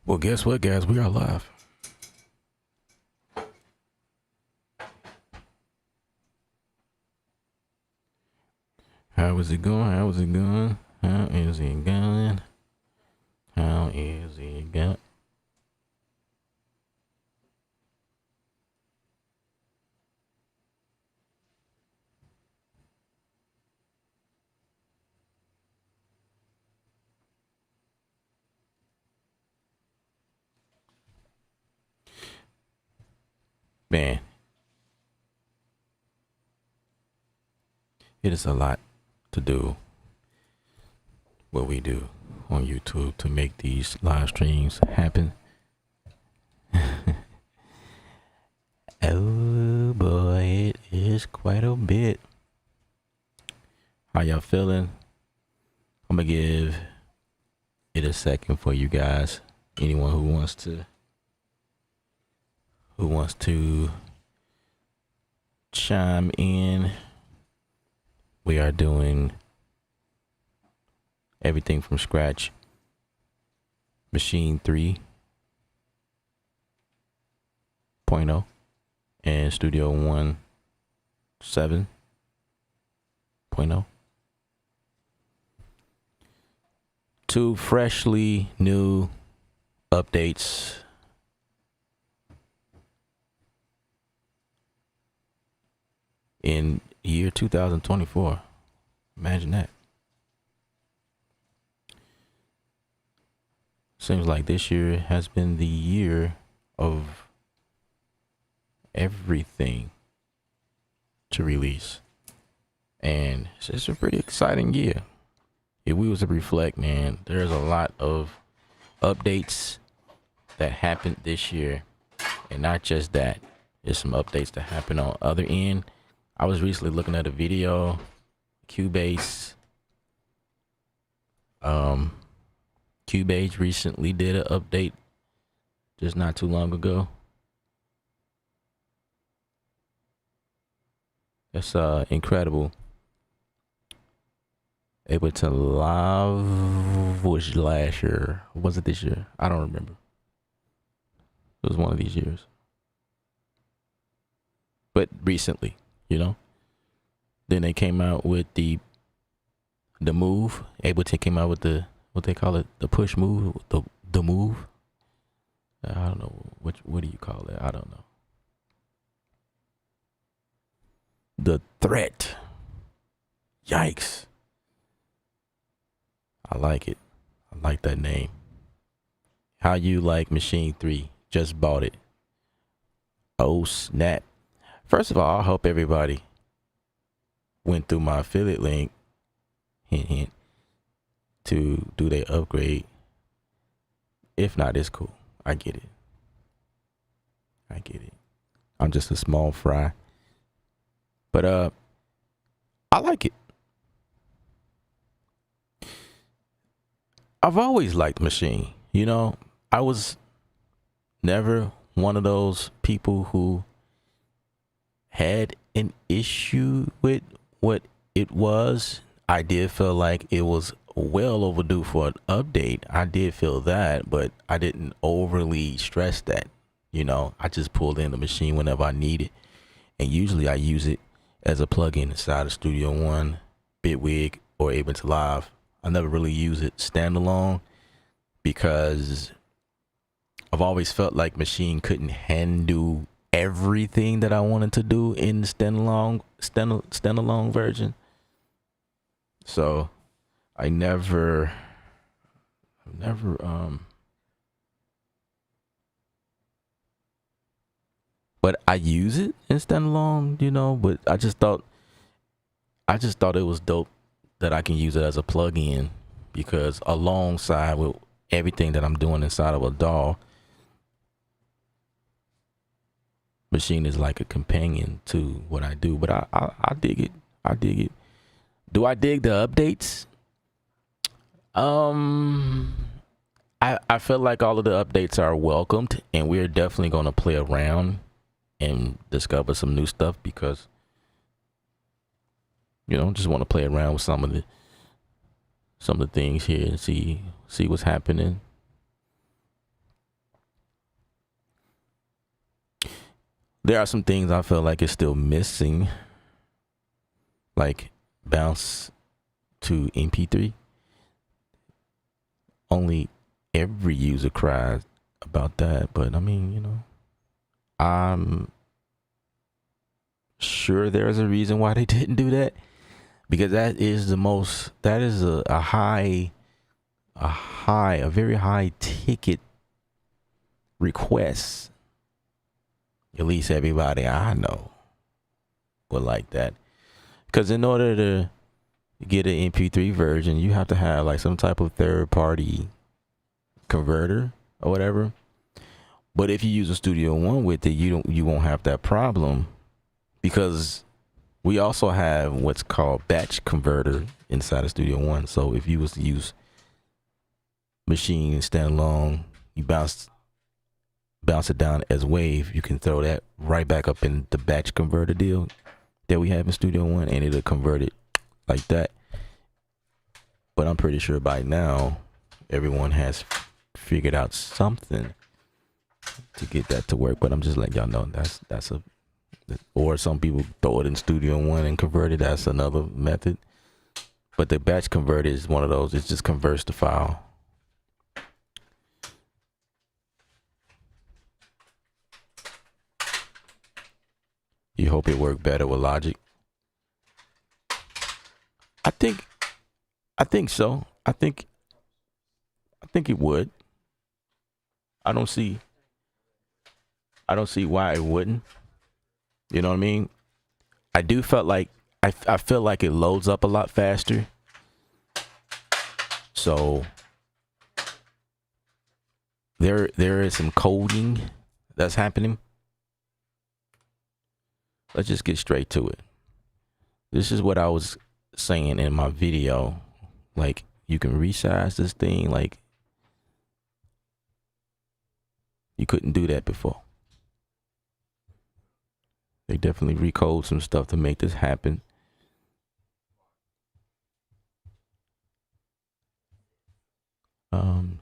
Well, guess what, guys? We are live. How is it going? How is it going? How is it going? How is it going? Man, it is a lot to do what we do on YouTube to make these live streams happen. Oh boy, it is quite a bit. How y'all feeling? I'm gonna give it a second for you guys. Anyone who wants to chime in. We are doing everything from scratch. Maschine 3.0 and Studio One 7.0. Two freshly new updates. In year 2024. Imagine that. Seems like this year has been the year of everything to release. And it's a pretty exciting year. If we was to reflect, man, there's a lot of updates that happened this year. And not just that. There's some updates that happen on other end. I was recently looking at a video, Cubase. Cubase recently did an update just not too long ago. That's incredible. Able to live was last year. Was it this year? I don't remember. It was one of these years. But recently. You know, then they came out with the move. Ableton came out with the, what they call it, the push move, the move. I don't know what do you call that? I don't know. The threat. Yikes. I like it. I like that name. How you like Maschine 3? Just bought it. Oh snap. First of all, I hope everybody went through my affiliate link, hint, hint, to do their upgrade. If not, it's cool. I get it. I get it. I'm just a small fry. But I like it. I've always liked Maschine. You know, I was never one of those people who had an issue with what it was. I did feel like it was well overdue for an update. I did feel that, but I didn't overly stress that. You know, I just pulled in the Maschine whenever I need it. And usually I use it as a plugin inside of Studio One, Bitwig, or Ableton Live. I never really use it standalone because I've always felt like Maschine couldn't handle everything that I wanted to do in the standalone version. So I never but I use it in standalone, you know, but I just thought it was dope that I can use it as a plug-in, because alongside with everything that I'm doing inside of a DAW, Maschine is like a companion to what I do. But I dig it. I dig it. Do I dig the updates? I feel like all of the updates are welcomed, and we're definitely going to play around and discover some new stuff, because, you know, just want to play around with some of the things here and see what's happening. There are some things I feel like it's still missing, like bounce to MP3. Only every user cries about that, but I mean, I'm sure there's a reason why they didn't do that, because that is a very high ticket request. At least everybody I know would like that, because in order to get an MP3 version, you have to have like some type of third party converter or whatever. But if you use a Studio One with it, you won't have that problem, because we also have what's called batch converter inside of Studio One. So if you was to use Maschine standalone, you bounce it down as wave, you can throw that right back up in the batch converter deal that we have in Studio One, and it'll convert it like that. But I'm pretty sure by now everyone has figured out something to get that to work. But I'm just letting y'all know or some people throw it in Studio One and convert it. That's another method. But the batch converter is one of those. It just converts the file. You hope it worked better with Logic. I think so. I think it would. I don't see why it wouldn't. You know what I mean? I feel like it loads up a lot faster. So there is some coding that's happening. Let's just get straight to it. This is what I was saying in my video. Like, you can resize this thing like you couldn't do that before. They definitely recode some stuff to make this happen.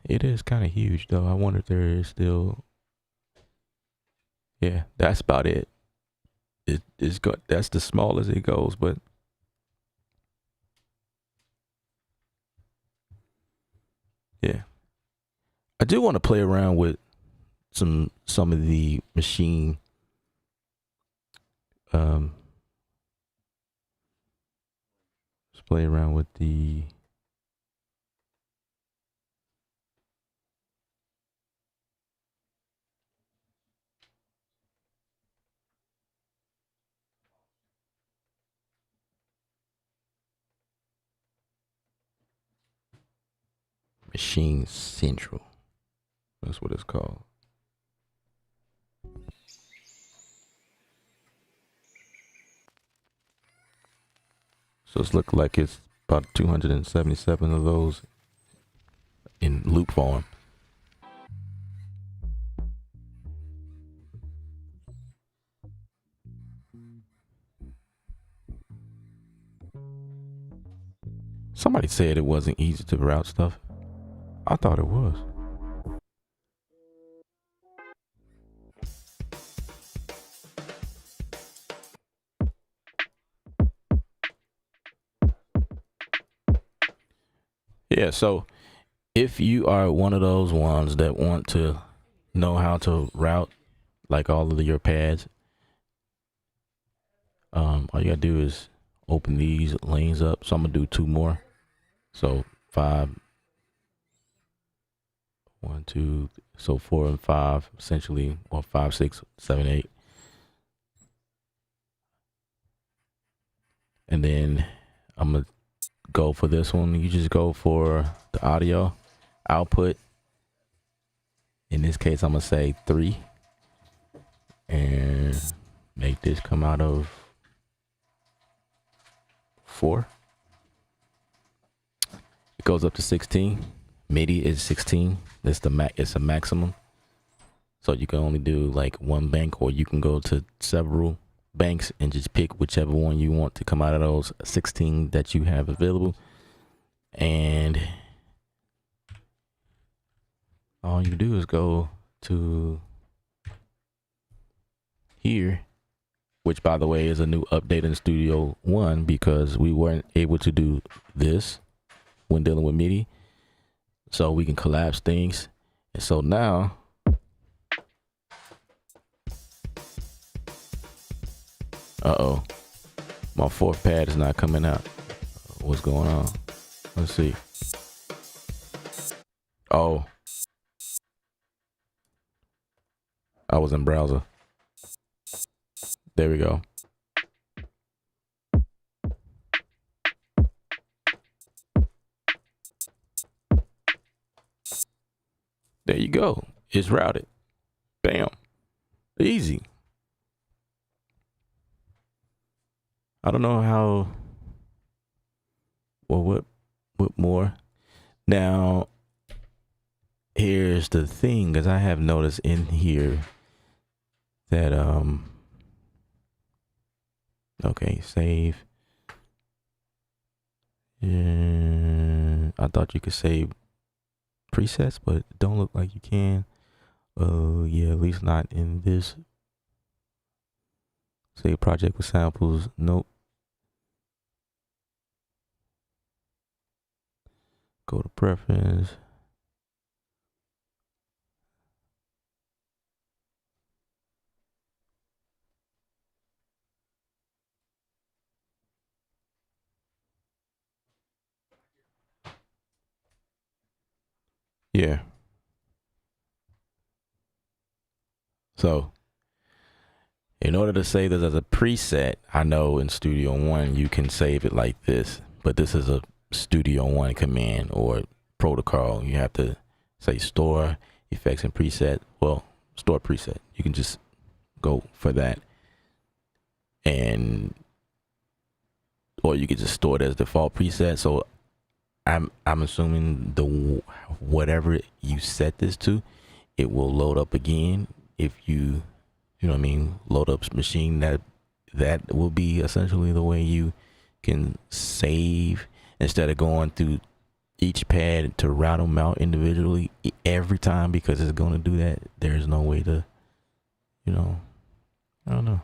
It is kind of huge though. I wonder if there is still. Yeah, that's about it. That's the smallest it goes, but yeah. I do want to play around with some of the Maschine let's play around with the Maschine Central. That's what it's called. So it's look like it's about 277 of those in loop form. Somebody said it wasn't easy to route stuff. I thought it was. Yeah, so if you are one of those ones that want to know how to route like all of your pads, all you gotta do is open these lanes up. So I'm gonna do 2 more. So 5, 1, 2, so 4 and 5 essentially, or 5, 6, 7, 8. And then I'm gonna go for this one. You just go for the audio output. In this case, I'm gonna say 3 and make this come out of 4. It goes up to 16. MIDI is 16. It's a maximum. So you can only do like 1 bank, or you can go to several banks and just pick whichever one you want to come out of those 16 that you have available. And all you do is go to here, which by the way is a new update in Studio One because we weren't able to do this when dealing with MIDI. So we can collapse things. And so now, uh-oh, my fourth pad is not coming out. What's going on? Let's see. Oh, I was in browser. There we go. There you go. It's routed. Bam. Easy. I don't know how, well, what more? Now, here's the thing, because I have noticed in here that, okay, save. Yeah, I thought you could save presets, but it don't look like you can. Oh, yeah, at least not in this. Save project with samples. Nope. Go to preference. Yeah. So in order to save this as a preset, I know in Studio One you can save it like this, but this is a Studio One command or protocol. You have to say store effects and preset. Well, store preset. You can just go for that, and or you could just store it as default preset. So I'm assuming the whatever you set this to, it will load up again if you know what I mean, load up Maschine. That will be essentially the way you can save instead of going through each pad to route them out individually every time, because it's going to do that. There's no way to, you know, I don't know.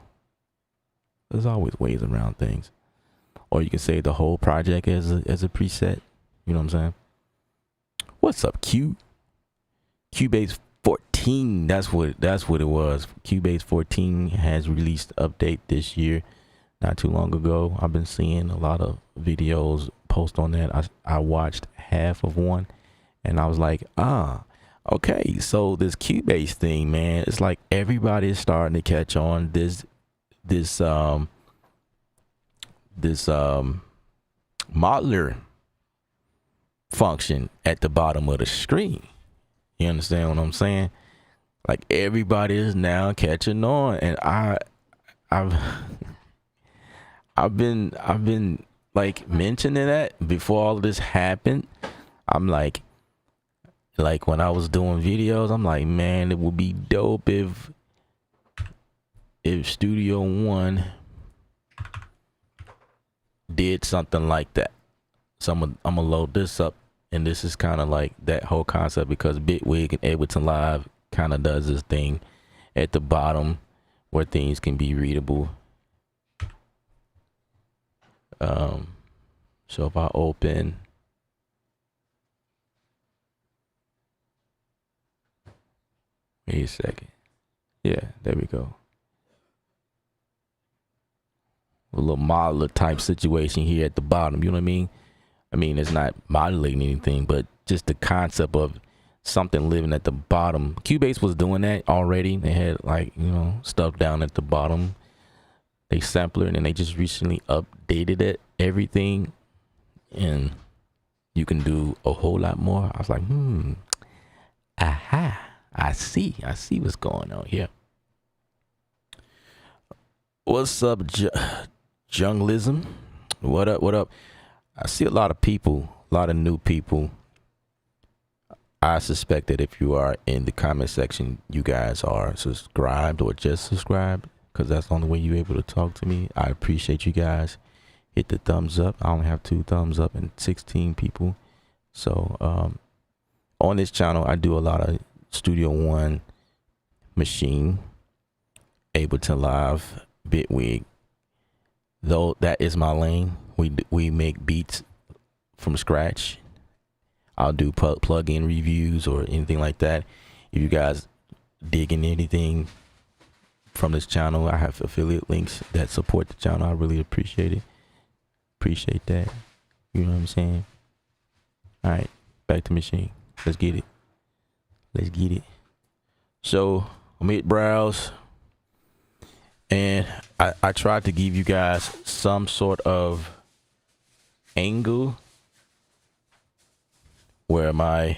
There's always ways around things. Or you can save the whole project as a preset. You know what I'm saying? What's up, Q? Cubase 14. That's what it was. Cubase 14 has released update this year, not too long ago. I've been seeing a lot of videos post on that. I watched half of one, and I was like, okay. So this Cubase thing, man, it's like everybody's starting to catch on. This modeler function at the bottom of the screen. You understand what I'm saying? Like everybody is now catching on, and I've been like mentioning that before all of this happened. I'm like when I was doing videos, I'm like, man, it would be dope if Studio One did something like that. So I'm gonna load this up, and this is kind of like that whole concept, because Bitwig and Ableton Live kind of does this thing at the bottom where things can be readable. So if I open, wait a second, yeah, there we go. A little modeler type situation here at the bottom. You know what I mean? I mean, it's not modeling anything, but just the concept of something living at the bottom. Cubase was doing that already. They had, like, you know, stuff down at the bottom. They sampler it, and they just recently updated it, everything, and you can do a whole lot more. I was like, aha, I see what's going on here. What's up, Junglism? What up? I see a lot of people, a lot of new people. I suspect that if you are in the comment section, you guys are subscribed or just subscribed, because that's the only way you're able to talk to me. I appreciate you guys. Hit the thumbs up. I only have 2 thumbs up and 16 people. So on this channel, I do a lot of Studio One, Maschine, Ableton Live, Bitwig. Though that is my lane. We make beats from scratch. I'll do plug-in reviews or anything like that. If you guys digging anything from this channel, I have affiliate links that support the channel. I really appreciate it. Appreciate that. You know what I'm saying? All right, back to Maschine. Let's get it. Let's get it. So I'm at browse, and I tried to give you guys some sort of angle where my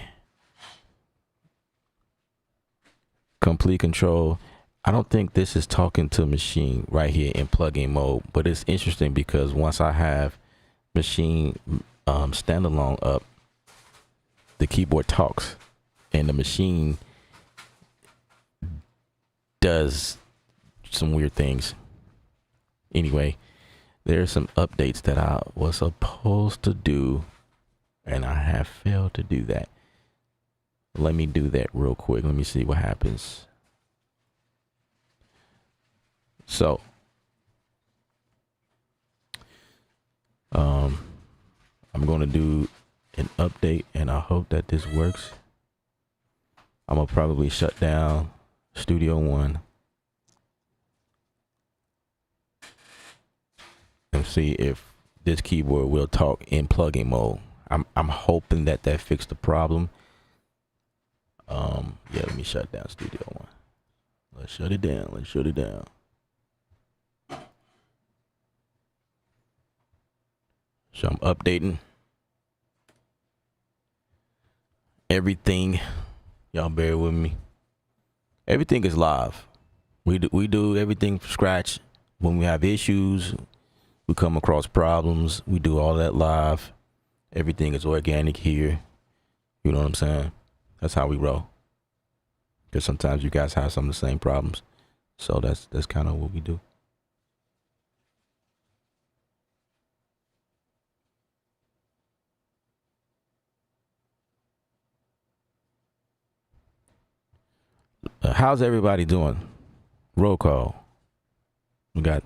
complete control, I don't think this is talking to Maschine right here in plugin mode, but it's interesting because once I have Maschine standalone up, the keyboard talks and the Maschine does some weird things. Anyway, there's some updates that I was supposed to do and I have failed to do that. Let me do that real quick. Let me see what happens. So I'm going to do an update and I hope that this works. I'm gonna probably shut down Studio One and see if this keyboard will talk in plugin mode. I'm hoping that fixed the problem. Yeah, let me shut down Studio One. Let's shut it down. Let's shut it down. So I'm updating everything. Y'all bear with me. Everything is live. We do everything from scratch. When we have issues, we come across problems, we do all that live. Everything is organic here. You know what I'm saying? That's how we roll. Because sometimes you guys have some of the same problems. So that's kind of what we do. How's everybody doing? Roll call. We got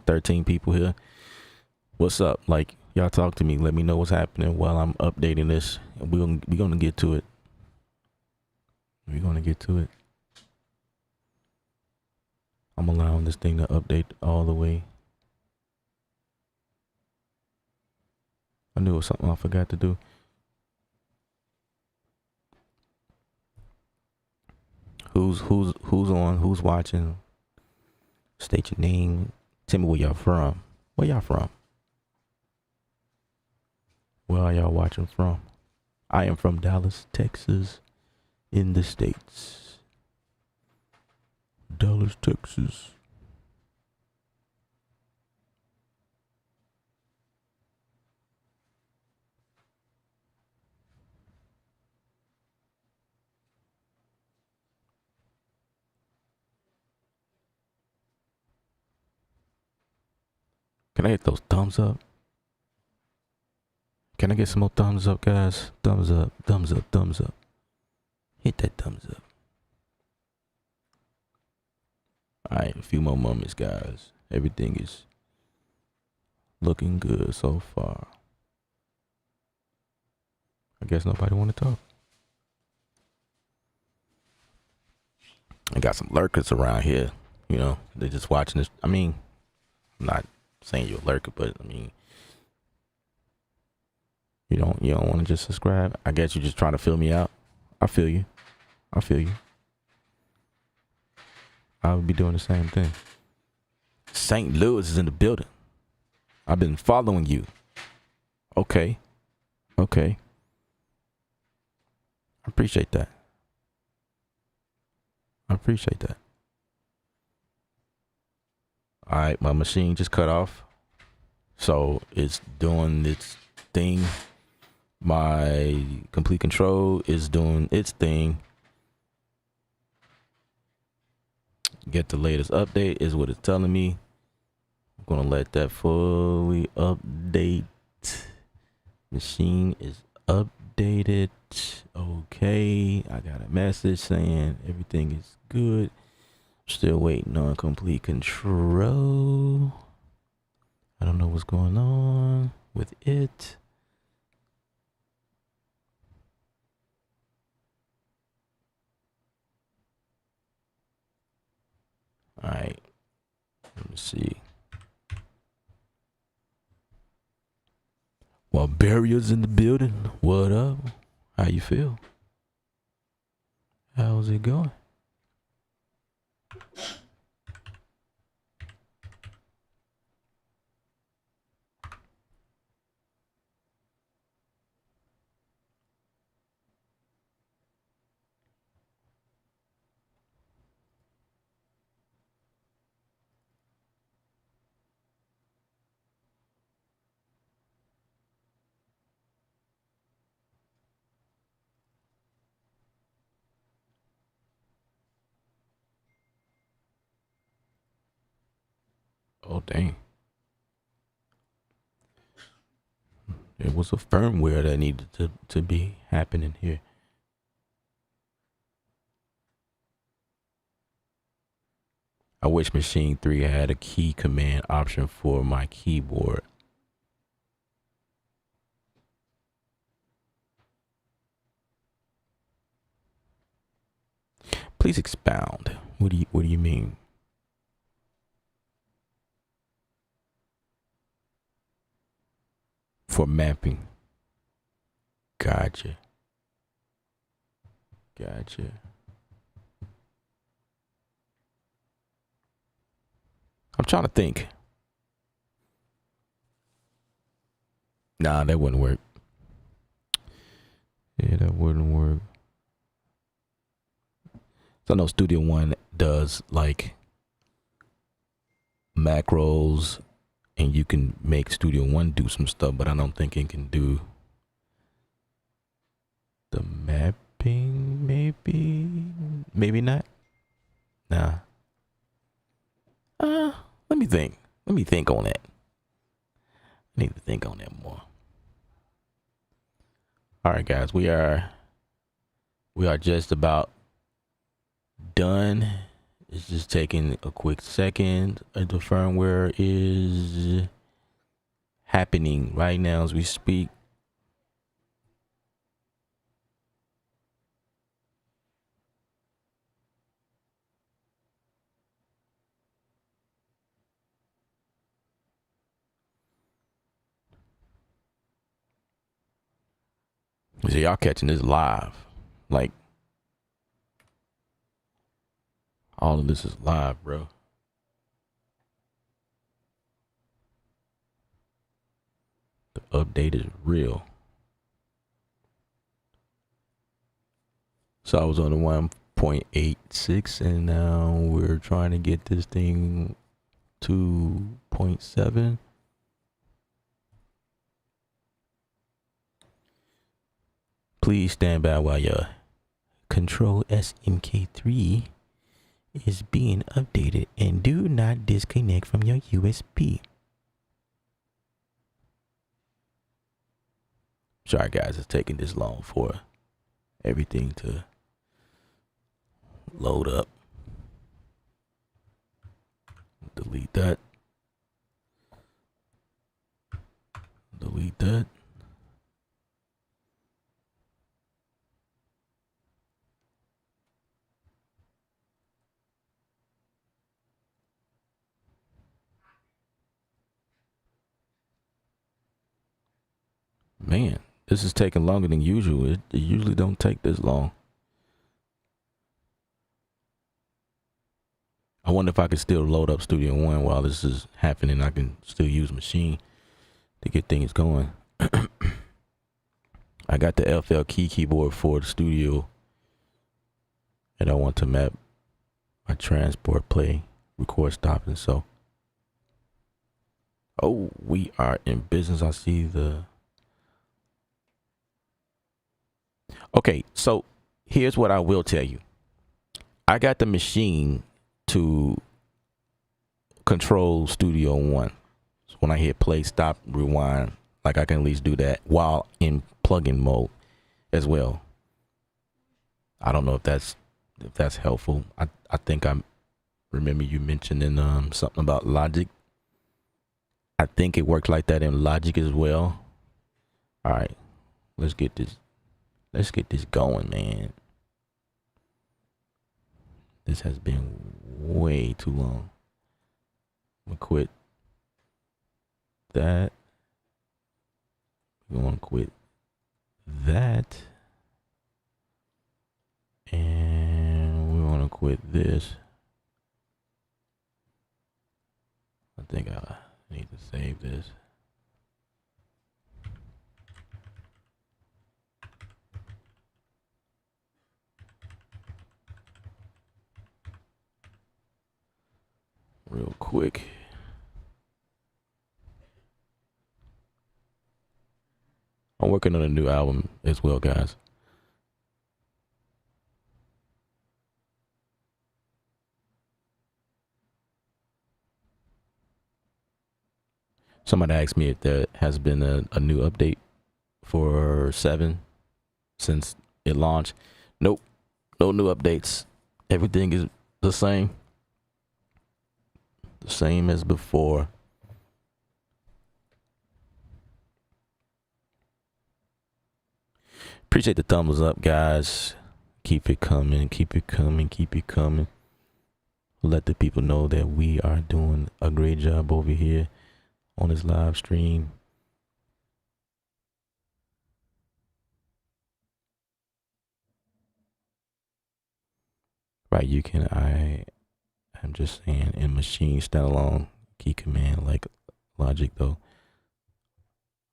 13 people here. What's up? Like, y'all talk to me. Let me know what's happening while I'm updating this. We're gonna get to it. We're gonna get to it. I'm allowing this thing to update all the way. I knew it was something I forgot to do. Who's on? Who's watching? State your name. Tell me where y'all from. Where y'all from? Where are y'all watching from? I am from Dallas, Texas, in the States. Dallas, Texas. Can I hit those thumbs up? Can I get some more thumbs up, guys? Thumbs up, thumbs up, thumbs up. Hit that thumbs up. All right, a few more moments, guys. Everything is looking good so far. I guess nobody want to talk. I got some lurkers around here. You know, they're just watching this. I mean, I'm not saying you're a lurker, but I mean, you don't want to just subscribe. I guess you're just trying to fill me out. I feel you. I feel you. I would be doing the same thing. St. Louis is in the building. I've been following you. Okay. Okay. I appreciate that. I appreciate that. All right, my machine just cut off. So it's doing its thing. My complete control is doing its thing. Get the latest update is what it's telling me. I'm gonna let that fully update. Machine is updated. Okay, I got a message saying everything is good. Still waiting on complete control. I don't know what's going on with it. All right, let me see. Well, barriers in the building. What up? How you feel? How's it going? Oh, dang. It was a firmware that needed to be happening here. I wish Machine 3 had a key command option for my keyboard. Please expound. What do you mean? For mapping. Gotcha. I'm trying to think. Nah, that wouldn't work. Yeah, that wouldn't work. So I know Studio One does like macros, and you can make Studio One do some stuff, but I don't think it can do the mapping. Maybe not. Nah. Let me think. Let me think on that. I need to think on that more. All right, guys, we are just about done. It's just taking a quick second. The firmware is happening right now as we speak. So y'all catching this live. Like, all of this is live, bro. The update is real. So I was on the 1.86 and now we're trying to get this thing to 0.7. Please stand by while your Control SMK3 is being updated and do not disconnect from your USB. Sorry guys, it's taking this long for everything to load up. Delete that. Delete that. Man, this is taking longer than usual. It usually don't take this long. I wonder if I could still load up Studio One while this is happening. I can still use Machine to get things going. I got the FL keyboard for the studio, and I want to map my transport, play, record, stop, and so. Oh, we are in business. I see the. Okay, so here's what I will tell you. I got the Machine to control Studio One. So when I hit play, stop, rewind, like I can at least do that while in plugin mode as well. I don't know if that's helpful. I think remember you mentioning something about Logic. I think it worked like that in Logic as well. All right, let's get this. Let's get this going, man. This has been way too long. I'm gonna quit that. We're gonna quit that. And we want to quit this. I think I need to save this. Real quick. I'm working on a new album as well, guys. Somebody asked me if there has been a new update for 7 since it launched. Nope, no new updates. Everything is the same. The same as before. Appreciate the thumbs up, guys. Keep it coming, keep it coming, keep it coming. Let the people know that we are doing a great job over here on this live stream. Right, you can, I'm just saying, in Maschine standalone key command like Logic though.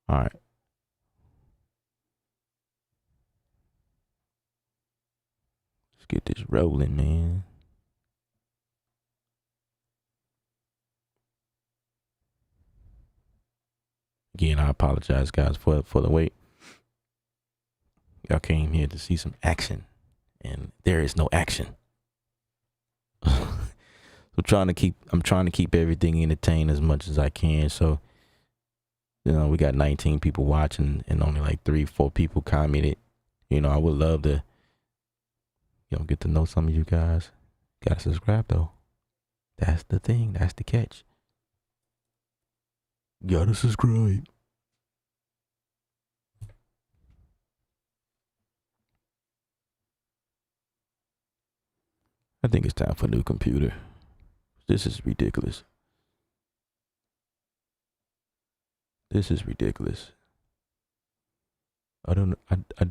All right. Let's get this rolling, man. Again, I apologize, guys, for the wait. Y'all came here to see some action, and there is no action. I'm trying to keep everything entertained as much as I can. So, you know, we got 19 people watching, and only like 3-4 people commented. You know, I would love to, you know, get to know some of you guys. Gotta subscribe though. That's the thing. That's the catch. Gotta subscribe. I think it's time for a new computer. This is ridiculous. This is ridiculous. I do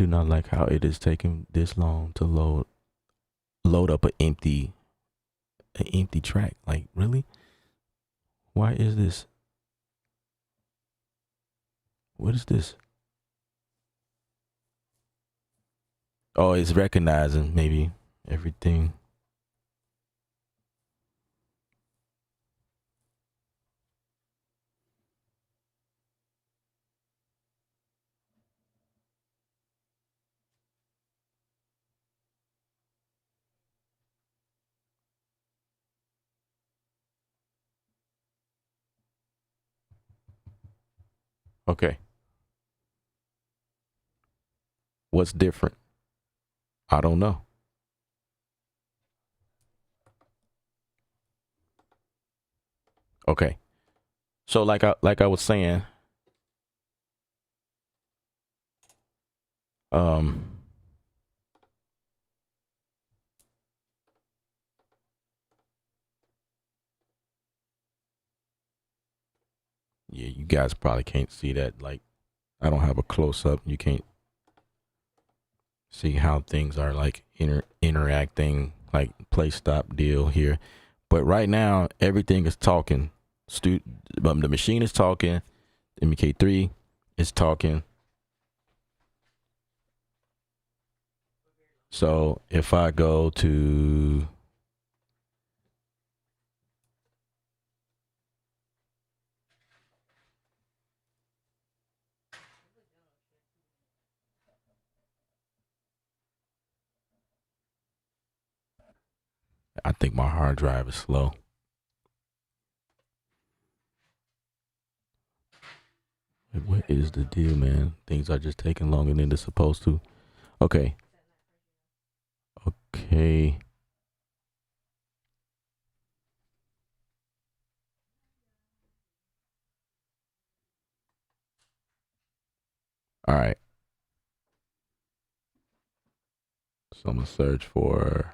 not like how it is taking this long to load up an empty track. Like, really? Why is this? What is this? Oh, it's recognizing maybe everything. Okay. What's different? I don't know. Okay. So like I was saying, yeah, you guys probably can't see that. Like, I don't have a close up. You can't see how things are like interacting, like play stop deal here. But right now, everything is talking. The machine is talking. MK3 is talking. So if I go to I think my hard drive is slow. What is the deal, man? Things are just taking longer than they're supposed to. Okay. Okay. All right. So I'm gonna search for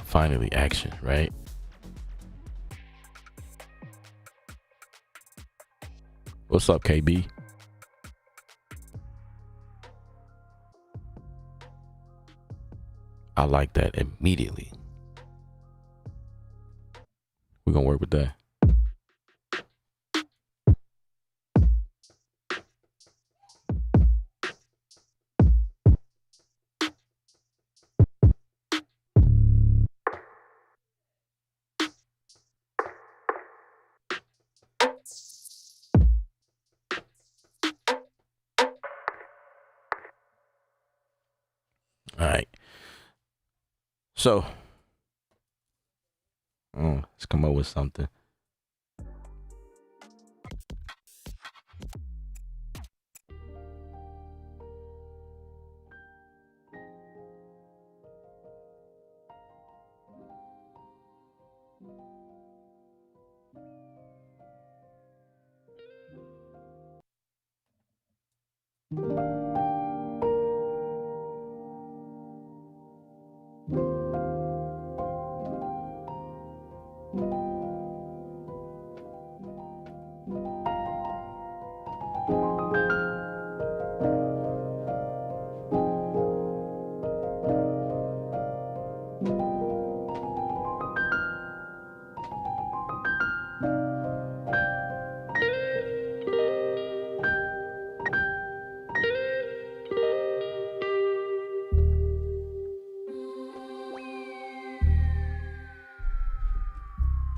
finally action, right? What's up, KB? I like that immediately. We're gonna work with that. All right. So let's come up with something.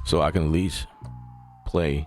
So I can at least play.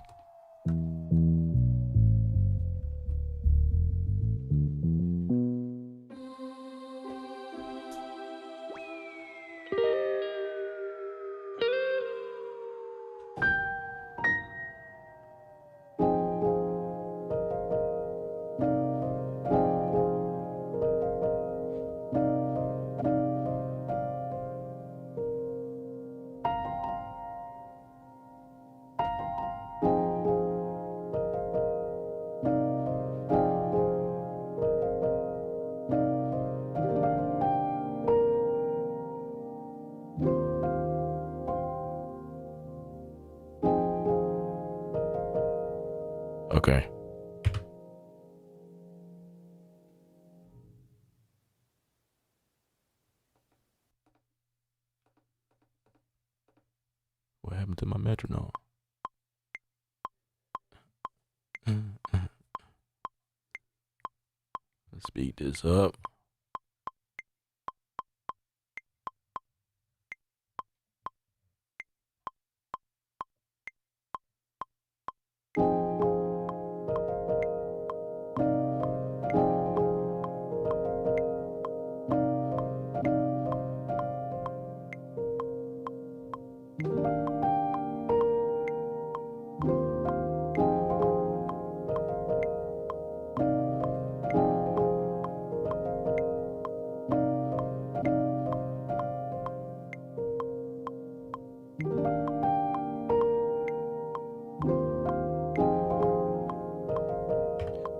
Okay. What happened to my metronome? Let's speed this up.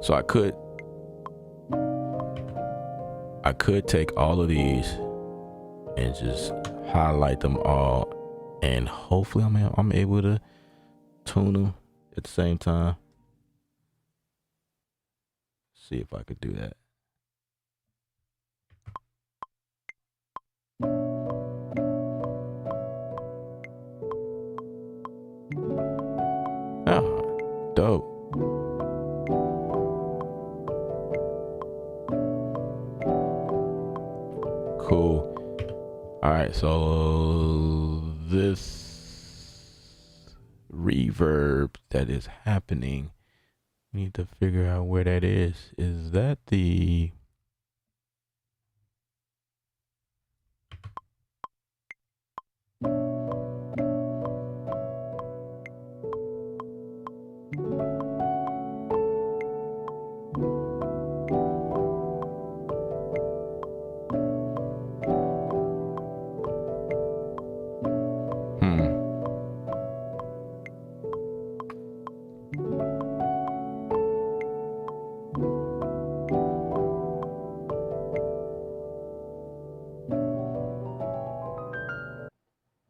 So I could take all of these and just highlight them all, and hopefully I'm able to tune them at the same time. See if I could do that. Oh, dope. Cool. All right, so this reverb that is happening, we need to figure out where that is. Is that the...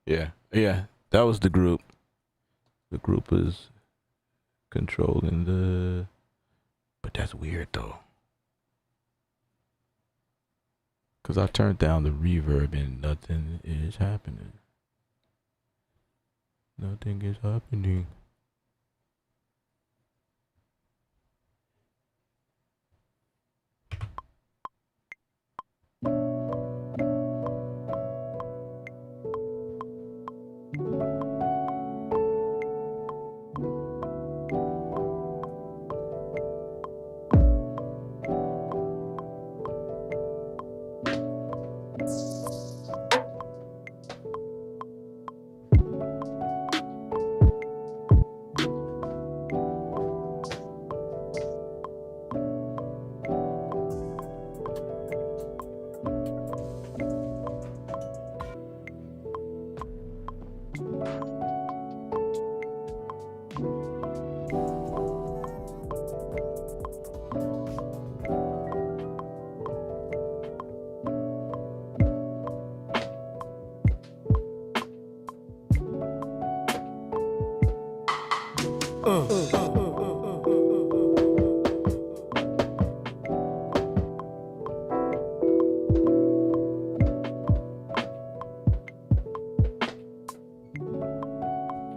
Yeah, yeah, that was the group. The group is controlling the. But that's weird though, cause I turned down the reverb and nothing is happening. Nothing is happening.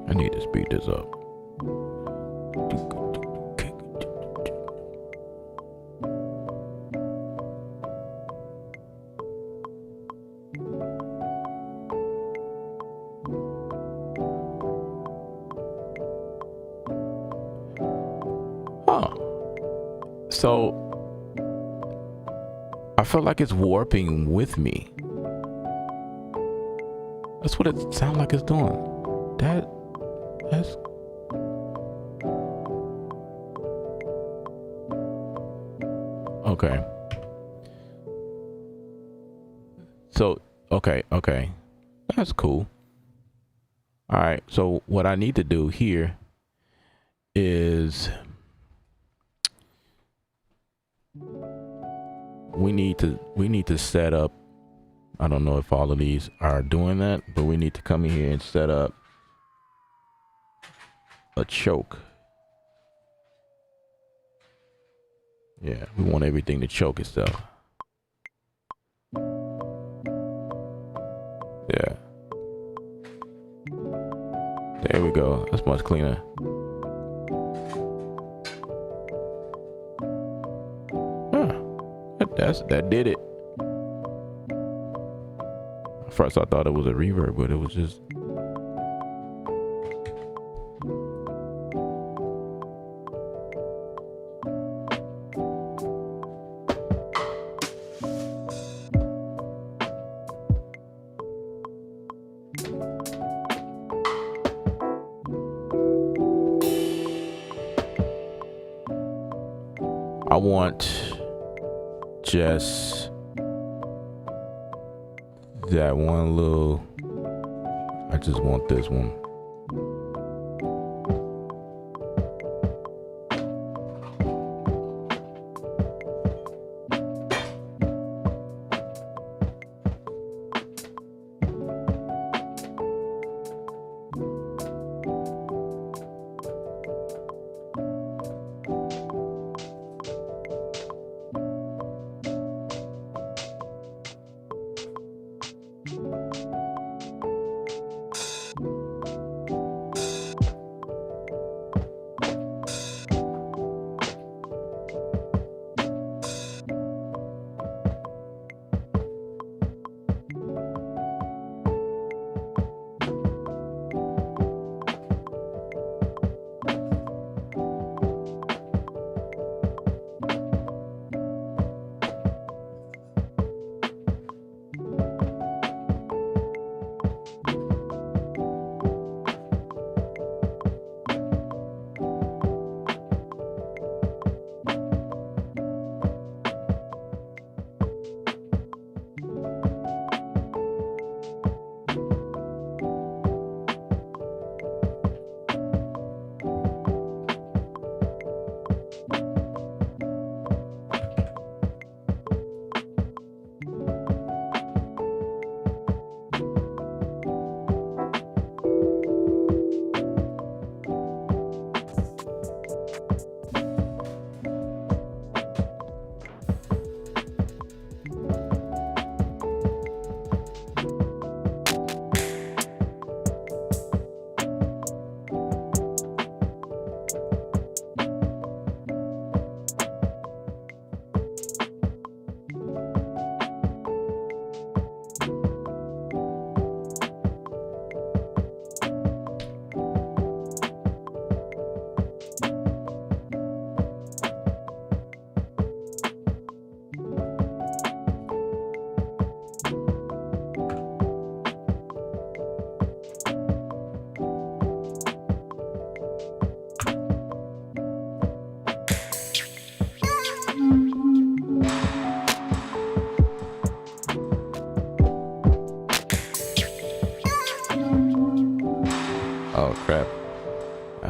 I need to speed this up. Huh. So I feel like it's warping with me. That's what it sounds like it's doing. That's okay. So okay. That's cool. All right. So what I need to do here is we need to set up. I don't know if all of these are doing that, but we need to come in here and set up a choke. Yeah, we want everything to choke itself. Yeah. There we go. That's much cleaner. Huh. That did it. At first I thought it was a reverb, but it was just. I want just that one little. I just want this one.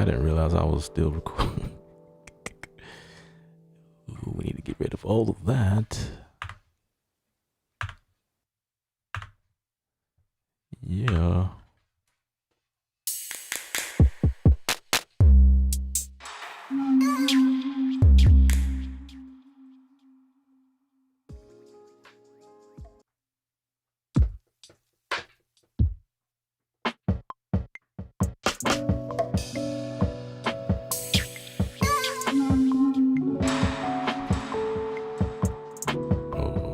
didn't realize I was still recording. Ooh, we need to get rid of all of that. Yeah.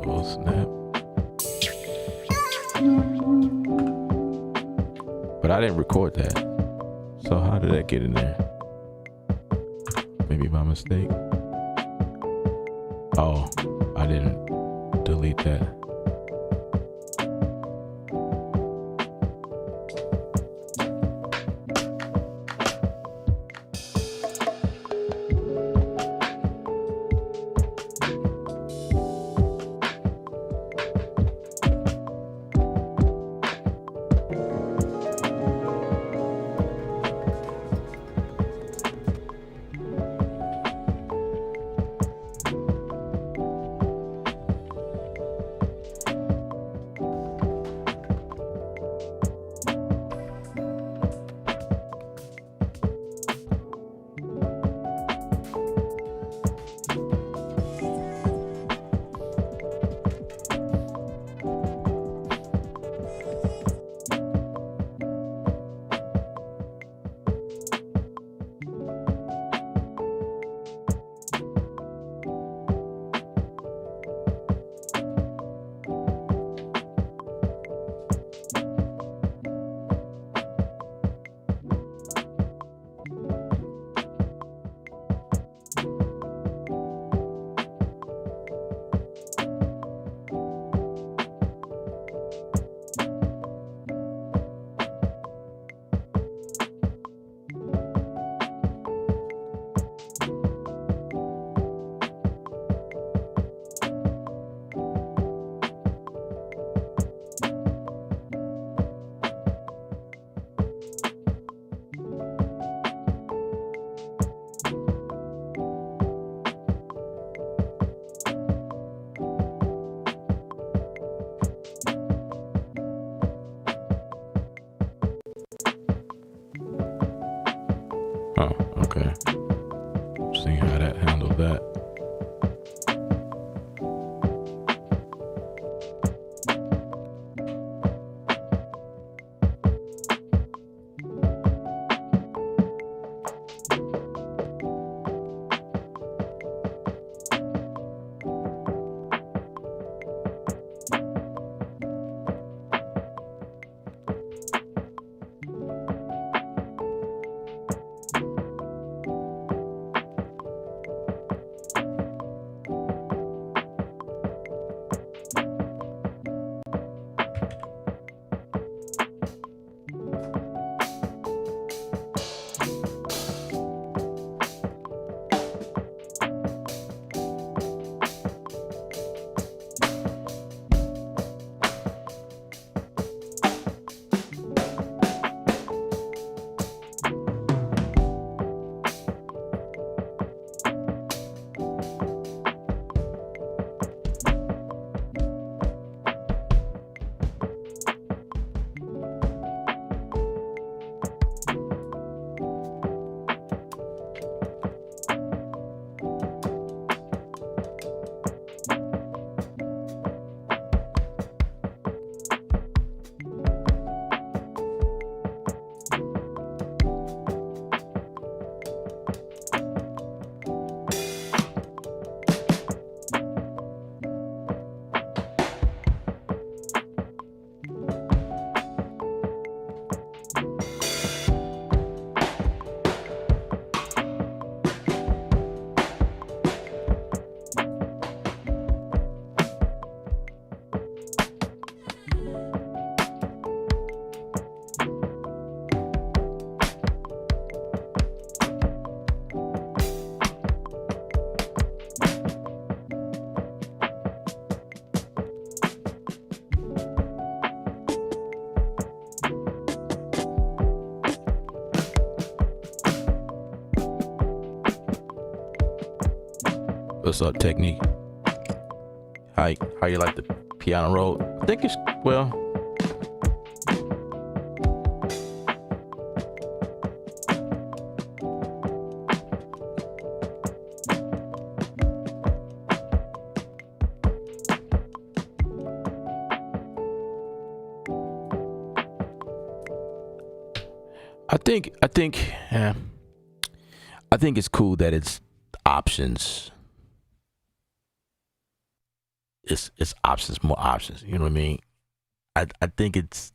Oh, snap. But I didn't record that. So how did that get in there? Maybe by mistake. Oh, I didn't delete that. Oh, okay. Seeing how that handled that. What's up, Technique? How you like the piano roll? I think it's, well, I think it's cool that it's options. It's options, more options. You know what I mean? I think it's,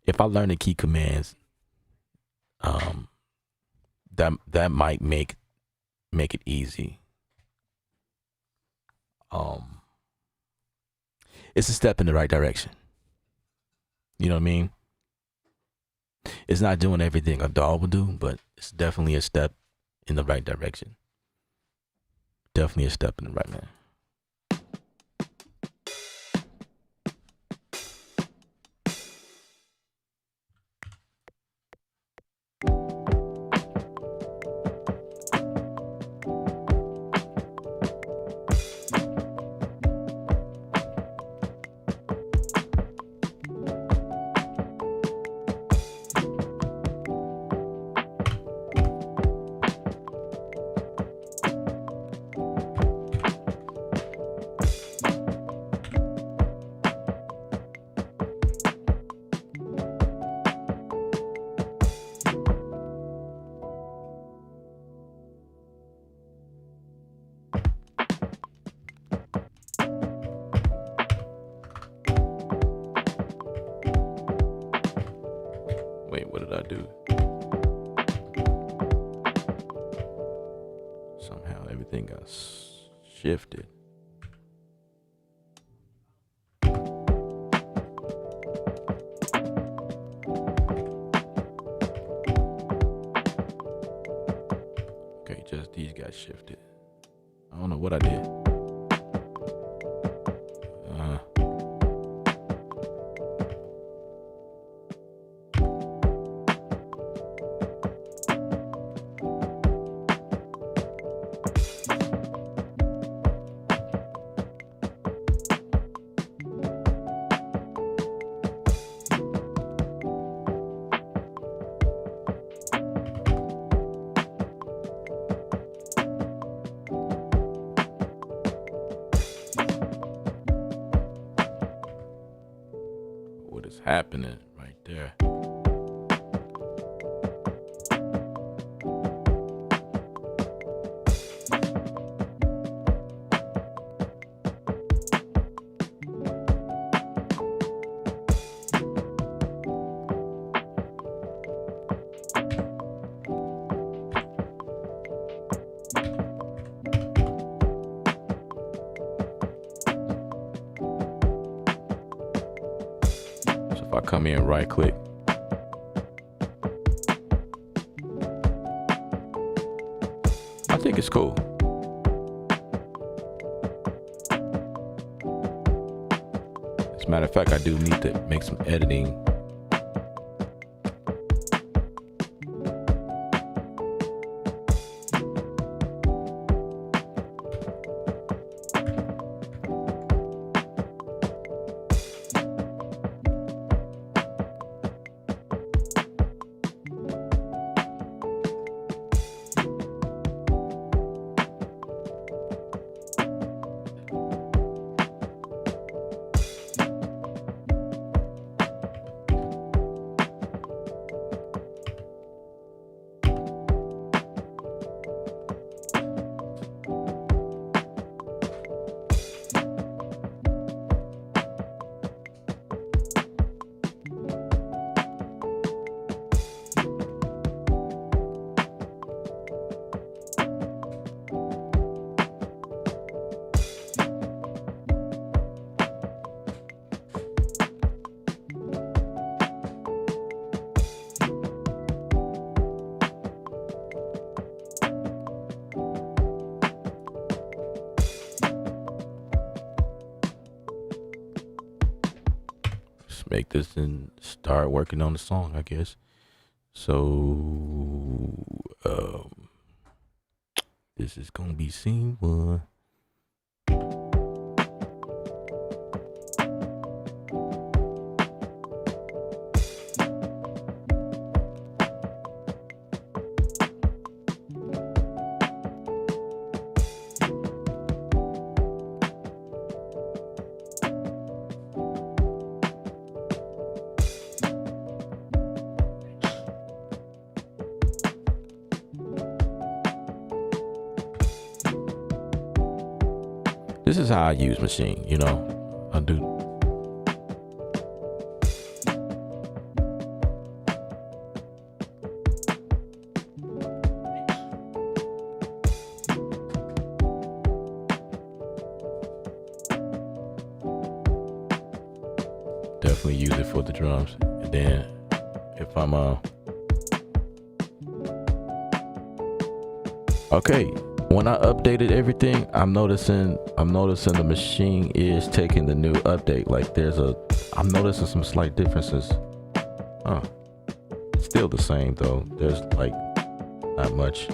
if I learn the key commands, that might make it easy. It's a step in the right direction. You know what I mean? It's not doing everything a DAW would do, but it's definitely a step in the right direction. Definitely a step in the right man. Wait, what did I do? Somehow everything got shifted. Okay, just these got shifted. I don't know what I did. What is happening right there? If I come in right click, I think it's cool. As a matter of fact, I do need to make some editing. Make this and start working on the song, I guess. So This is gonna be scene one. This is how I use Maschine, you know. I do. Definitely use it for the drums. And then if I'm okay, when I updated everything, I'm noticing the Maschine is taking the new update. Like I'm noticing some slight differences. Still the same though. There's like not much.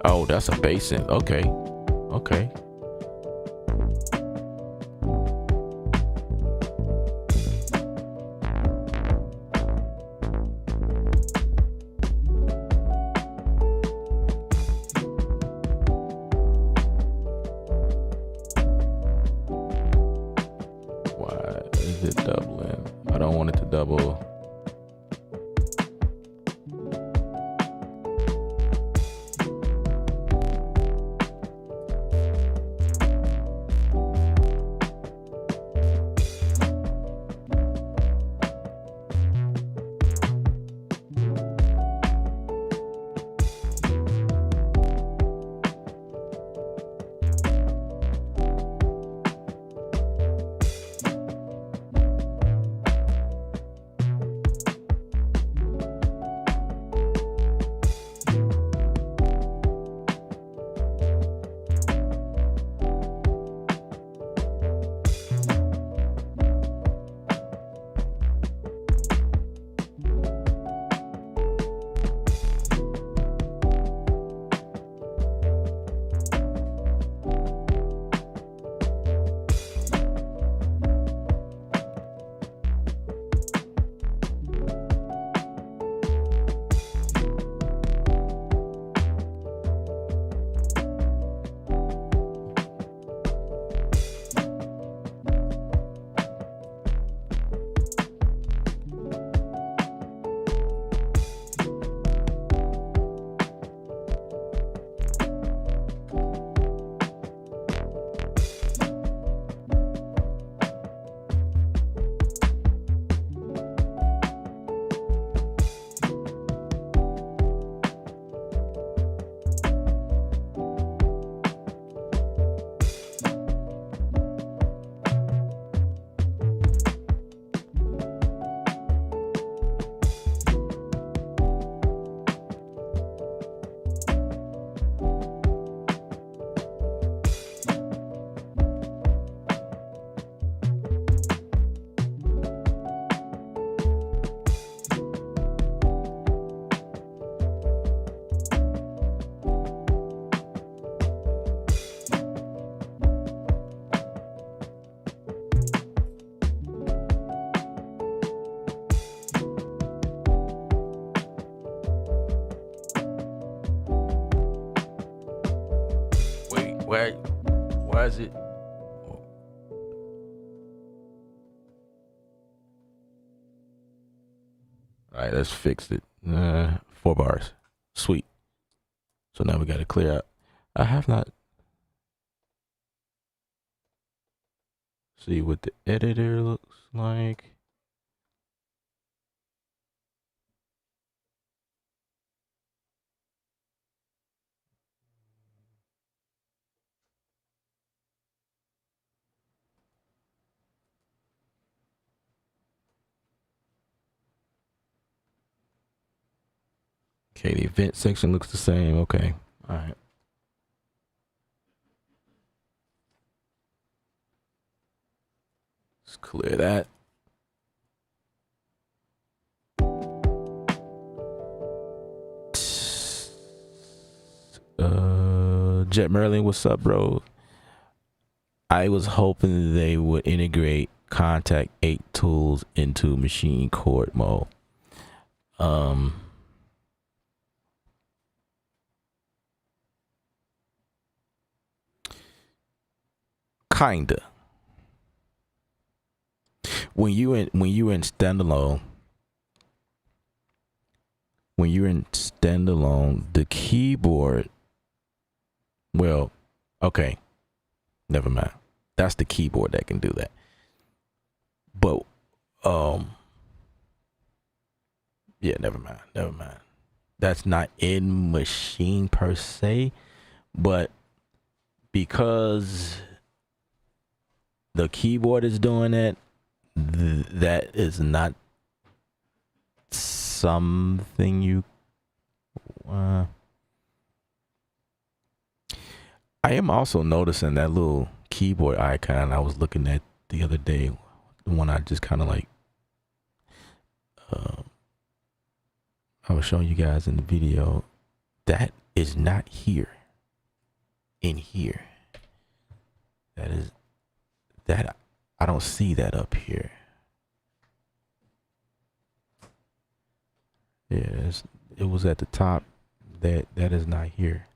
Oh, that's a bass in. Okay. Okay. Why is it doubling? I don't want it to double. Why is it All right, let's fix it. 4 bars. Sweet. So now we got to clear out. I have not. See what the editor looks like. Okay, the event section looks the same. Okay. All right. Let's clear that. Jet Merlin, what's up, bro? I was hoping they would integrate Contact 8 tools into machine chord mode. Kinda. When you're in standalone, the keyboard. Well, okay, never mind. That's the keyboard that can do that. But yeah, never mind. That's not in machine per se, but because the keyboard is doing it, that is not something you I am also noticing that little keyboard icon I was looking at the other day, the one I just kind of like I was showing you guys in the video. That is not here. In here. That I don't see that up here. Yeah, it was at the top. That is not here.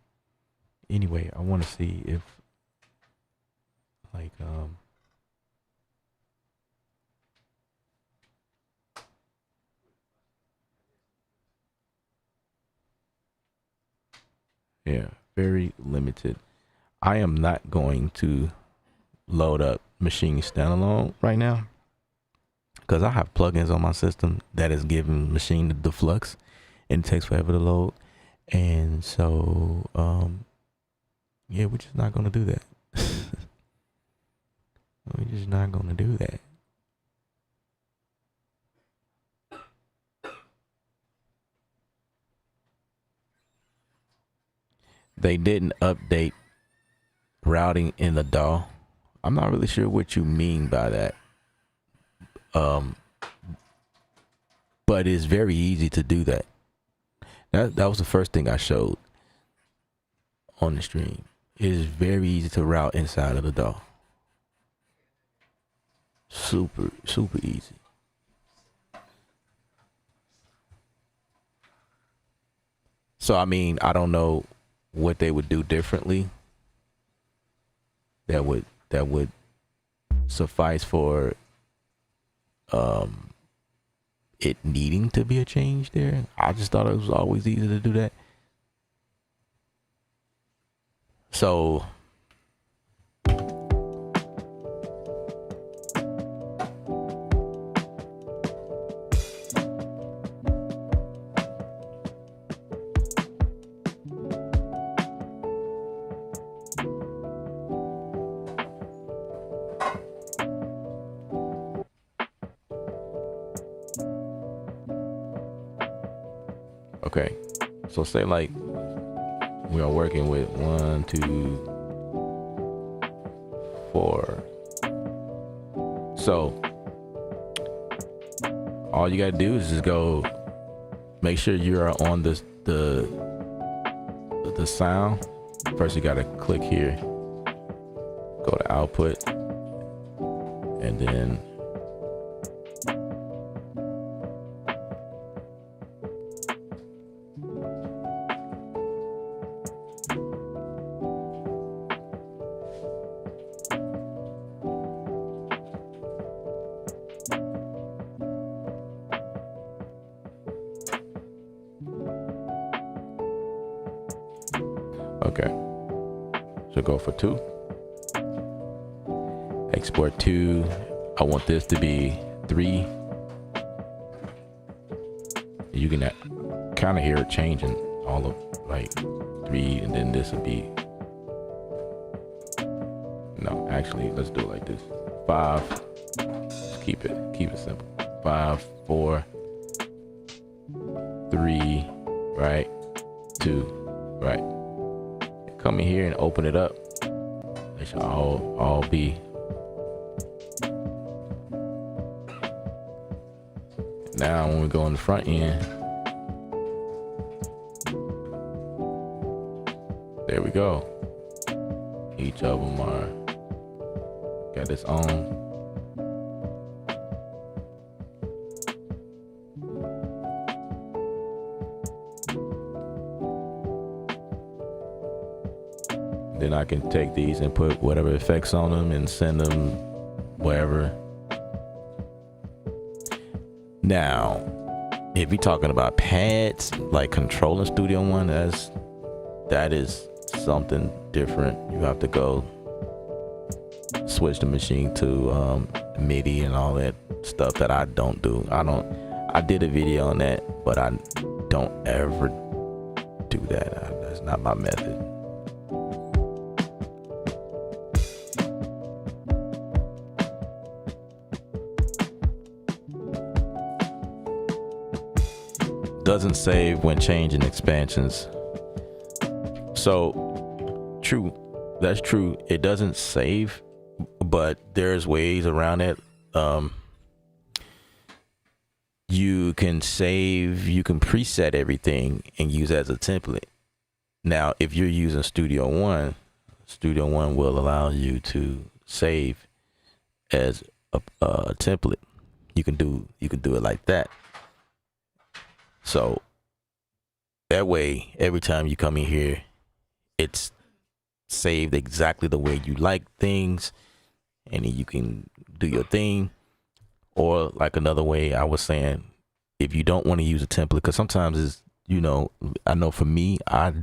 Anyway, I want to see if like yeah, very limited. I am not going to load up Machine Standalone right now because I have plugins on my system that is giving Machine the flux and it takes forever to load. And so yeah, we're just not gonna do that. We're just not gonna do that. They didn't update routing in the DAW. I'm not really sure what you mean by that. But it's very easy to do that. That was the first thing I showed on the stream. It is very easy to route inside of the DAW. Super easy. So I mean, I don't know what they would do differently that would suffice for it needing to be a change there. I just thought it was always easy to do that. So okay, so say like we are working with 1, 2, 4. So all you gotta do is just go make sure you are on the sound. First you gotta click here, go to output, and then Okay. So go for 2. Export 2. I want this to be 3. You can kind of hear it changing, all of like 3, and then this would be, no, actually, let's do it like this. 5. Just keep it simple. 5, 4, 3, right? 2, right? Come in here and open it up. They should all be. Now when we go on the front end, there we go. Each of them got its own. Then I can take these and put whatever effects on them and send them wherever. Now, if you're talking about pads, like controlling Studio One, that is something different. You have to go switch the machine to MIDI and all that stuff that I don't do. I did a video on that, but I don't ever do that. That's not my method. Doesn't save when changing expansions. So true, that's true. It doesn't save, but there's ways around it. You can save, you can preset everything and use it as a template. Now, if you're using Studio One will allow you to save as a template. You can do it like that. So that way, every time you come in here, it's saved exactly the way you like things, and then you can do your thing. Or like another way I was saying, if you don't want to use a template, because sometimes it's, I know for me, I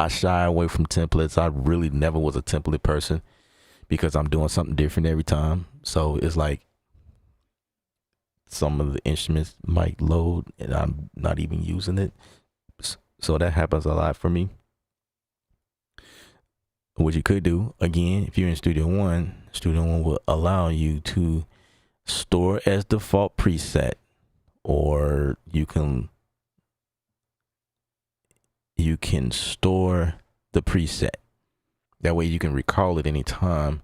shy away from templates. I really never was a template person because I'm doing something different every time. So it's like some of the instruments might load and I'm not even using it. So that happens a lot for me. What you could do, again, if you're in Studio One will allow you to store as default preset, or you can store the preset. That way you can recall it anytime.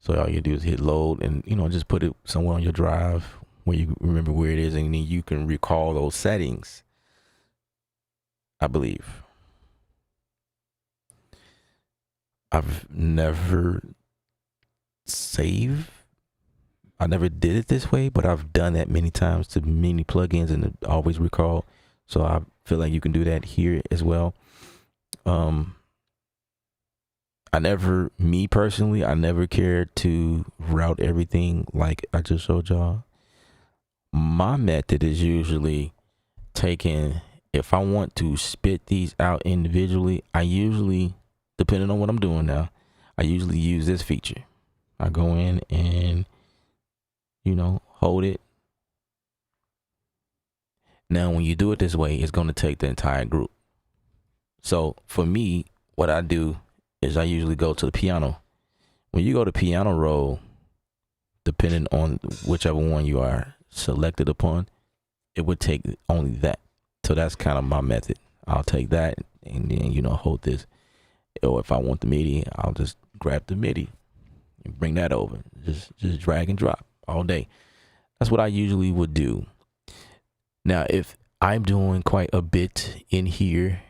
So all you do is hit load and, just put it somewhere on your drive where you remember where it is, and then you can recall those settings, I believe. I've never saved. I never did it this way, but I've done that many times to many plugins and it always recall. So I feel like you can do that here as well. Me personally, I never cared to route everything like I just showed y'all. My method is usually taking, if I want to spit these out individually, I usually, depending on what I'm doing now, I usually use this feature. I go in and, hold it. Now, when you do it this way, it's going to take the entire group. So for me, what I do is I usually go to the piano. When you go to piano roll, depending on whichever one you are selected upon, it would take only that. So that's kind of my method. I'll take that and then, hold this. Or if I want the MIDI, I'll just grab the MIDI and bring that over. Just drag and drop all day. That's what I usually would do. Now, if I'm doing quite a bit in here,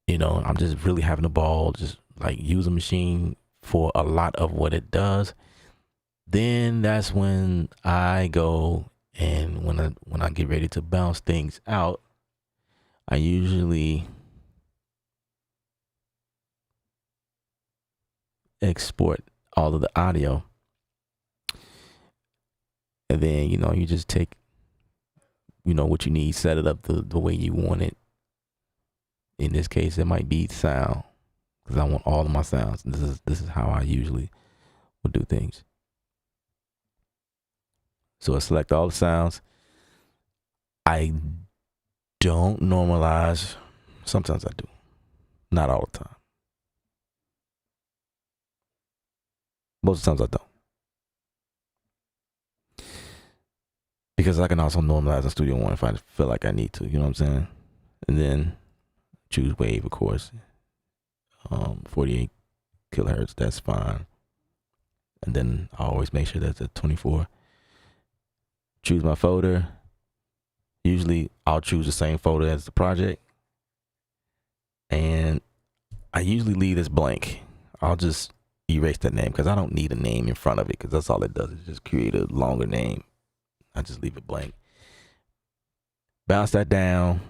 I'm just really having a ball, just like use a machine for a lot of what it does, then that's when I go and when I get ready to bounce things out, I usually export all of the audio. And then, you just take, what you need, set it up the way you want it. In this case, it might be sound because I want all of my sounds. This is how I usually would do things. So I select all the sounds. I don't normalize. Sometimes I do. Not all the time. Most of the times I don't. Because I can also normalize in Studio One if I feel like I need to. You know what I'm saying? And then choose wave, of course. 48 kilohertz, that's fine. And then I always make sure that's a 24. Choose my folder. Usually I'll choose the same folder as the project. And I usually leave this blank. I'll just erase that name because I don't need a name in front of it because that's all it does is just create a longer name. I just leave it blank. Bounce that down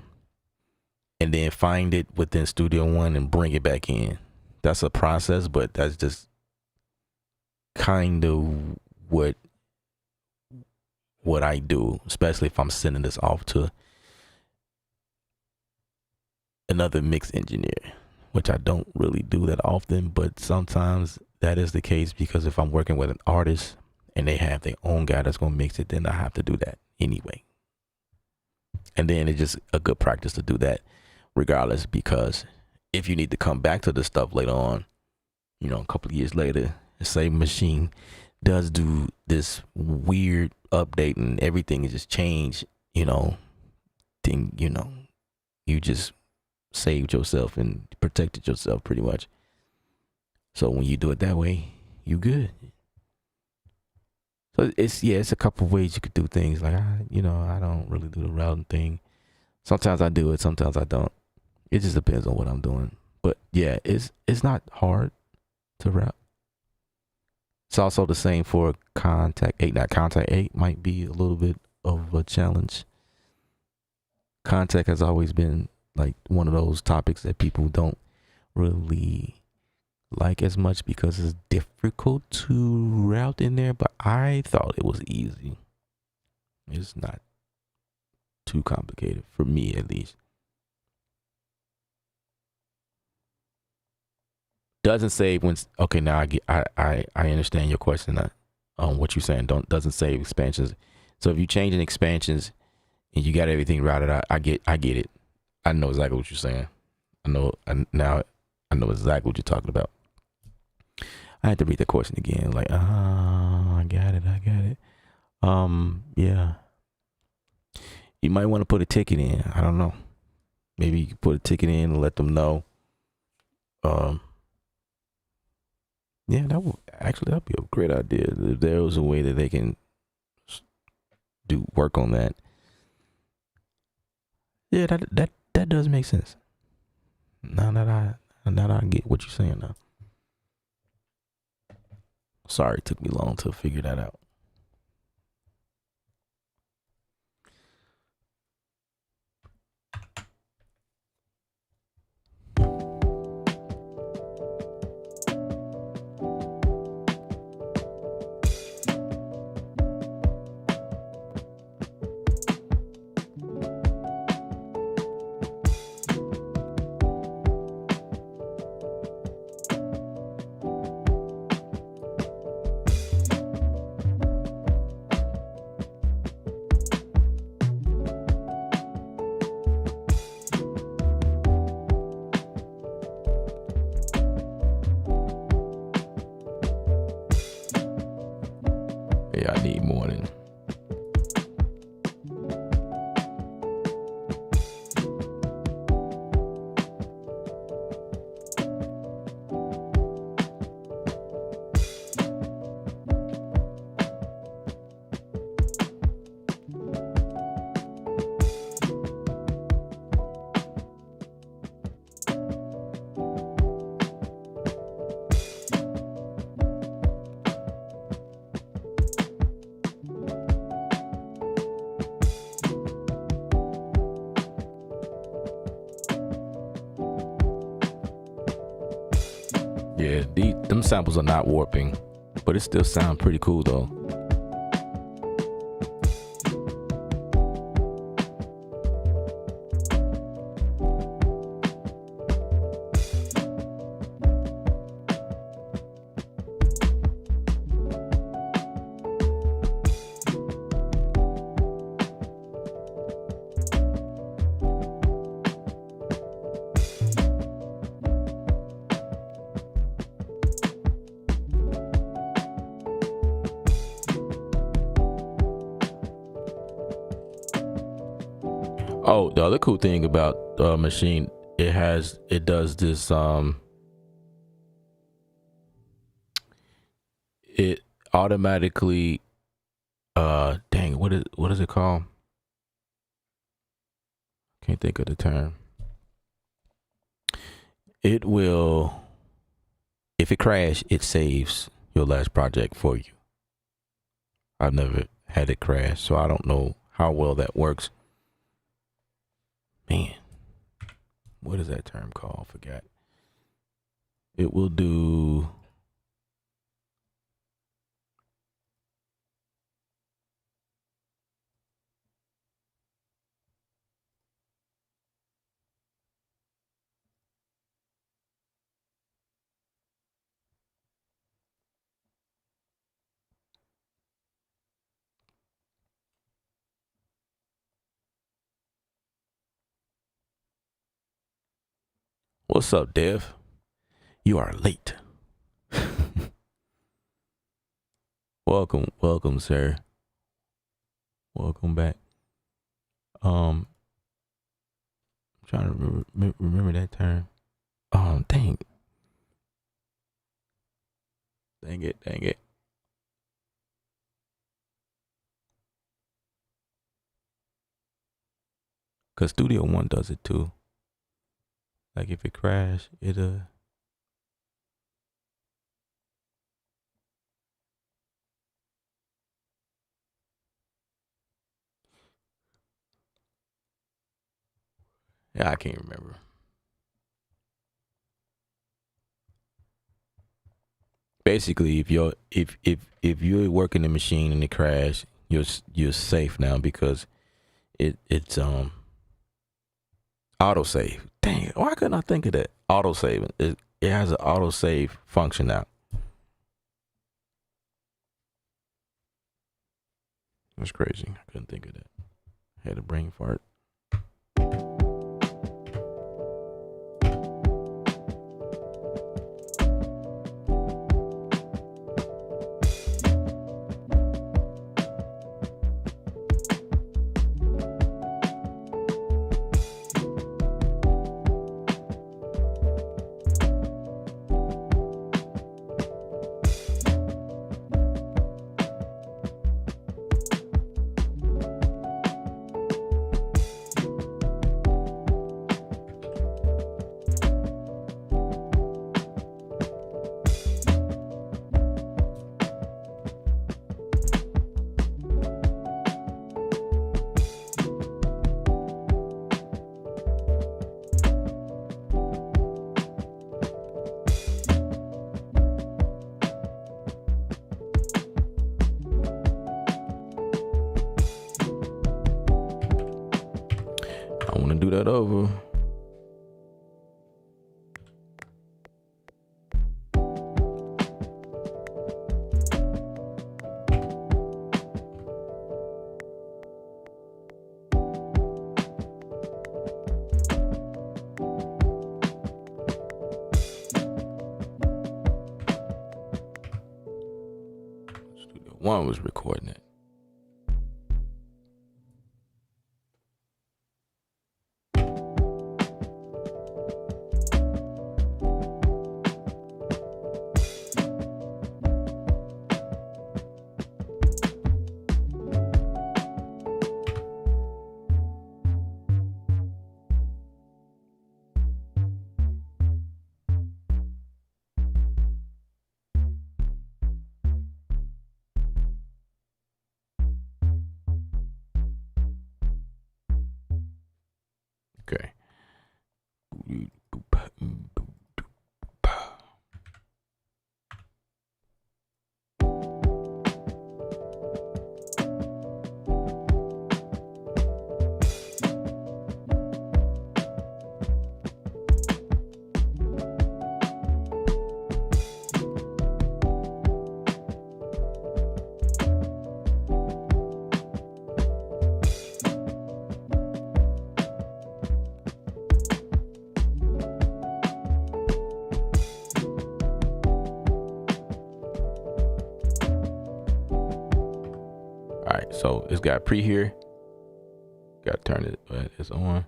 and then find it within Studio One and bring it back in. That's a process, but that's just kind of what I do, especially if I'm sending this off to another mix engineer, which I don't really do that often, but sometimes that is the case because if I'm working with an artist and they have their own guy that's going to mix it, then I have to do that anyway. And then it's just a good practice to do that regardless, because if you need to come back to the stuff later on, you know, a couple of years later, say Maschine does do this weird update and everything is just changed, you know, then, you know, you just saved yourself and protected yourself pretty much. So when you do it that way, you good. So it's a couple of ways you could do things. Like I don't really do the routing thing. Sometimes I do it, sometimes I don't. It just depends on what I'm doing. But yeah, it's not hard to route. It's also the same for Contact 8. Now Contact 8 might be a little bit of a challenge. Contact has always been like one of those topics that people don't really like as much because it's difficult to route in there, but I thought it was easy. It's not too complicated for me, at least. Doesn't save when okay. Now I understand your question. What you're saying doesn't save expansions. So if you change in expansions and you got everything routed out, I get it. I know exactly what you're saying. I know exactly what you're talking about. I had to read the question again. Like, I got it. Yeah. You might want to put a ticket in. I don't know. Maybe you could put a ticket in and let them know. Yeah, that'd be a great idea. If there was a way that they can do work on that. Yeah, that does make sense. Now that I get what you're saying now. Sorry, it took me long to figure that out. Yeah, I need more than. Yeah, them samples are not warping, but it still sound pretty cool though. Oh, the other cool thing about Machine, it does this it automatically dang, what is it called? Can't think of the term. It will, if it crash, it saves your last project for you. I've never had it crash, so I don't know how well that works. Man, what is that term called? I forgot. It will do. What's up, Dev? You are late. Welcome, sir. Welcome back. I'm trying to remember that term. Dang it. Cause Studio One does it too. Like if it crash, it yeah, I can't remember. Basically, if you're working the machine and it crash, you're safe now because it's autosave. Dang, why couldn't I think of that? Autosave. It has an autosave function now. That's crazy. I couldn't think of that. Had a brain fart. I want to do that over. Studio One was recording it. Okay. All right, so it's got pre here. Gotta turn it, but it's on.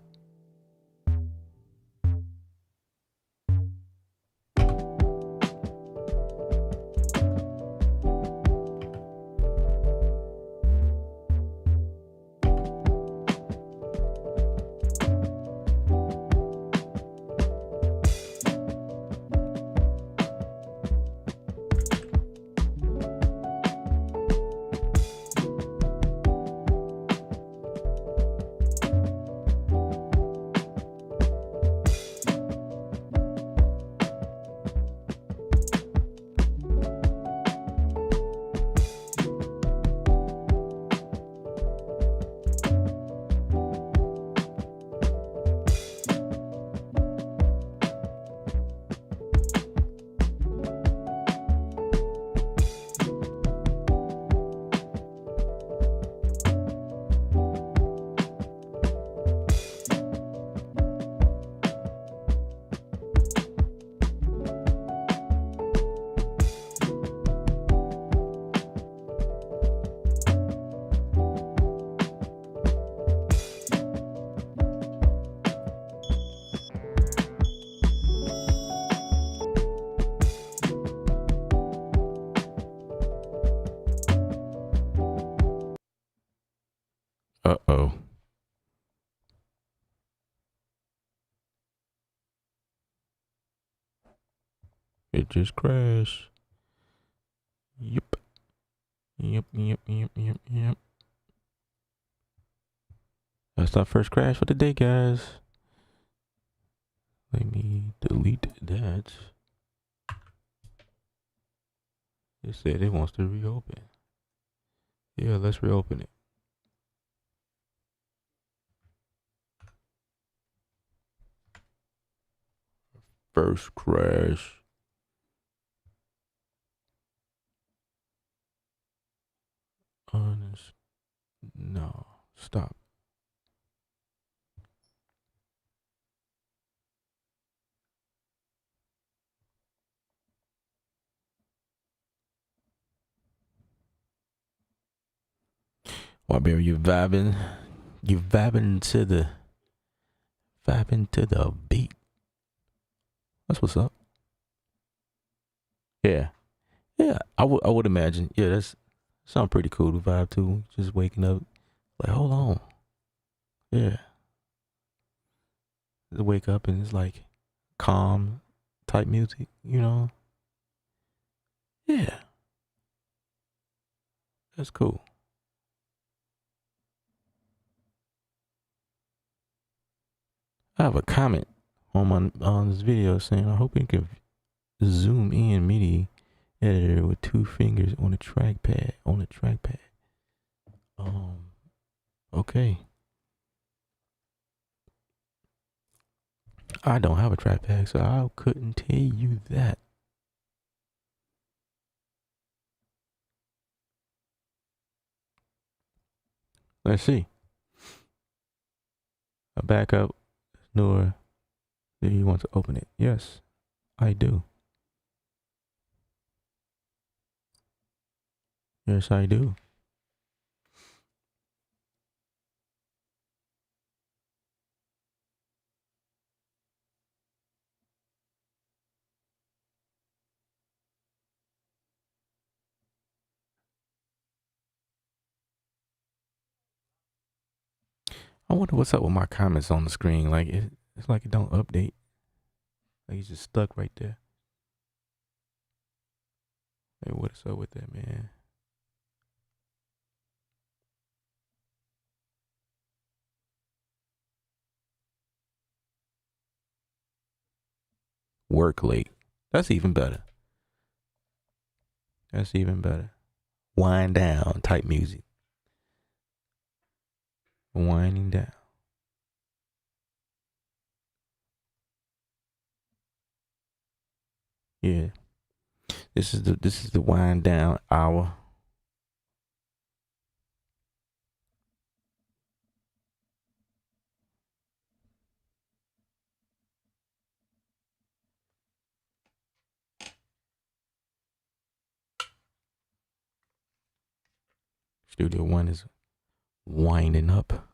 Uh-oh. It just crashed. Yep. Yep. That's our first crash for the day, guys. Let me delete that. It said it wants to reopen. Yeah, let's reopen it. First crash. Honest. No. Stop. Wyberry, you vibing. You vibing to the beat. That's what's up. Yeah. Yeah. I would imagine. Yeah, that's sound pretty cool to vibe to. Just waking up. Like, hold on. Yeah. To wake up and it's like calm type music, you know? Yeah. That's cool. I have a comment on this video saying I hope you can zoom in MIDI editor with 2 fingers on the trackpad. Okay. I don't have a trackpad, so I couldn't tell you that. Let's see. A backup. Nor do you want to open it? Yes, I do. Yes, I do. I wonder what's up with my comments on the screen. Like it's like it don't update. Like it's just stuck right there. Hey, what's up with that, man? Work late. That's even better. Wind down type music. Winding down. Yeah. This is the wind down hour. Studio One is winding up.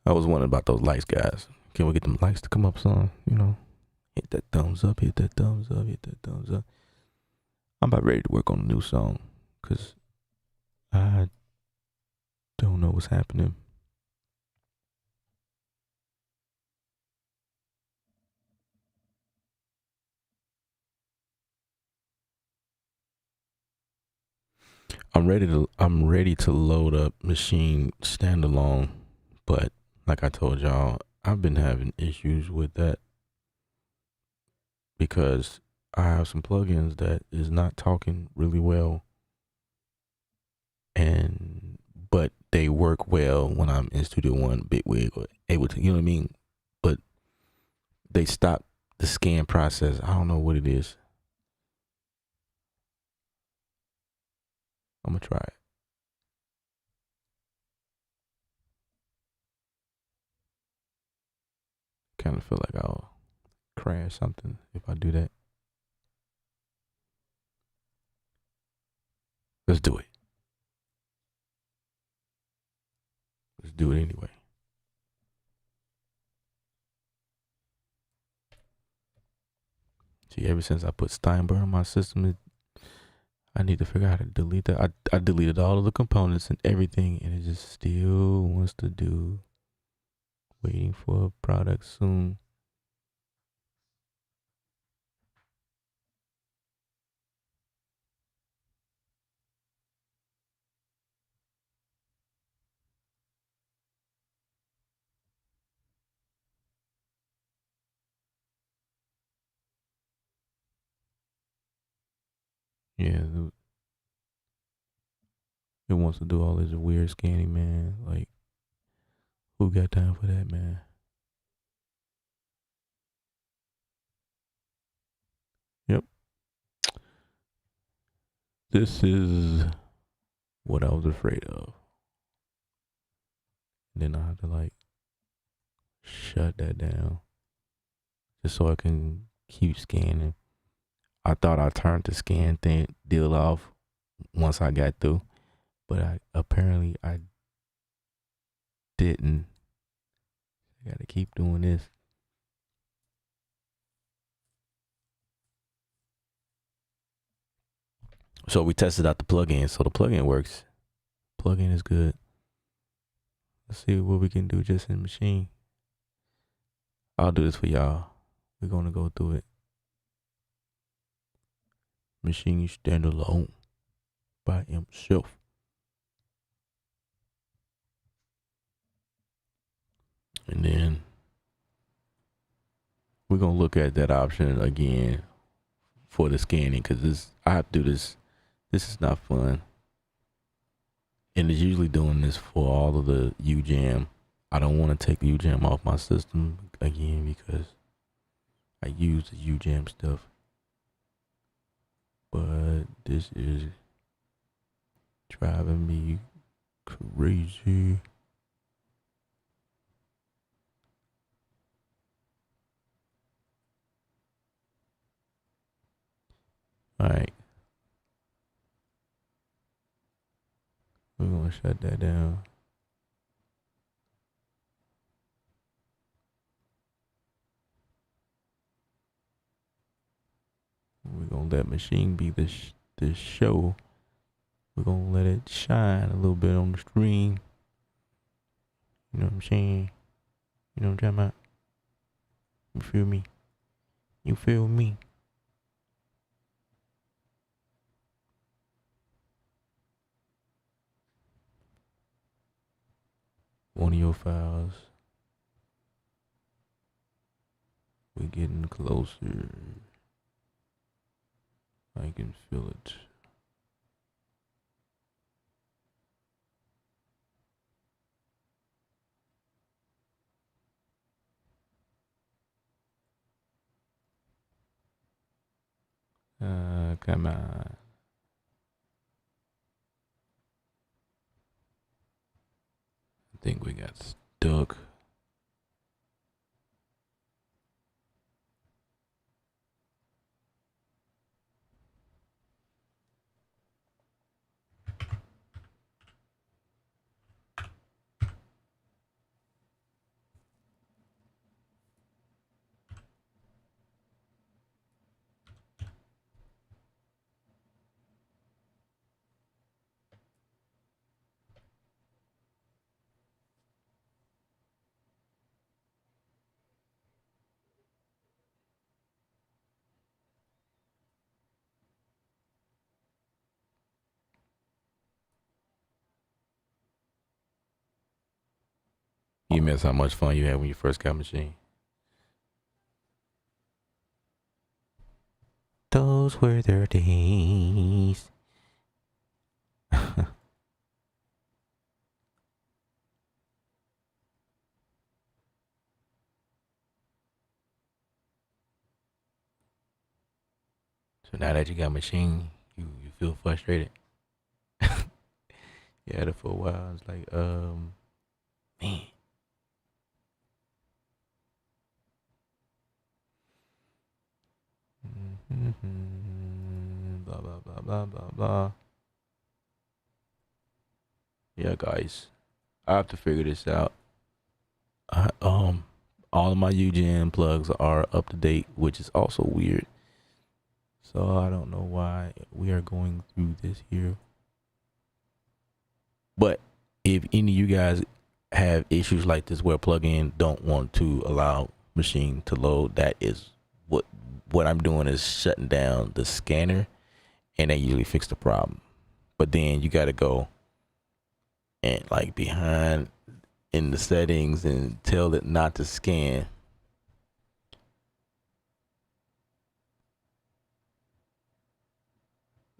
I was wondering about those likes, guys. Can we get them likes to come up some? You know, hit that thumbs up, hit that thumbs up, hit that thumbs up. I'm about ready to work on a new song because I don't know what's happening. I'm ready to load up Maschine standalone, but like I told y'all, I've been having issues with that because I have some plugins that is not talking really well, and but they work well when I'm in Studio One, Bitwig, or Ableton. You know what I mean? But they stop the scan process. I don't know what it is. I'm gonna try it. Kind of feel like I'll crash something if I do that. Let's do it. Let's do it anyway. See, ever since I put Steinberg on my system, I need to figure out how to delete that. I deleted all of the components and everything, and it just still wants to do. Waiting for a product soon. Yeah, it wants to do all this weird scanning, man. Like, who got time for that, man? Yep. This is what I was afraid of. And then I have to like shut that down just so I can keep scanning. I thought I turned the scan thing deal off once I got through, but I didn't. I gotta keep doing this. So we tested out the plugin. So the plugin works. Plugin is good. Let's see what we can do just in Maschine. I'll do this for y'all. We're gonna go through it. Maschine standalone by himself. And then we're gonna look at that option again for the scanning because I have to do this. This is not fun. And it's usually doing this for all of the UJAM. I don't want to take the UJAM off my system again because I use the UJAM stuff. But this is driving me crazy. All right. We're going to shut that down. We're going to let Maschine be this show. We're going to let it shine a little bit on the screen. You know what I'm saying? You know what I'm talking about? You feel me? You feel me? One of your files. We're getting closer. I can feel it. Come on. I think we got stuck. You miss how much fun you had when you first got Machine. Those were their days. So now that you got Machine, you feel frustrated. You had it for a while. It's like, man. Blah blah blah blah blah blah. Yeah, guys, I have to figure this out. All of my UGN plugs are up to date, which is also weird. So I don't know why we are going through this here. But if any of you guys have issues like this where plugin don't want to allow Machine to load, that is what I'm doing is shutting down the scanner, and that usually fix the problem. But then you got to go and like behind in the settings and tell it not to scan.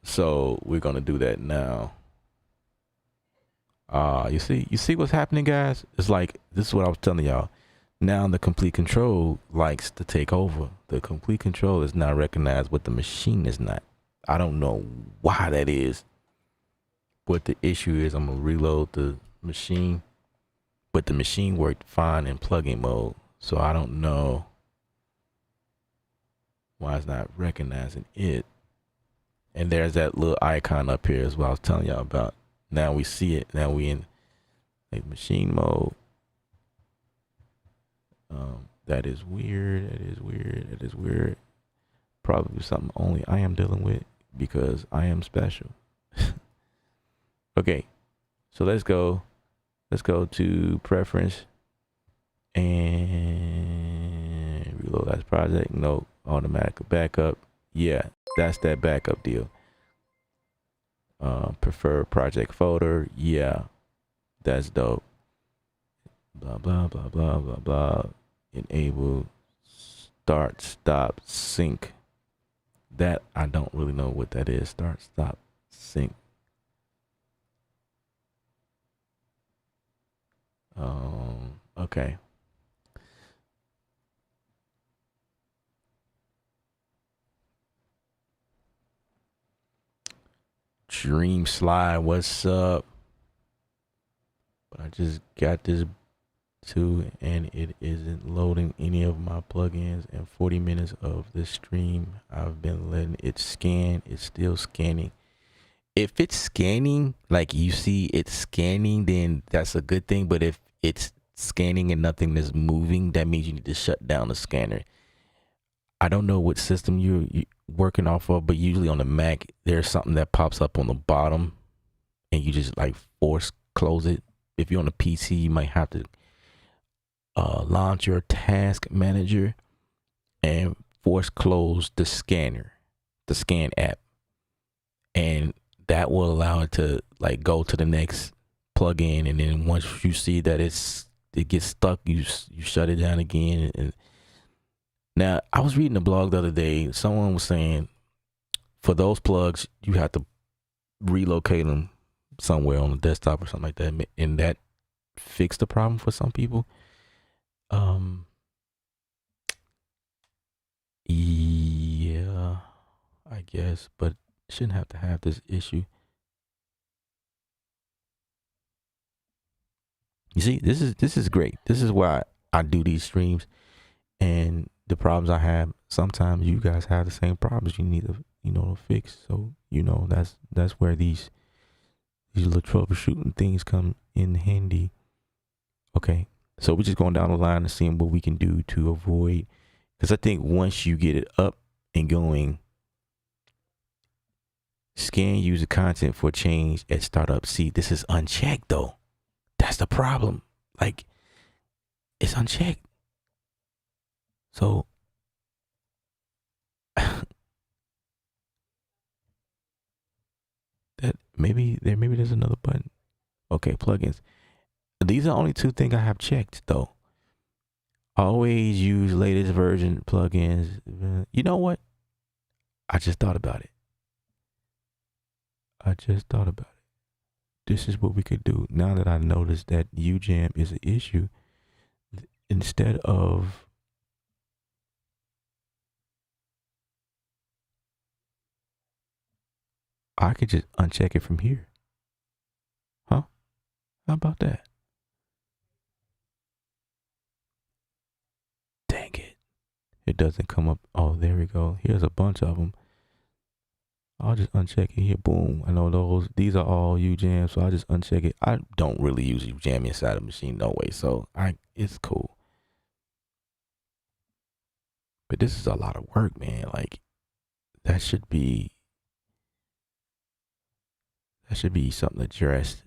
So we're gonna do that now. You see what's happening, guys? It's like this is what I was telling y'all. Now the complete control likes to take over. The complete control is now recognized, but the Machine is not. I don't know why that is. What the issue is, I'm gonna reload the Machine, but the Machine worked fine in plugin mode. So I don't know why it's not recognizing it. And there's that little icon up here is what I was telling y'all about. Now we see it. Now we in like Machine mode. That is weird. That is weird. That is weird. Probably something only I am dealing with because I am special. Okay, so let's go. Let's go to preference and reload as project. No, automatic backup. Yeah, that's that backup deal. Prefer project folder. Yeah, that's dope. Blah blah blah blah blah blah. Enable start stop sync. That I don't really know what that is. Start stop sync. Okay. Dream Slide, what's up? But I just got this too, and it isn't loading any of my plugins. And 40 minutes of this stream, I've been letting it scan. It's still scanning. If it's scanning, like you see it's scanning, then that's a good thing. But if it's scanning and nothing is moving, that means you need to shut down the scanner. I don't know what system you're working off of, but usually on the Mac, there's something that pops up on the bottom and you just like force close it. If you're on a PC, you might have to launch your task manager and force close the scanner, the scan app. And that will allow it to like go to the next plugin. And then once you see that it gets stuck, you shut it down again. And now I was reading a blog the other day. Someone was saying for those plugs, you have to relocate them somewhere on the desktop or something like that. And that fixed the problem for some people. Yeah, I guess, but shouldn't have to have this issue. You see, this is great. This is why I do these streams, and the problems I have. Sometimes you guys have the same problems. You need to fix. So that's where these little troubleshooting things come in handy. Okay, so we're just going down the line and seeing what we can do to avoid. Because I think once you get it up and going, scan user content for change at startup. See, this is unchecked though. That's the problem. Like, it's unchecked. So that maybe there's another button. Okay, plugins. These are only two things I have checked though. Always use latest version plugins. You know what? I just thought about it. I just thought about it. This is what we could do. Now that I noticed that UJAM is an issue, instead of I could just uncheck it from here. Huh? How about that? Dang it. It doesn't come up. Oh, there we go. Here's a bunch of them. I'll just uncheck it here. Boom. I know these are all UJAM, so I'll just uncheck it. I don't really use UJAM inside the machine no way, so it's cool. But this is a lot of work, man. Like that should be something addressed.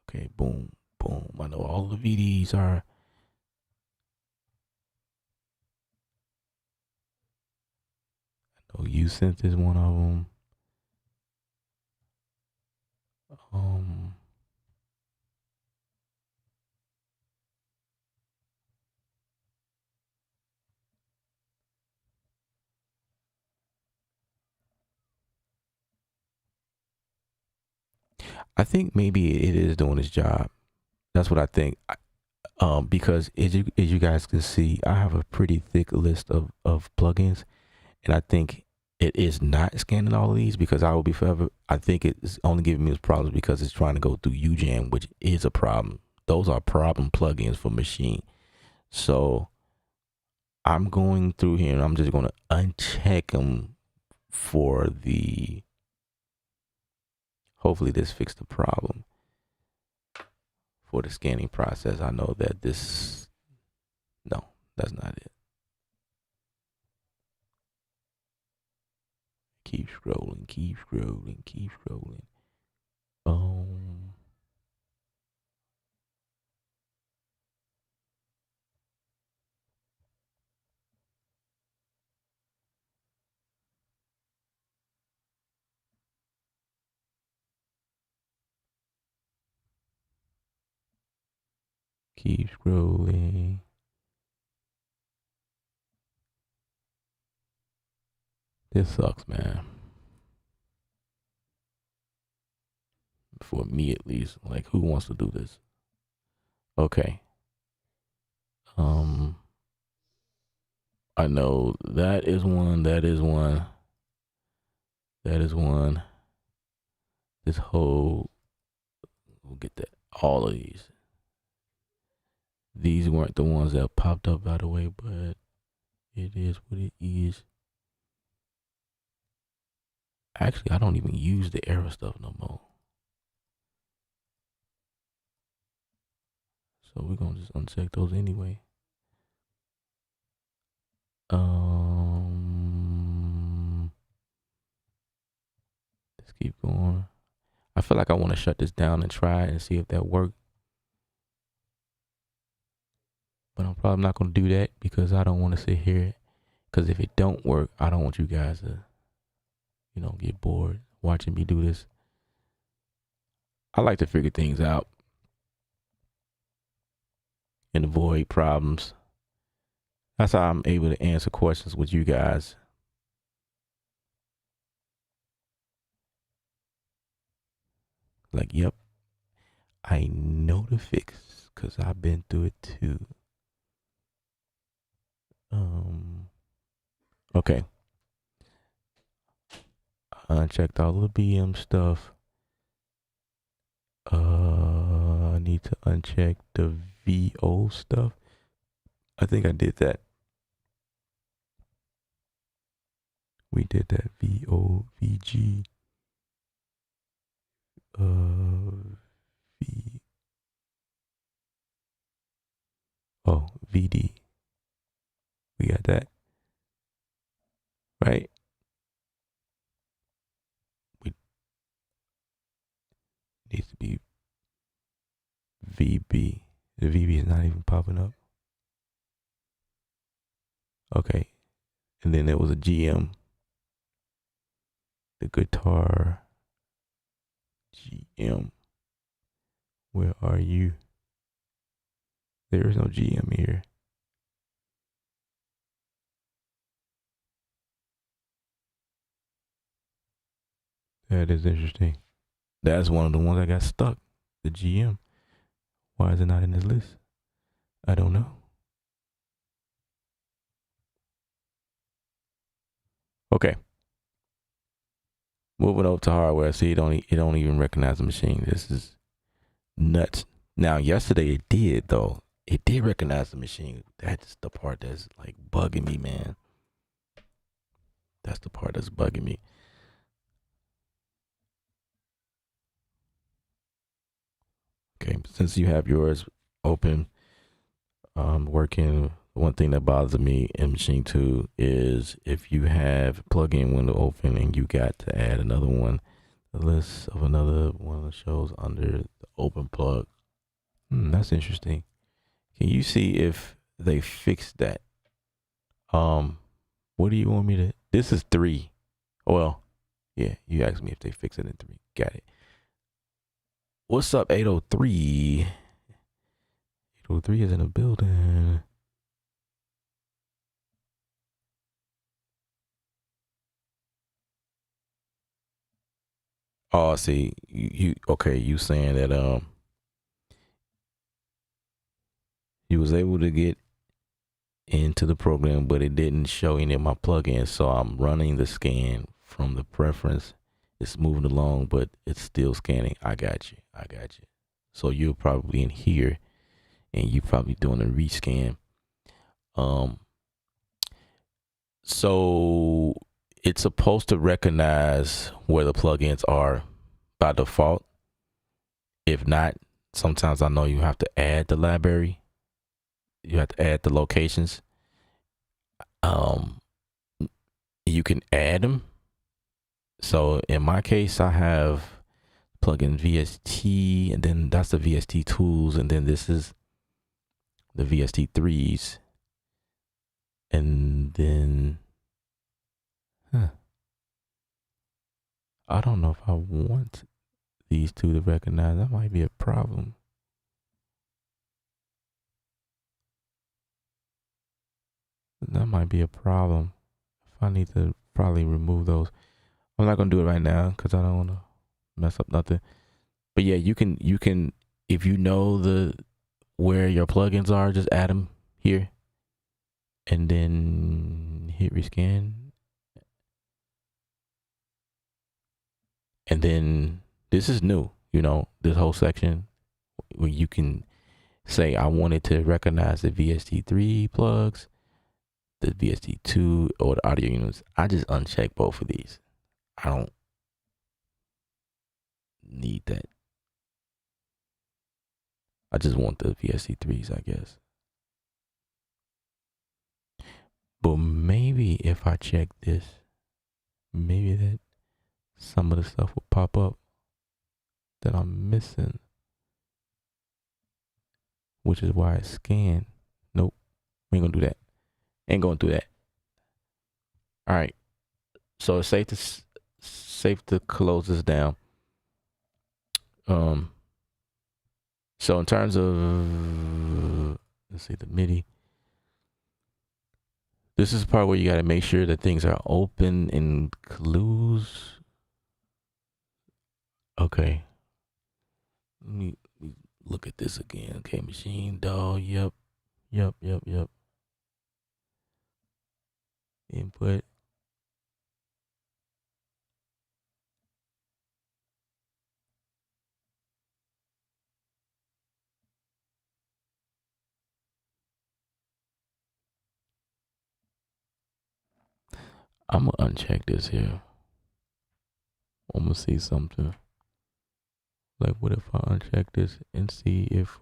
Okay, boom, boom. I know all the VDs are. I know USynth is one of them. I think maybe it is doing its job. That's what I think. Because as you guys can see, I have a pretty thick list of plugins, and I think it is not scanning all of these because I will be forever. I think it's only giving me this problems because it's trying to go through UJAM, which is a problem. Those are problem plugins for Maschine. So I'm going through here and I'm just going to uncheck them for the. Hopefully, this fixed the problem for the scanning process. I know that this. No, that's not it. Keep scrolling, keep scrolling, keep scrolling. Keep scrolling. This sucks, man. For me, at least. Like, who wants to do this? Okay. I know that is one. That is one. That is one. This whole. We'll get that. All of these. These weren't the ones that popped up, by the way, but it is what it is. Actually, I don't even use the error stuff no more. So we're gonna just uncheck those anyway. Let's keep going. I feel like I want to shut this down and try it and see if that worked. But I'm probably not gonna do that because I don't want to sit here. Because if it don't work, I don't want you guys to, get bored watching me do this. I like to figure things out and avoid problems. That's how I'm able to answer questions with you guys. Like, yep, I know the fix because I've been through it too. Okay. I unchecked all the BM stuff. I need to uncheck the VO stuff. I think I did that. We did that VO, VG, V. Oh, VD. We got that. Right? We needs to be VB. The VB is not even popping up. Okay. And then there was a GM. The guitar GM. Where are you? There is no GM here. That is interesting. That's one of the ones I got stuck. The GM. Why is it not in this list? I don't know. Okay. Moving over to hardware. See, it don't even recognize the machine. This is nuts. Now, yesterday it did though. It did recognize the machine. That's the part that's like bugging me, man. That's the part that's bugging me. Okay, since you have yours open, working. One thing that bothers me in Machine 2 is if you have plugin window open and you got to add another one, the list of another one shows under the open plug. That's interesting. Can you see if they fixed that? What do you want me to? This is 3. Well, yeah, you asked me if they fix it in 3. Got it. What's up, 803? 803 is in the building. Oh, see, you okay? You saying that you was able to get into the program, but it didn't show any of my plugins. So I'm running the scan from the preference. It's moving along, but it's still scanning. I got you. I got you. So you're probably in here, and you're probably doing a rescan. Um, so it's supposed to recognize where the plugins are by default. If not, sometimes I know you have to add the library. You have to add the locations. Um, you can add them. So in my case, I have plugin VST, and then that's the VST tools, and then this is the VST threes, and then I don't know if I want these two to recognize. That might be a problem. That might be a problem. If I need to probably remove those. I'm not gonna do it right now because I don't want to mess up nothing. But yeah, you can if you know the where your plugins are, just add them here, and then hit rescan, and then this is new. You know, this whole section where you can say I wanted to recognize the VST3 plugs, the VST2, or the audio units. I just uncheck both of these. I don't need that. I just want the VST3s, I guess. But maybe if I check this, maybe that some of the stuff will pop up that I'm missing, which is why I scan. Nope, we ain't gonna do that. Ain't gonna do that. All right. So it's safe to close this down. So in terms of let's see the MIDI. This is the part where you got to make sure that things are open and close. Okay. Let me look at this again. Okay, Maschine DAW. Yep. Input. I'm gonna uncheck this here. I'm gonna see something. Like, what if I uncheck this and see if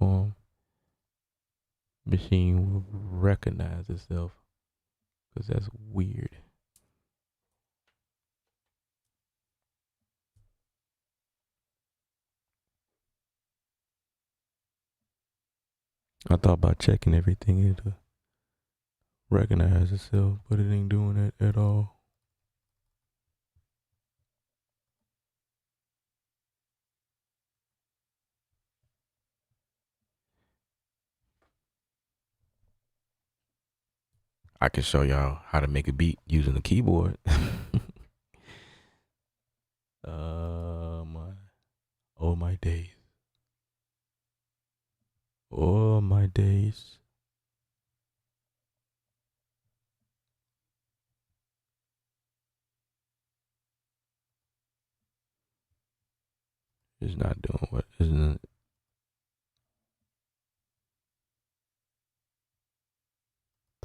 Maschine will recognize itself? Because that's weird. I thought about checking everything here to recognize itself, but it ain't doing it at all. I can show y'all how to make a beat using the keyboard. My oh my days. Oh my days. It's not doing what isn't it?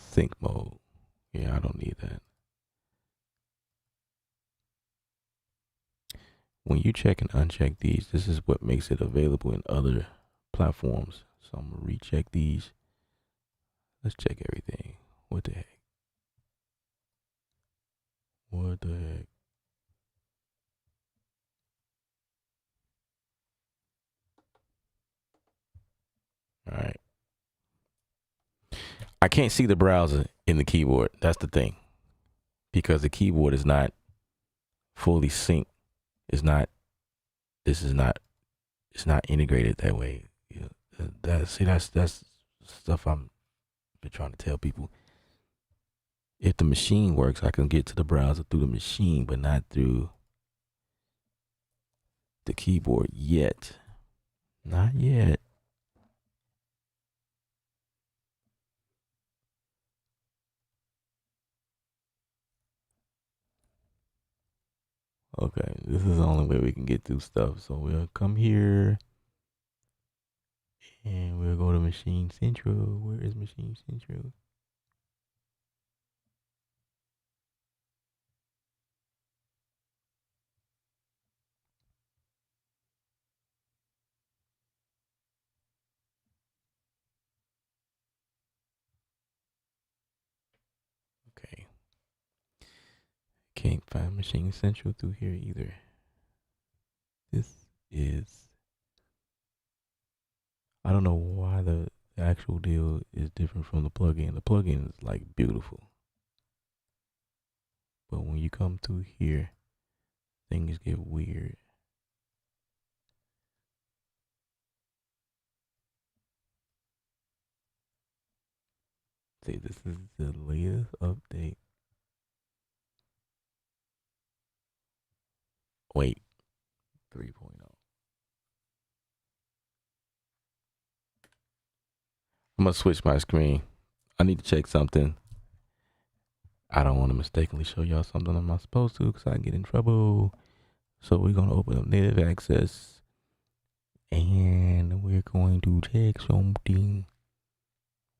Sync mode. Yeah, I don't need that. When you check and uncheck these, this is what makes it available in other platforms. So I'm gonna recheck these. Let's check everything. What the heck? What the heck? All right. I can't see the browser in the keyboard. That's the thing. Because the keyboard is not fully synced. It's not this is not it's not integrated that way. Yeah, that's stuff I'm been trying to tell people. If the machine works, I can get to the browser through the machine, but not through the keyboard yet. Not yet. Okay, this is the only way we can get through stuff. So we'll come here and we'll go to Machine Central. Where is Machine Central? Okay. Can't find Machine Central through here either. This is I don't know why the actual deal is different from the plugin. The plugin is like beautiful. But when you come through here, things get weird. See, this is the latest update. Wait, 3.0. I'm gonna switch my screen. I need to check something. I don't want to mistakenly show y'all something I'm not supposed to because I get in trouble. So we're gonna open up native access and we're going to check something.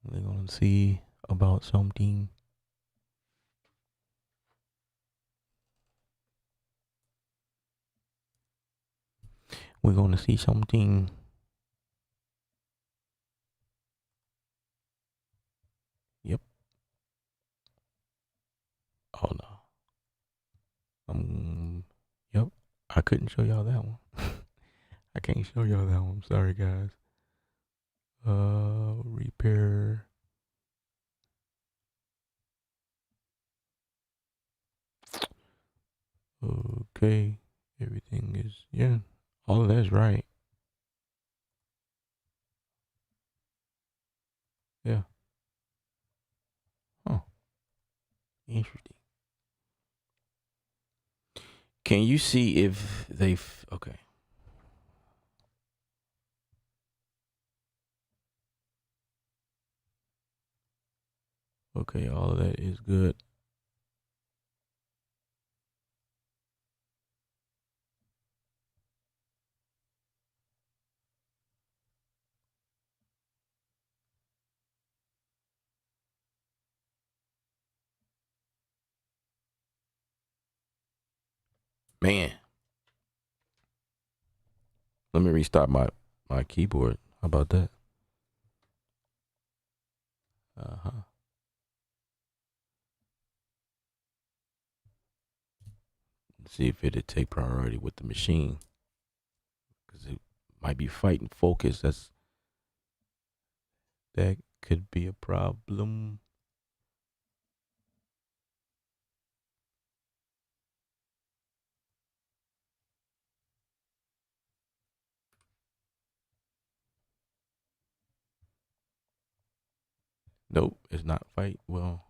We're gonna see about something. We're gonna see something. Yep. Oh no. Yep. I couldn't show y'all that one. I can't show y'all that one. Sorry guys. Repair. Okay. Everything is yeah. All of that's right. Yeah. Huh. Interesting. Can you see if they've okay. Okay, all of that is good. Man, let me restart my keyboard. How about that? Uh-huh. See if it'll take priority with the machine. Because it might be fighting focus. That could be a problem. Nope, it's not fight. Well,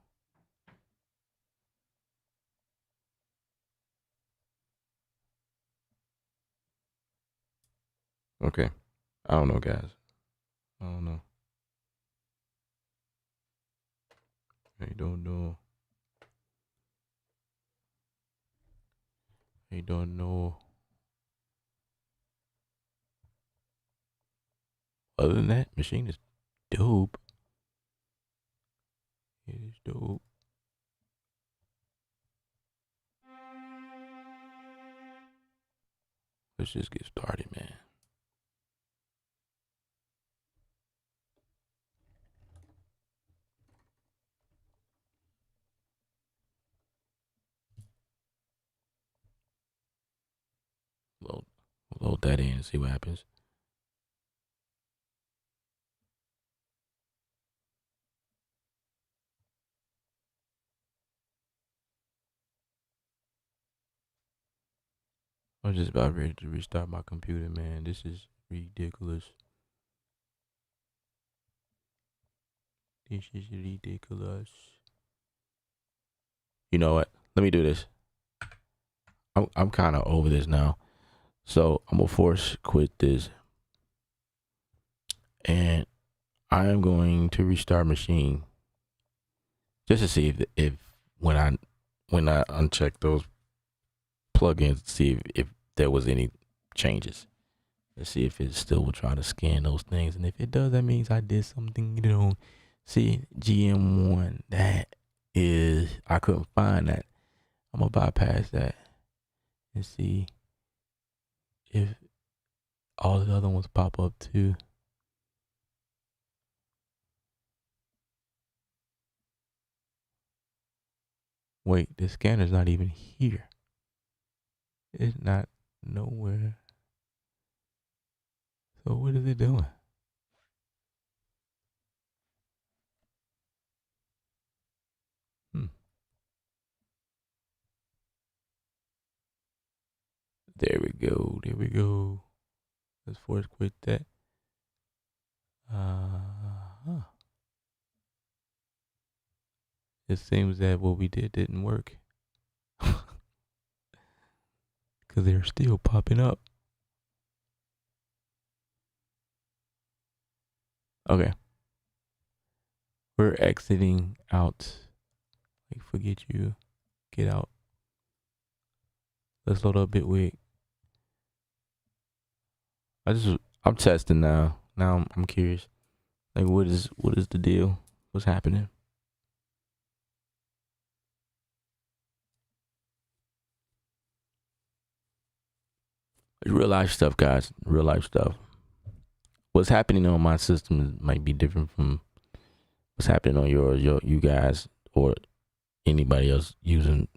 Okay. I don't know, guys. I don't know. I don't know. I don't know. Other than that, Machine is dope. It is dope. Let's just get started, man. Load, load that in and see what happens. I'm just about ready to restart my computer, man. This is ridiculous. This is ridiculous. You know what? Let me do this. I'm kind of over this now. So I'm gonna force quit this, and I am going to restart Machine just to see if when I uncheck those plugins, see if there was any changes. Let's see if it still will try to scan those things, and if it does, that means I did something. See GM1. That is, I couldn't find that. I'm gonna bypass that and see if all the other ones pop up too. Wait, the scanner's not even here. It's not nowhere. So what is it doing? Hmm. There we go. There we go. Let's force quit that. Huh. It seems that what we did didn't work. Because they're still popping up. Okay. We're exiting out. Like, forget you. Get out. Let's load up Bitwig. I'm testing now. Now I'm curious. Like, what is the deal? What's happening? It's real life stuff, guys. Real life stuff. What's happening on my system might be different from what's happening on you guys, or anybody else using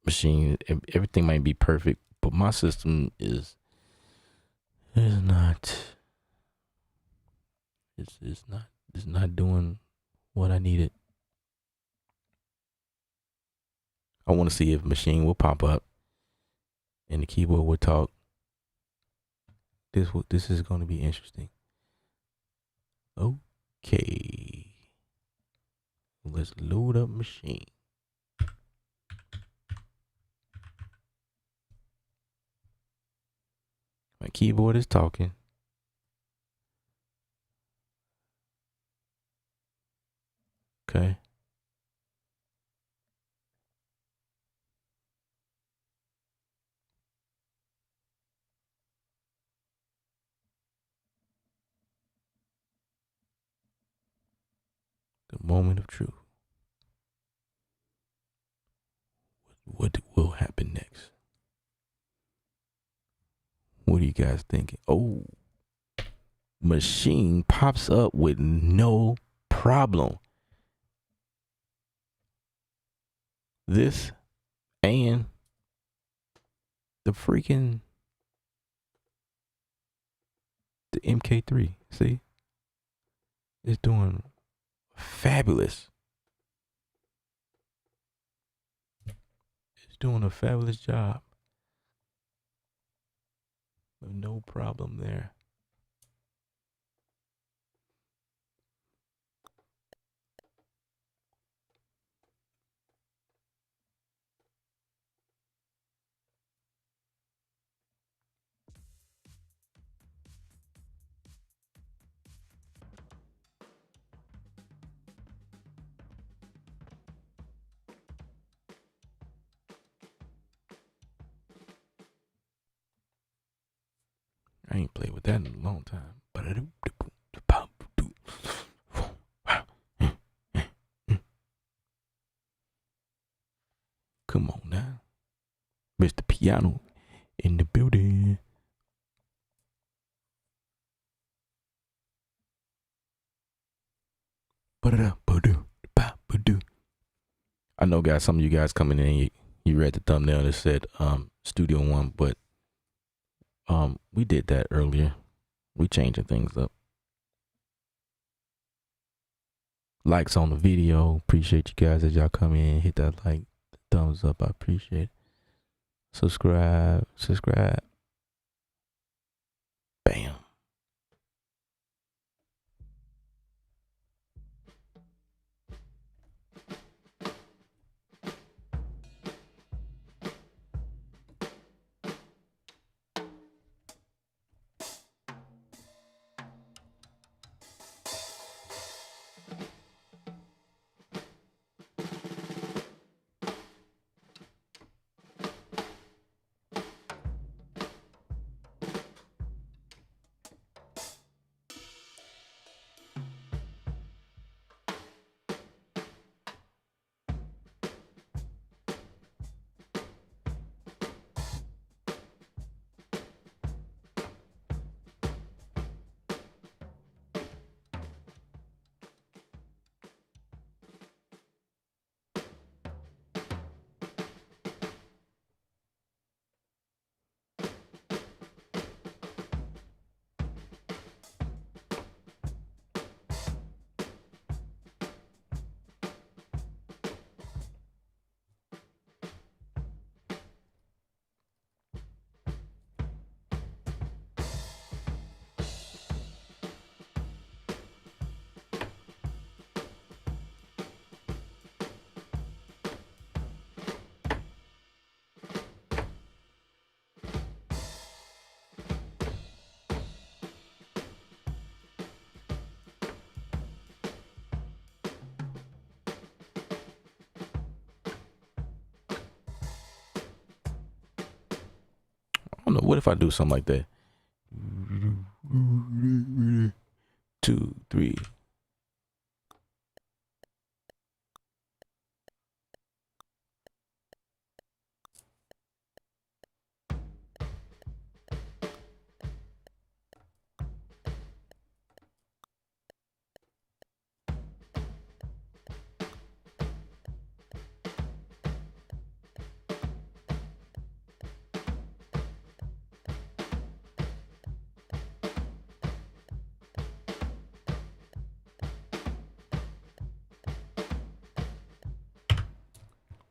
Machine. Everything might be perfect, but my system is not. It's not doing what I needed. I want to see if Machine will pop up and the keyboard will talk. This is going to be interesting. Okay, let's load up Machine. My keyboard is talking. Okay. The moment of truth. What will happen next? What are you guys thinking? Oh, Machine pops up with no problem. This and the freaking the MK3. See, it's doing fabulous. It's doing a fabulous job. No problem there. I ain't played with that in a long time. Come on now. Mr. Piano in the building. I know, guys, some of you guys coming in, you read the thumbnail that said Studio One, but we did that earlier. We changing things up. Likes on the video. Appreciate you guys as y'all come in. Hit that like, thumbs up. I appreciate it. Subscribe. Bam. I don't know. What if I do something like that? 2, 3.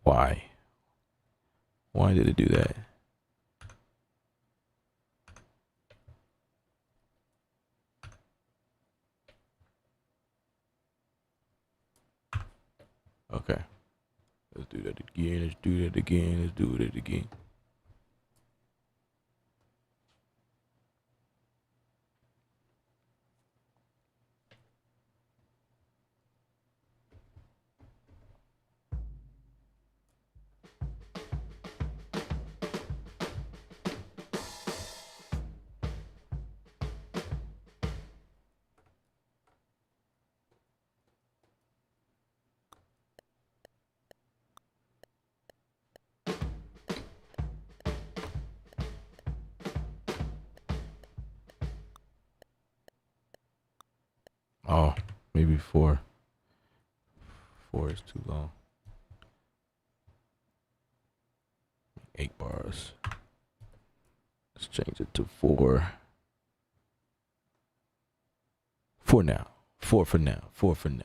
Why? Why did it do that? Okay. Let's do that again. Let's do that again. Let's do it again. Oh, maybe 4. 4 is too long. 8 bars. Let's change it to 4. 4 now. 4 for now. 4 for now.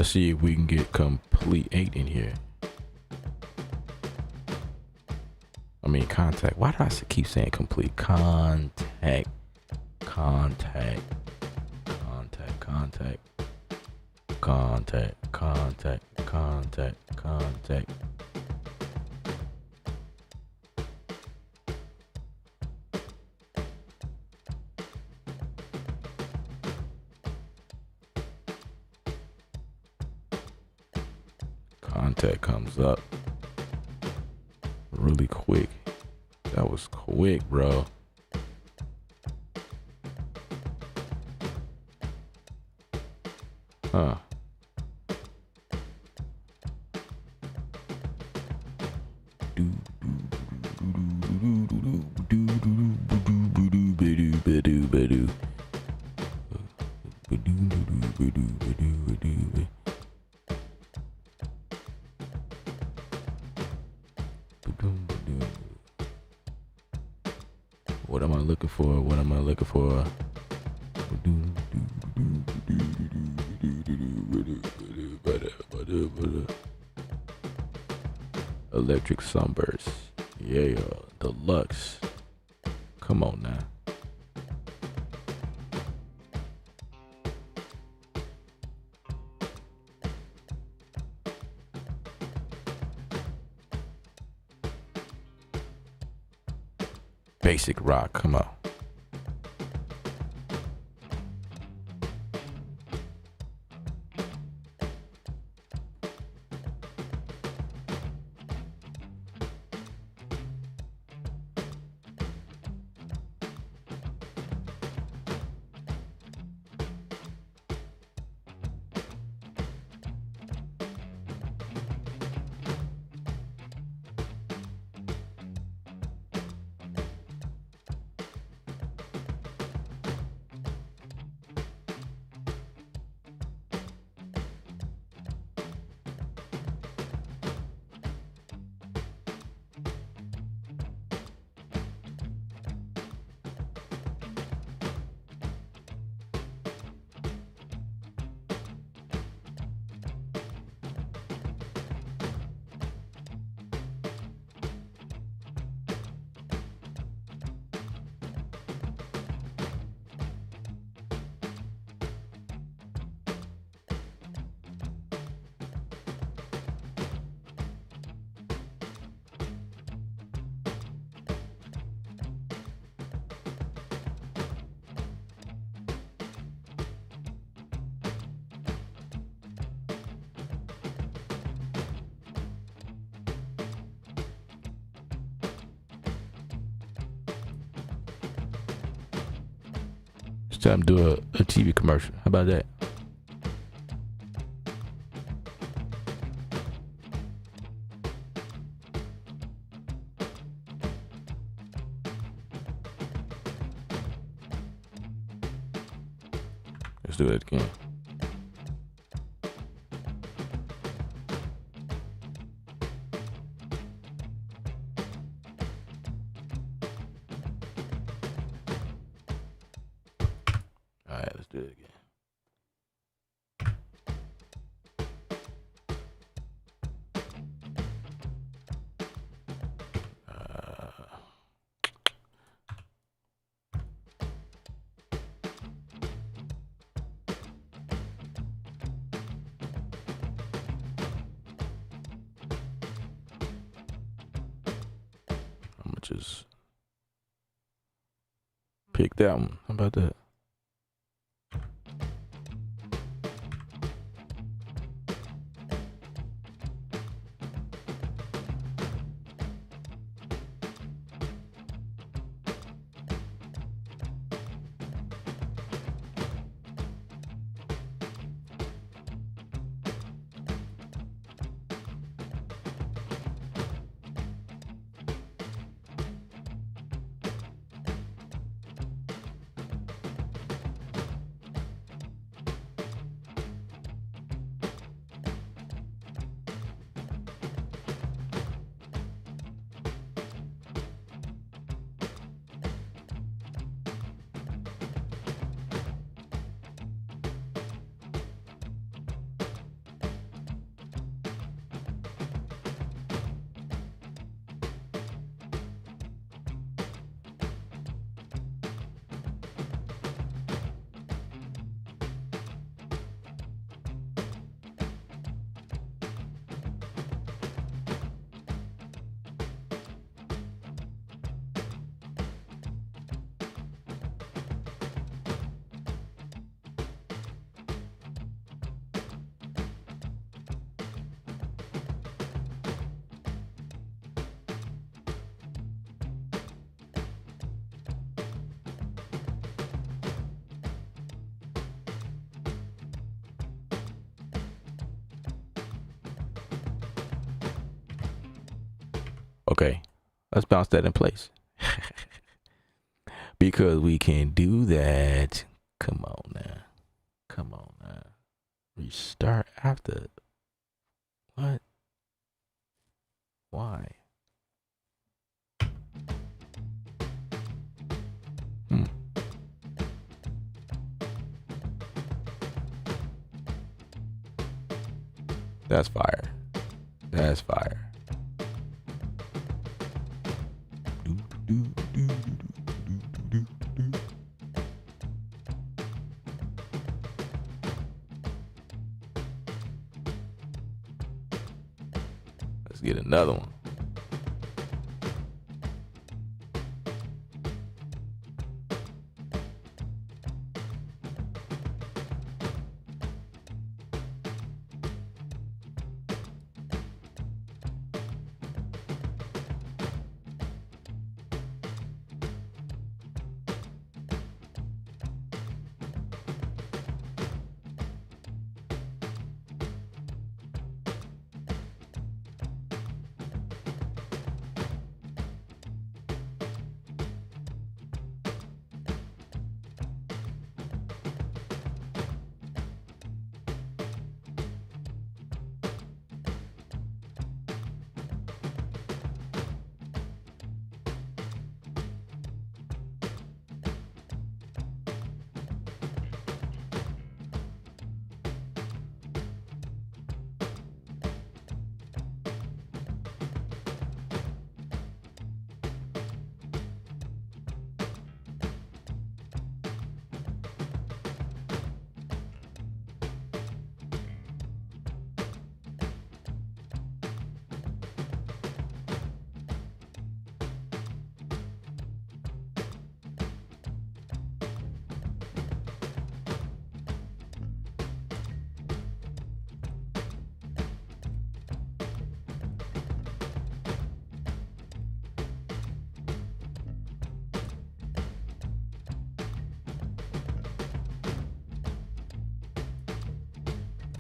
Let's see if we can get complete 8 in here. I mean contact. Why do I keep saying complete? Contact. Contact. Contact. Contact. Contact. Contact. Contact. Contact. Contact comes up really quick. That was quick, bro. Huh. What am I looking for? What am I looking for? Electric sunburst. Yeah, deluxe. Come on now. Basic rock, come on. It's time to do a TV commercial. How about that? Let's do it again. All right, let's do it again. I'm gonna just pick that one. How about that? Okay, let's bounce that in place. Because we can do that. Come on now. Come on now. Restart after. What? Why? Hmm. That's fire. That's fire. Let's get another one.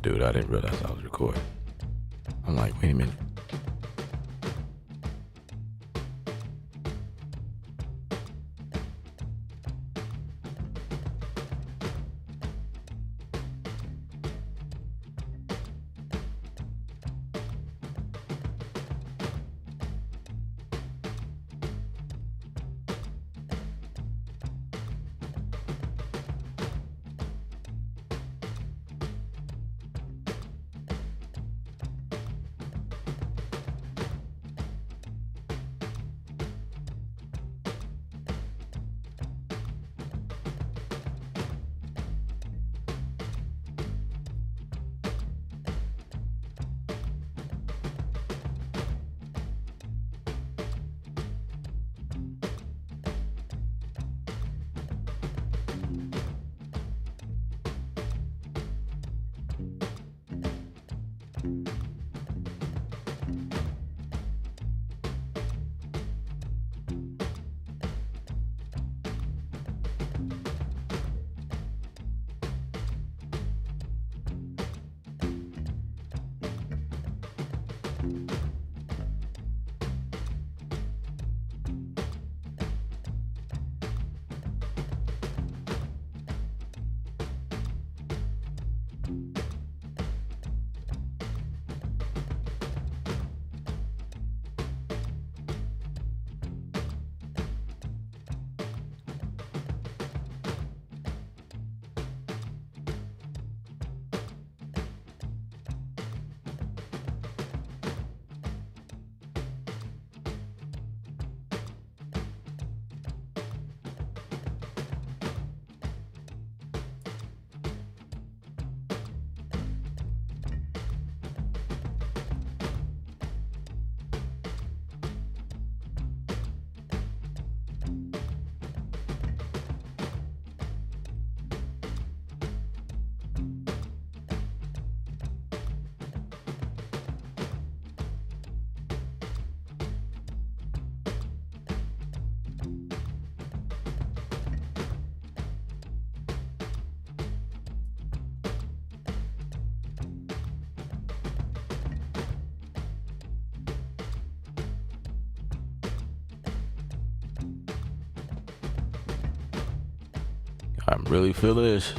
Dude, I didn't realize I was recording. I'm like, wait a minute. I'm really feel this.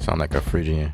Sound like a Phrygian.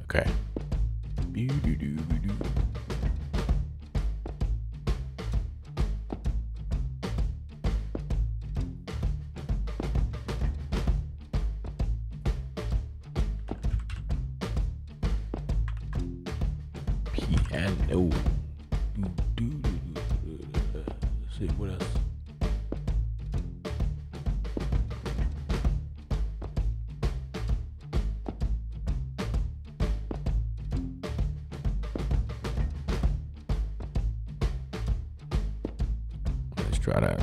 Okay. Piano. Let's see what else. Let's try that.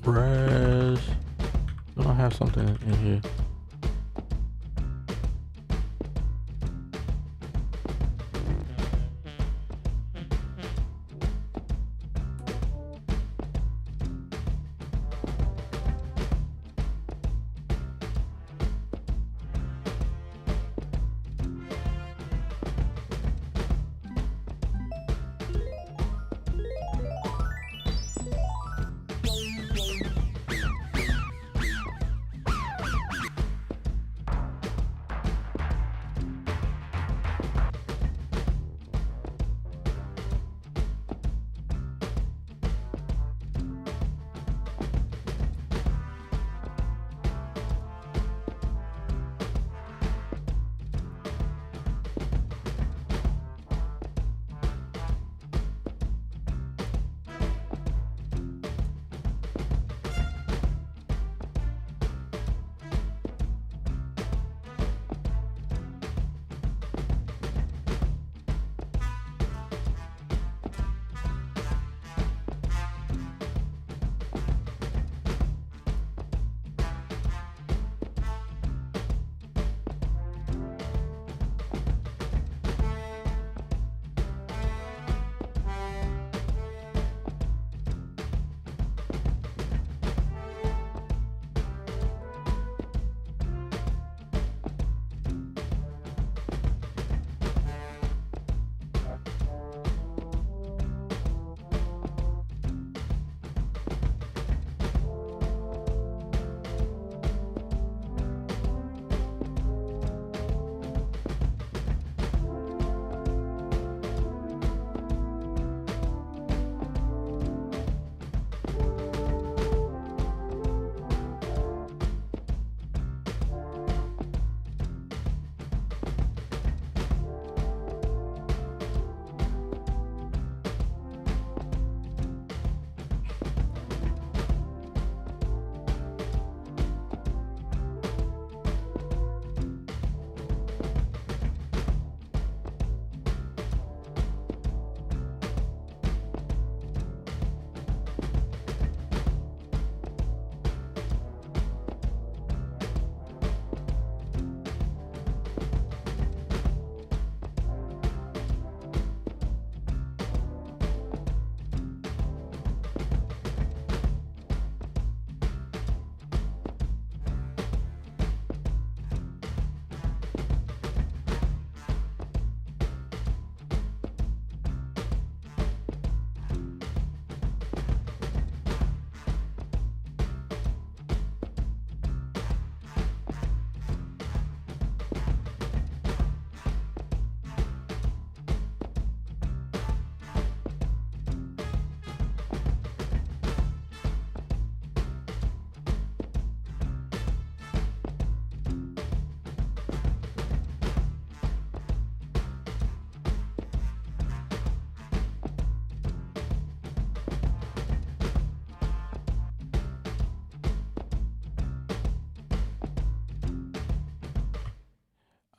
Brass. Don't I have something in here?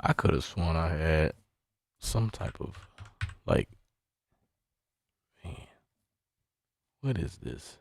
I could have sworn I had some type of like, man, what is this?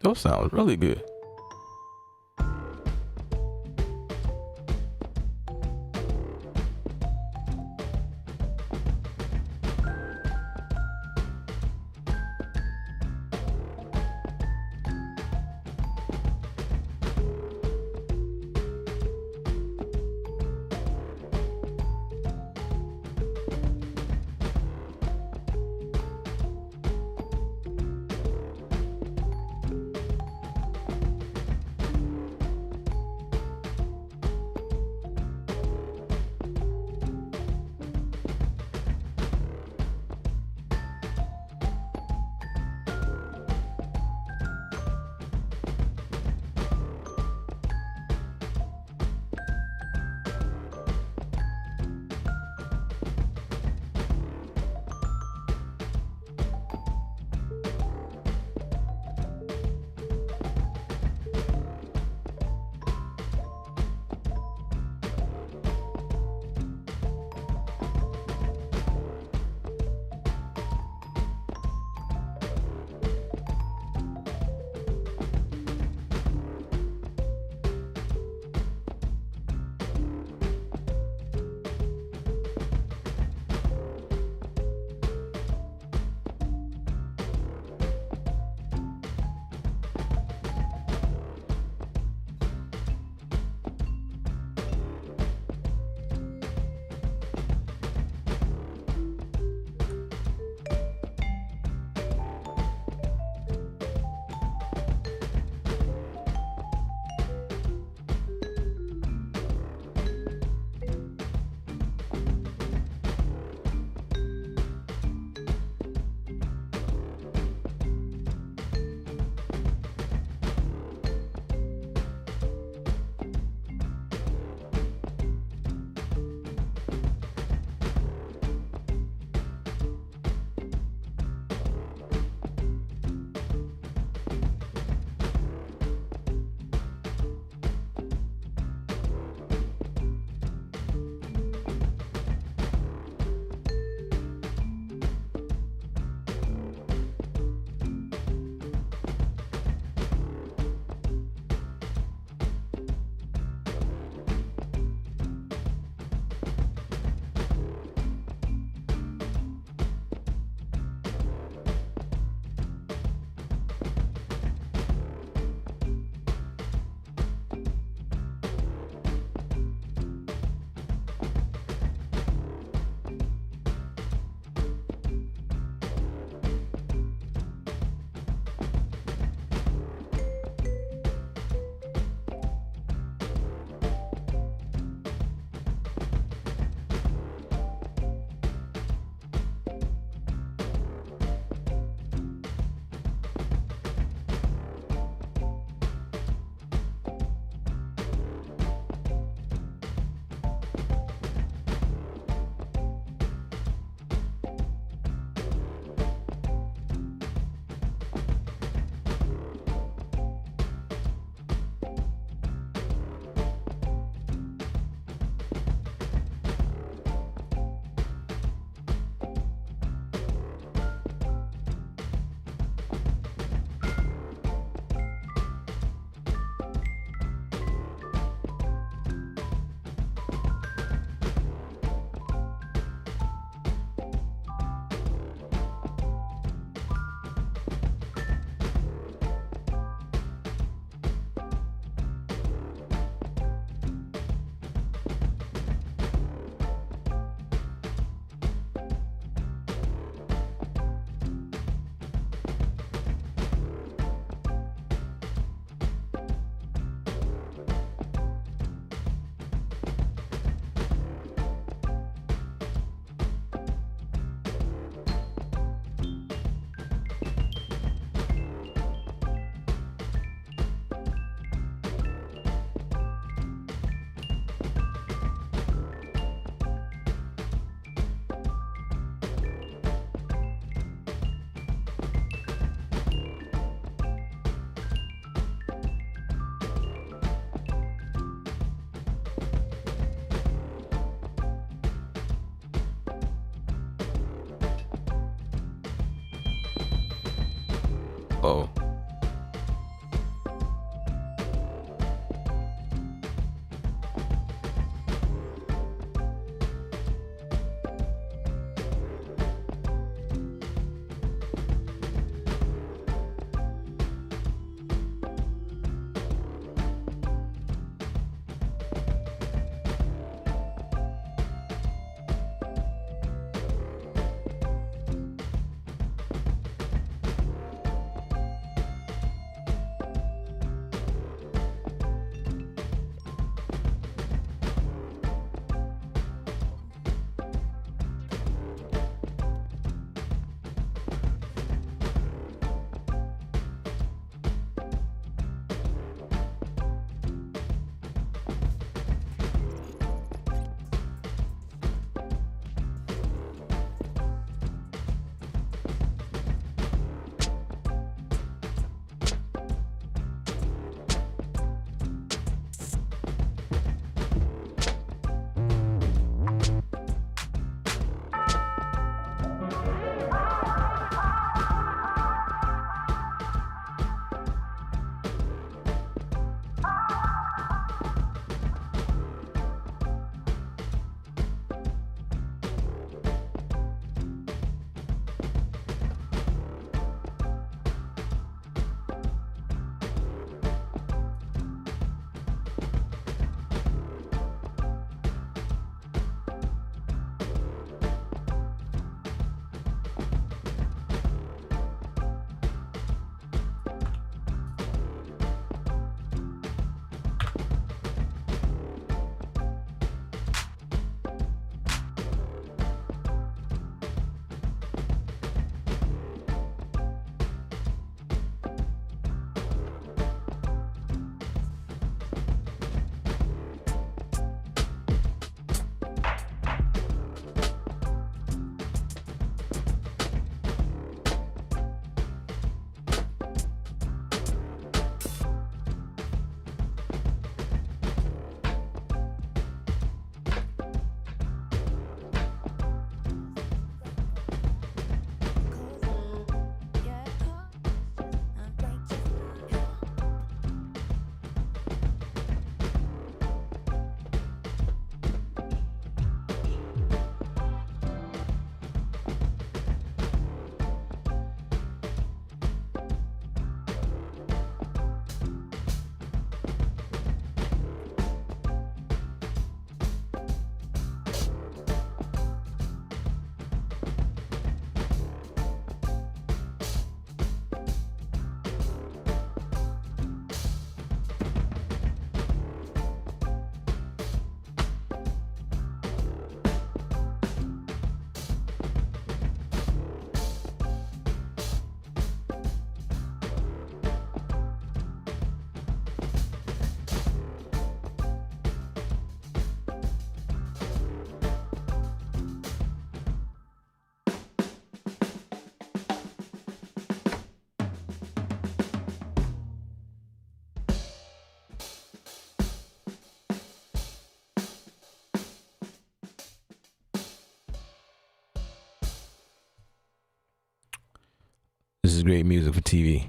Those sounds really good. Oh, This is great music for TV.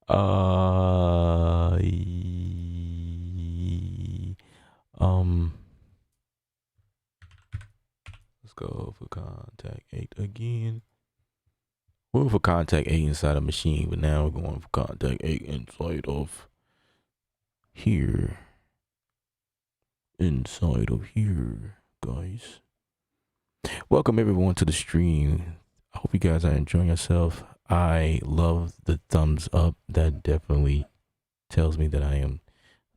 uh, let's go for contact 8 again. We went for contact 8 inside a machine, but now we're going for contact 8 inside of here. Inside of here, guys. Welcome everyone to the stream. I hope you guys are enjoying yourself. I love the thumbs up. That definitely tells me that I am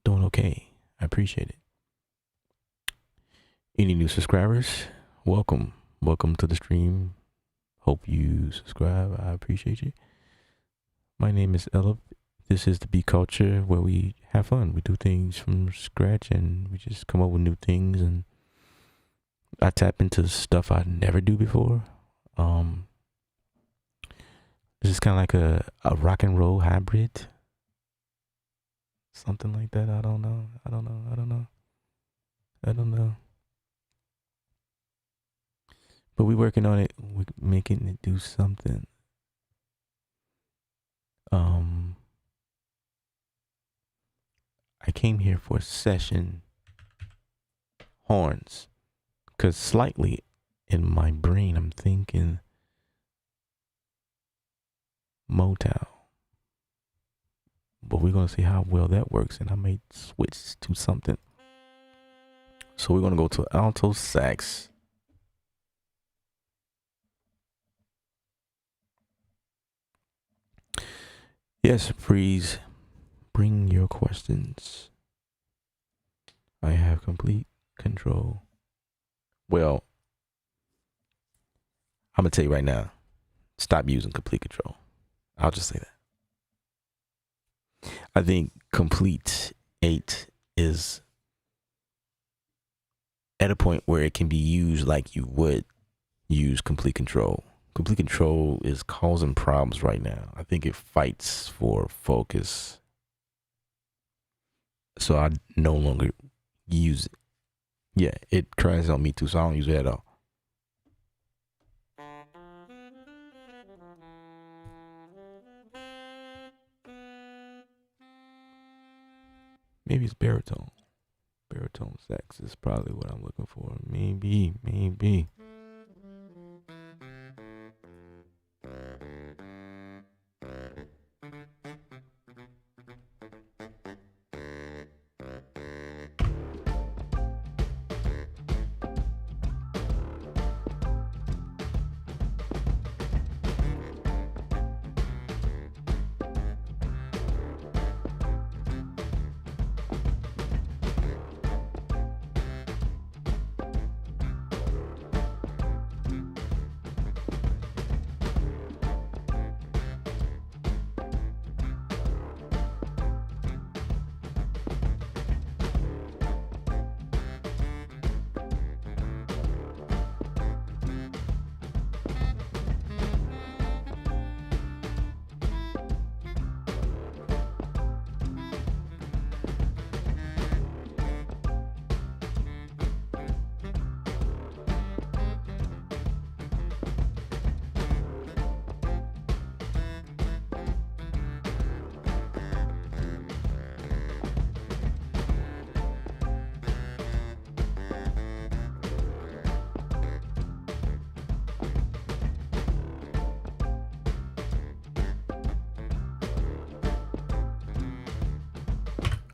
doing okay. I appreciate it. Any new subscribers? Welcome. Welcome to the stream. Hope you subscribe. I appreciate you. My name is Ella. This is the Beat Culture, where we have fun. We do things from scratch and we just come up with new things, and I tap into stuff I never do before. This is kind of like a rock and roll hybrid. Something like that. I don't know. But we're working on it. We're making it do something. I came here for session horns, because slightly in my brain I'm thinking Motown. But we're going to see how well that works, and I may switch to something. So we're going to go to alto sax. Yes, please bring your questions. I have complete control. Well, I'm going to tell you right now, stop using complete control. I'll just say that. I think complete 8 is at a point where it can be used like you would use complete control. Complete control is causing problems right now. I think it fights for focus. So I no longer use it. Yeah, it cries on me too, so I don't use it at all. Maybe it's baritone. Baritone sax is probably what I'm looking for. Maybe.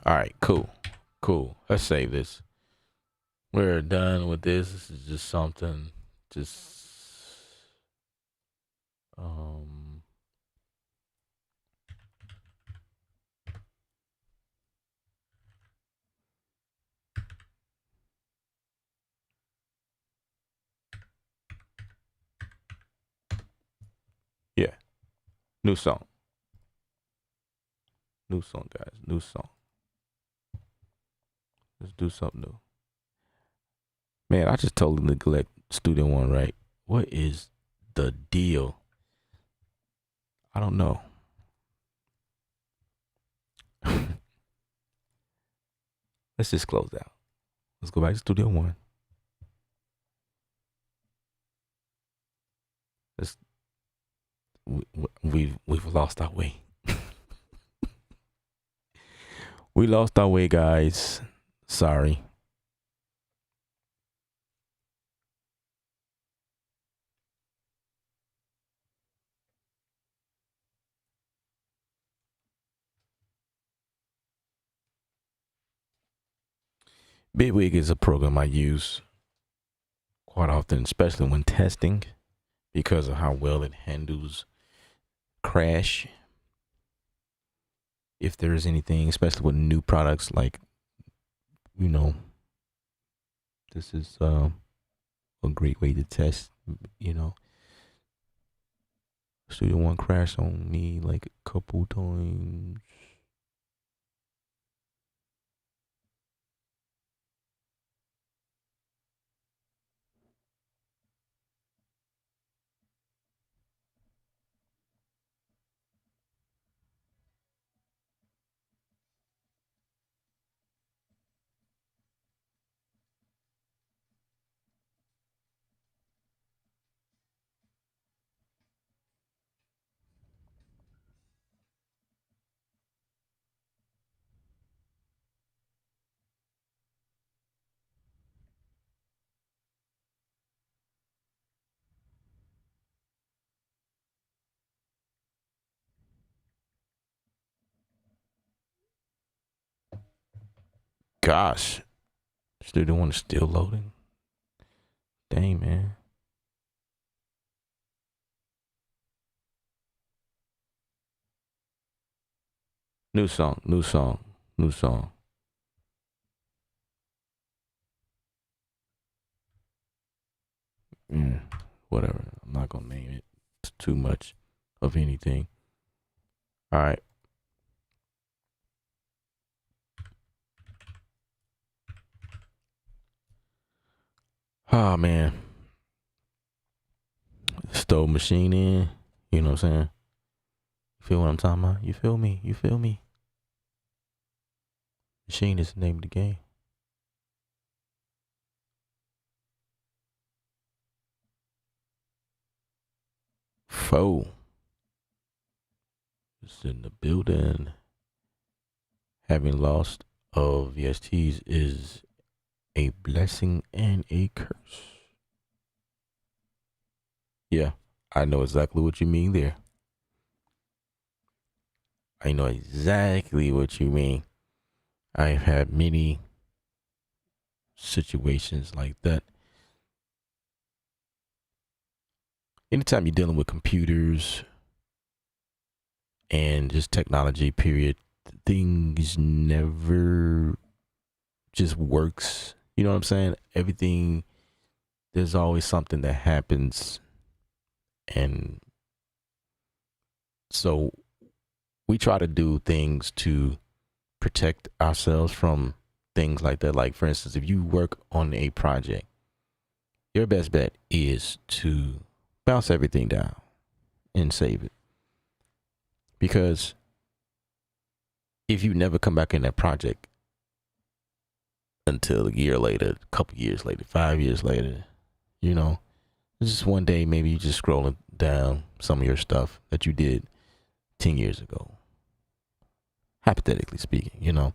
All right, cool. Let's save this. We're done with this. This is just something. Yeah. New song. Guys. New song. Let's do something new. Man, I just totally neglect Studio One, right? What is the deal? I don't know. Let's just close out. Let's go back to Studio One. It's, we've lost our way. We lost our way, guys. Sorry. Bitwig is a program I use quite often, especially when testing, because of how well it handles crash. If there is anything, especially with new products, like, you know, this is a great way to test. You know, Studio One crashed on me like a couple times. Gosh, Studio One is still loading. Dang, man. New song, new song, new song. Mm, whatever. I'm not gonna name it too much of anything. All right. Oh man, stole machine in. You know what I'm saying? You feel what I'm talking about? You feel me? You feel me? Machine is the name of the game. Foe is in the building. Having lost of VSTs is a blessing and a curse. Yeah, I know exactly what you mean there. I know exactly what you mean. I've had many situations like that. Anytime you're dealing with computers and just technology, period, things never just works. You know what I'm saying? Everything, there's always something that happens. And so we try to do things to protect ourselves from things like that. Like, for instance, if you work on a project, your best bet is to bounce everything down and save it. Because if you never come back in that project until a year later, a couple years later, 5 years later, you know, just one day, maybe you just scrolling down some of your stuff that you did 10 years ago, hypothetically speaking, you know.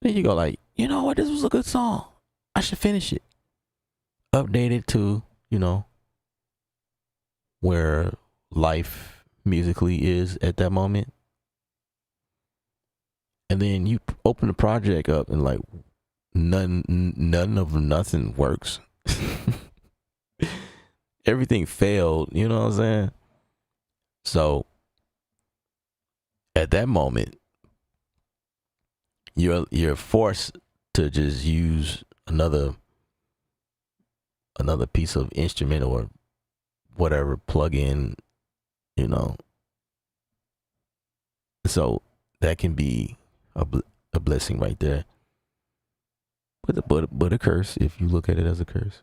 Then you go like, you know what, this was a good song. I should finish it. Update it to, you know, where life musically is at that moment. And then you open the project up and like none of nothing works. Everything failed, you know what I'm saying? So at that moment, you're forced to just use another piece of instrument or whatever plug in, you know. So that can be a blessing right there, but a curse if you look at it as a curse.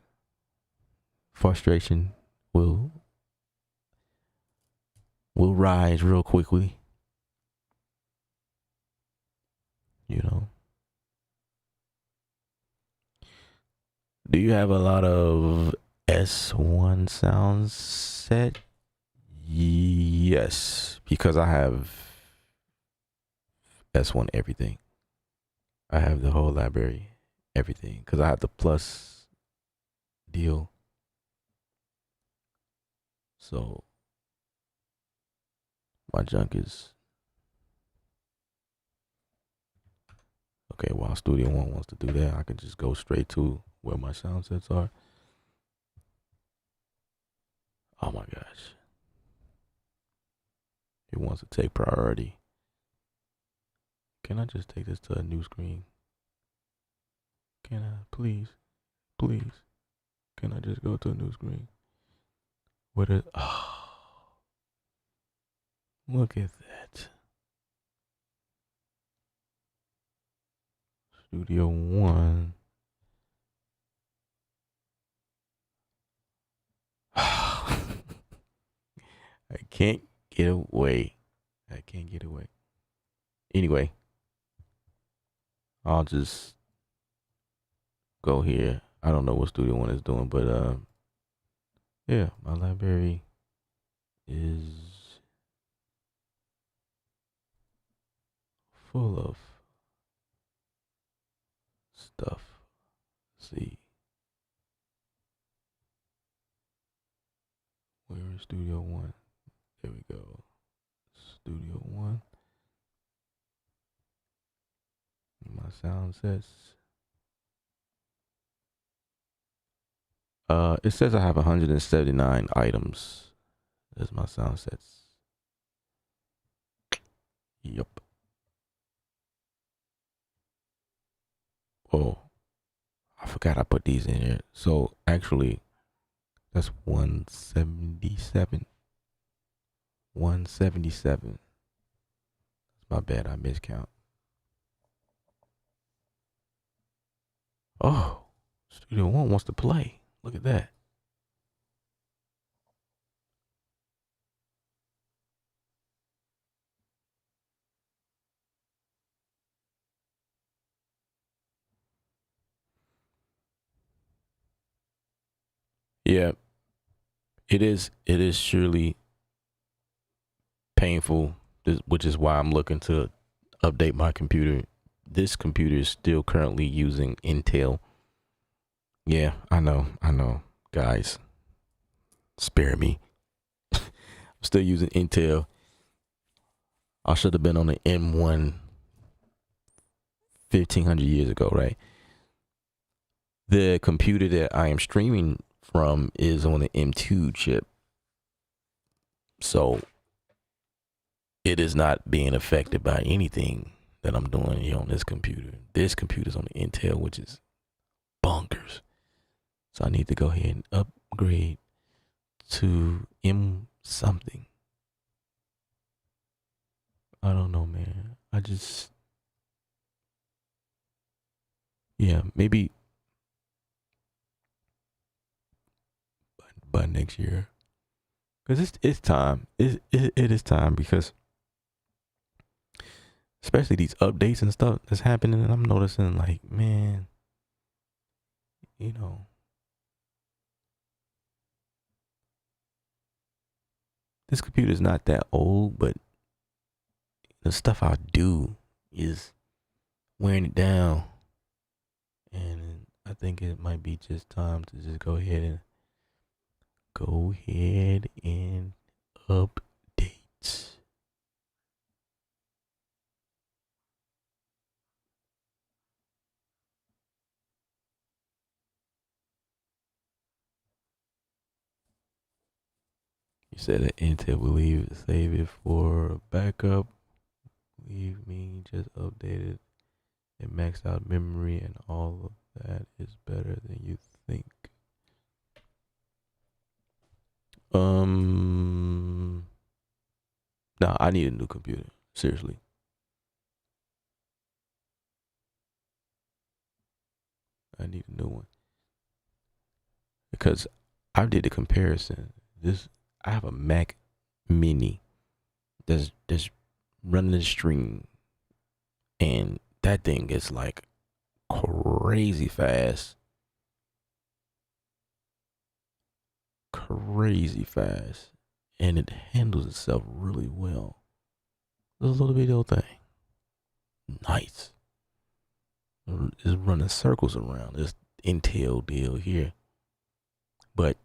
Frustration will rise real quickly, you know. Do you have a lot of S1 sound set. Yes, because I have S1 everything. I have the whole library, everything, because I have the plus deal. So my junk is okay. While Studio One wants to do that, I can just go straight to where my sound sets are. Oh my gosh. It wants to take priority. Can I just take this to a new screen? Can I, please? Please. Can I just go to a new screen? What is, oh, look at that. Studio One. I can't get away. I can't get away. Anyway, I'll just go here. I don't know what Studio One is doing, but yeah, my library is full of stuff. Let's see. Where is Studio One? There we go. Studio One. My sound sets. It says I have 179 items. That's my sound sets. Yup. Oh, I forgot I put these in here. So actually, that's 177. 177. My bad, I miscount. Oh, Studio One wants to play. Look at that. Yeah, it is. It is surely painful, which is why I'm looking to update my computer. This computer is still currently using Intel. Yeah, I know, guys. Spare me. I'm still using Intel. I should have been on the M1 1500 years ago, right? The computer that I am streaming from is on the M2 chip. So it is not being affected by anything that I'm doing here on this computer. This computer's on the Intel, which is bonkers. So I need to go ahead and upgrade to M something. I don't know, man. Yeah, maybe by next year. Because it's time. It is time because especially these updates and stuff that's happening, and I'm noticing like, man, you know, this computer's not that old, but the stuff I do is wearing it down. And I think it might be just time to just go ahead and update. You said that Intel will save it for backup. Leave me just updated and maxed out memory and all of that is better than you think. No, I need a new computer. Seriously. I need a new one. Because I did a comparison. I have a Mac Mini that's running the stream, and that thing is like crazy fast. crazy fast, and it handles itself really well. This little video thing, nice. It's running circles around this Intel deal here, but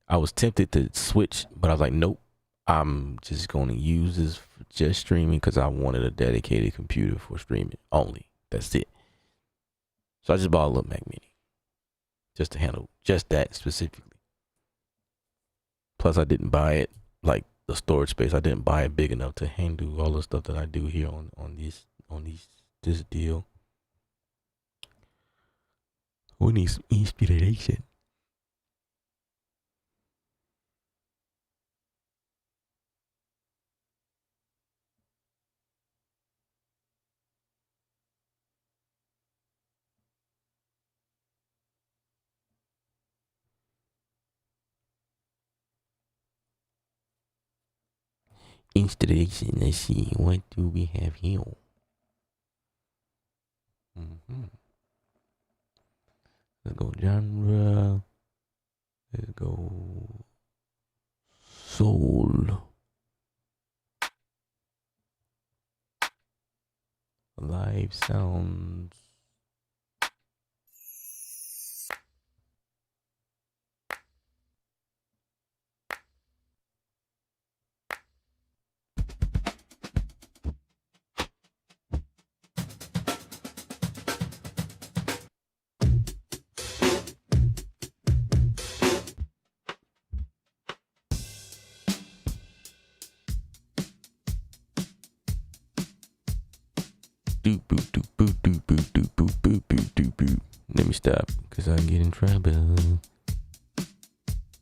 I was tempted to switch, but I was like, nope. I'm just going to use this for just streaming because I wanted a dedicated computer for streaming only. That's it. So I just bought a little Mac Mini just to handle just that specifically. Plus, I didn't buy it like the storage space. I didn't buy it big enough to handle all the stuff that I do here on this deal. We need some inspiration. Installation. Let's see, what do we have here? Let's go genre. Let's go soul. Live sounds. Let me stop, because I get in trouble.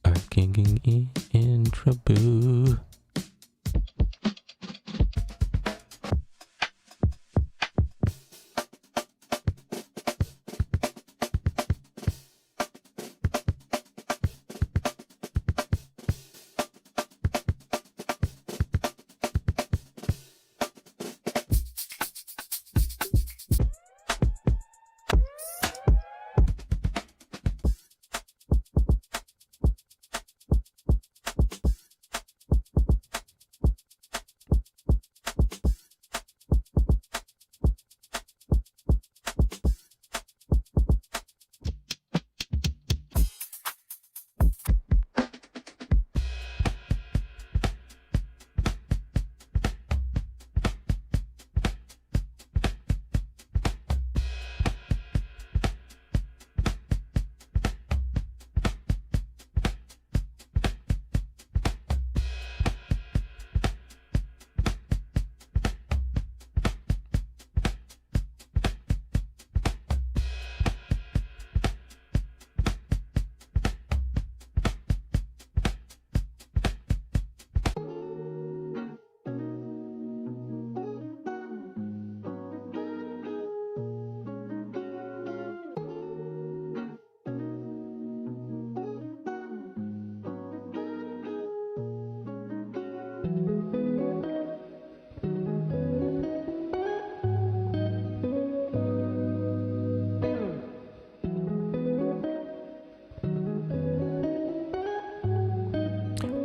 I can get in trouble.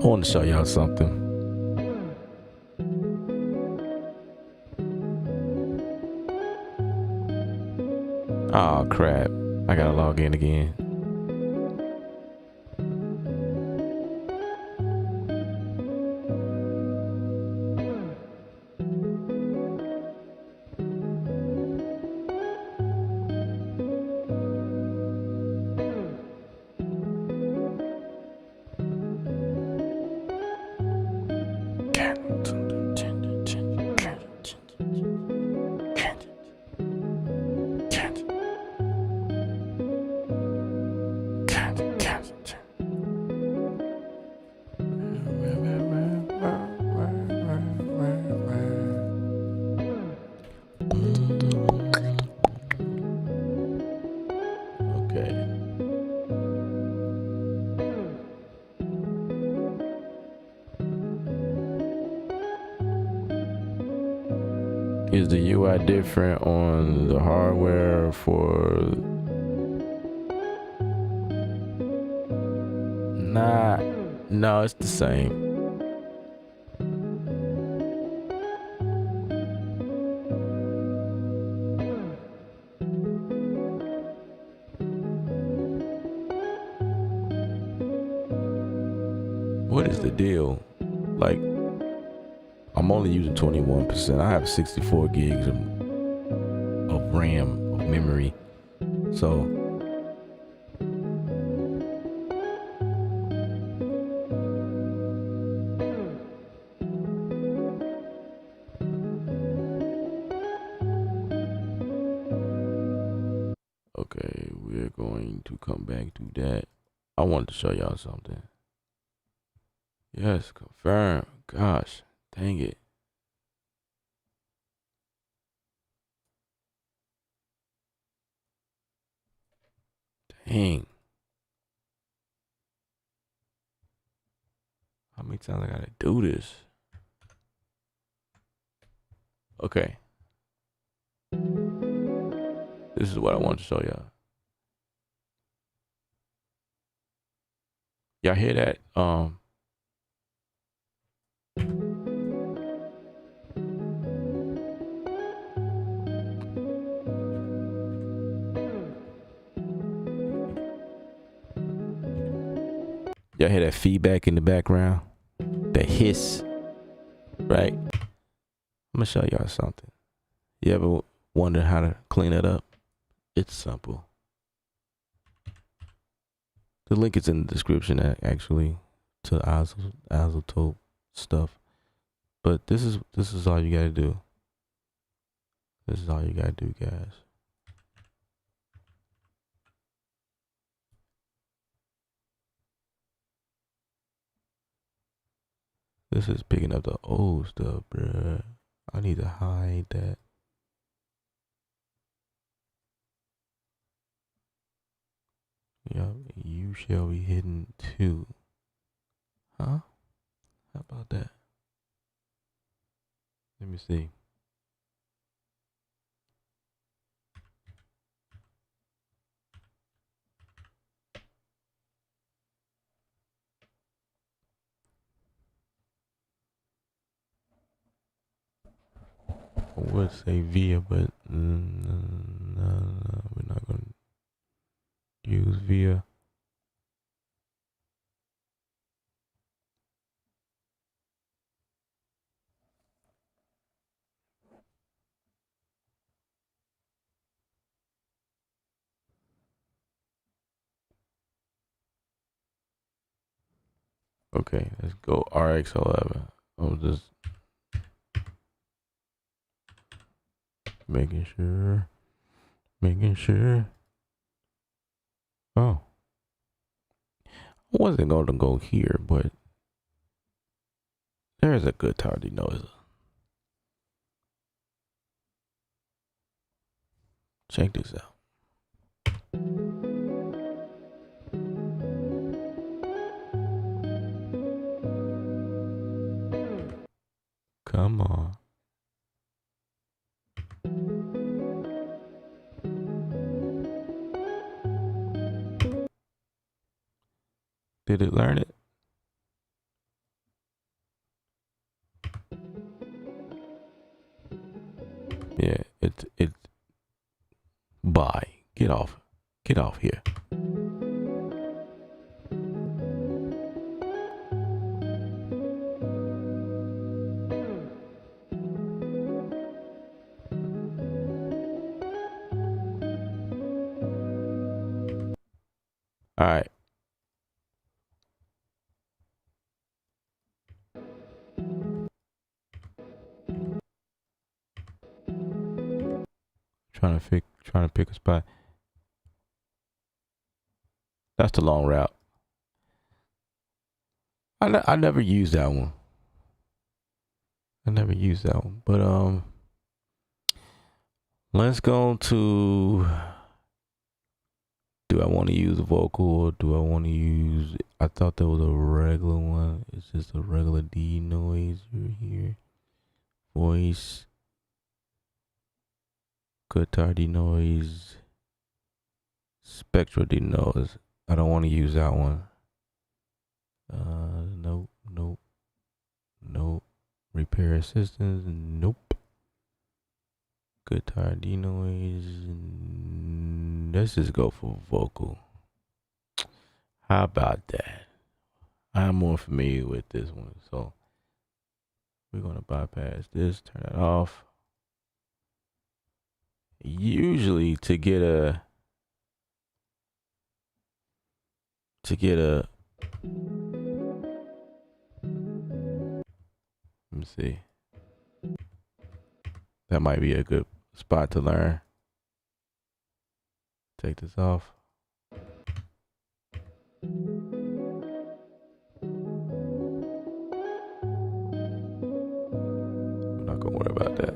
I want to show y'all something. Oh crap, I gotta log in again. Is the UI different on the hardware for not No, it's the same. What is the deal? Like, I'm only using 21%. I have 64 gigs of RAM, of memory. So, okay, we're going to come back to that. I wanted to show y'all something. Yes, confirm. Gosh, dang it. Dang. How many times I gotta do this? Okay. This is what I want to show y'all. Y'all hear that? Y'all hear that feedback in the background? That hiss, right? I'm gonna show y'all something. You ever wonder how to clean it up? It's simple. The link is in the description actually to isotope stuff. But this is all you gotta do. This is all you gotta do, guys. This is picking up the old stuff, bruh. I need to hide that. Yup, you shall be hidden too. Huh? How about that? Let me see. I would say via, but no, we're not gonna use via. Okay, let's go RX11. I'm just making sure. Oh, I wasn't going to go here, but there's a good tardy noise. Check this out. Come on. Did it learn it? Yeah, it. Bye. Get off here. All right. Trying to pick a spot. That's the long route. I never used that one. But let's go to. Do I want to use a vocal or do I want to use? I thought that was a regular one. It's just a regular D noise here. Voice. Guitar D noise. Spectral D noise. I don't want to use that one. Nope, nope, nope. Repair assistance, nope. Guitar denoise. Let's just go for vocal. How about that? I'm more familiar with this one, so we're gonna bypass this, turn it off. Usually to get a let me see. That might be a good spot to learn. Take this off. I'm not gonna worry about that.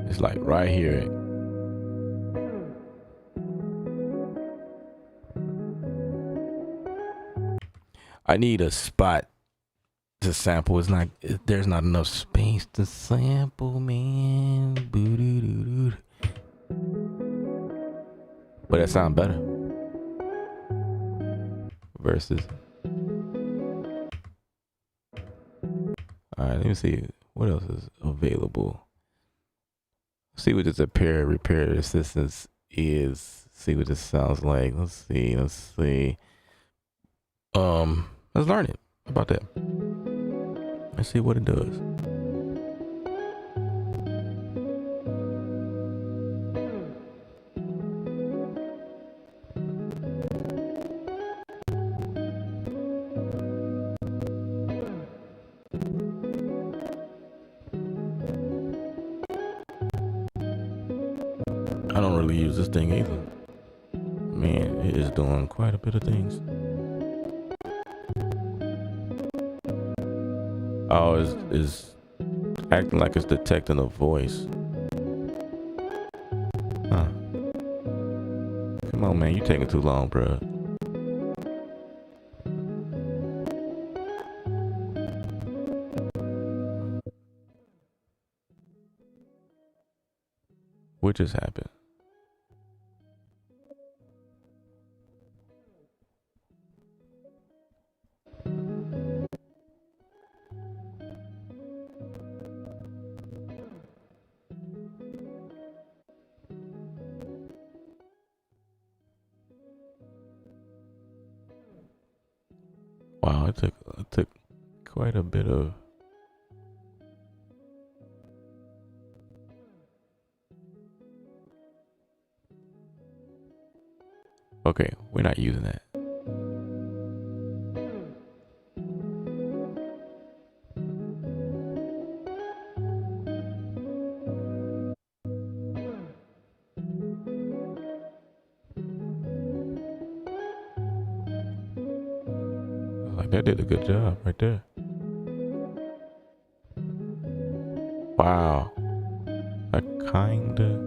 It's like right here. I need a spot to sample. It's not, there's not enough space to sample, man. But that sound better. Versus. Alright, let me see what else is available. See what this repair assistance is. See what this sounds like. Let's see. Let's learn it. How about that? Let's see what it does. I don't really use this thing either. Man, it is doing quite a bit of things. Oh, it's acting like it's detecting a voice. Huh. Come on, man, you taking too long, bro. What just happened? Wow, it took quite a bit of. Okay, we're not using that. Like that did a good job right there. Wow. I kinda.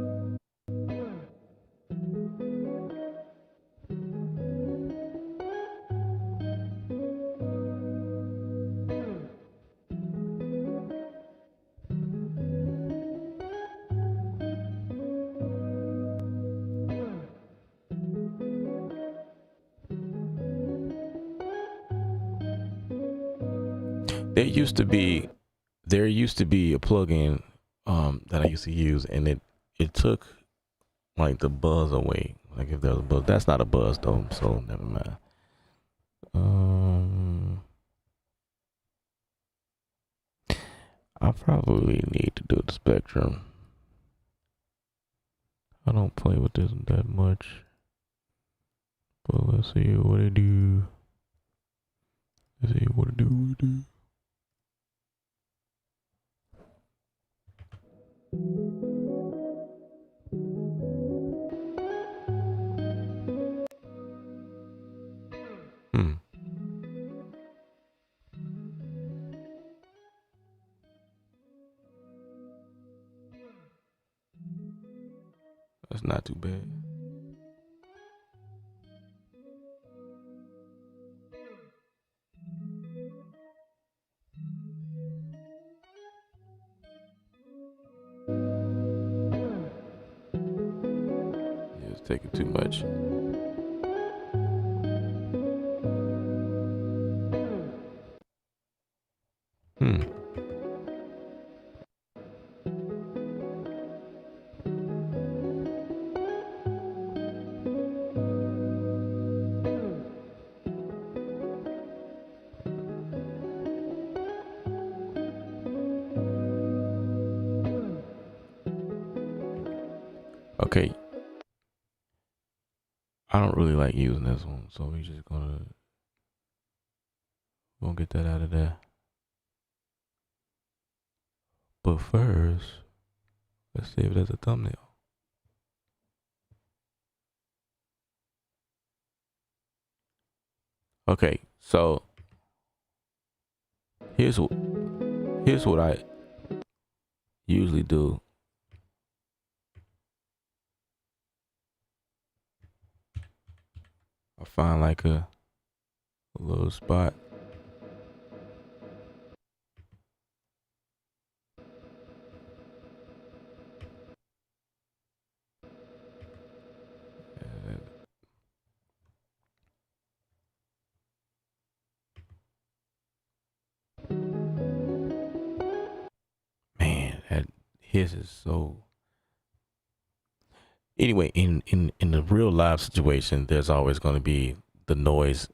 There used to be a plugin that I used to use, and it took like the buzz away. Like if there was a buzz, that's not a buzz though, so never mind. I probably need to do the spectrum. I don't play with this that much, but let's see what it do. Let's see what it do. Hmm. not too bad. Yeah, it's taking too much. Okay. I don't really like using this one, so we're just gonna get that out of there. But first, let's see if there's a thumbnail. Okay, so here's what I usually do. I find like a little spot. Man, his is so. Anyway, in the real live situation, there's always going to be the noise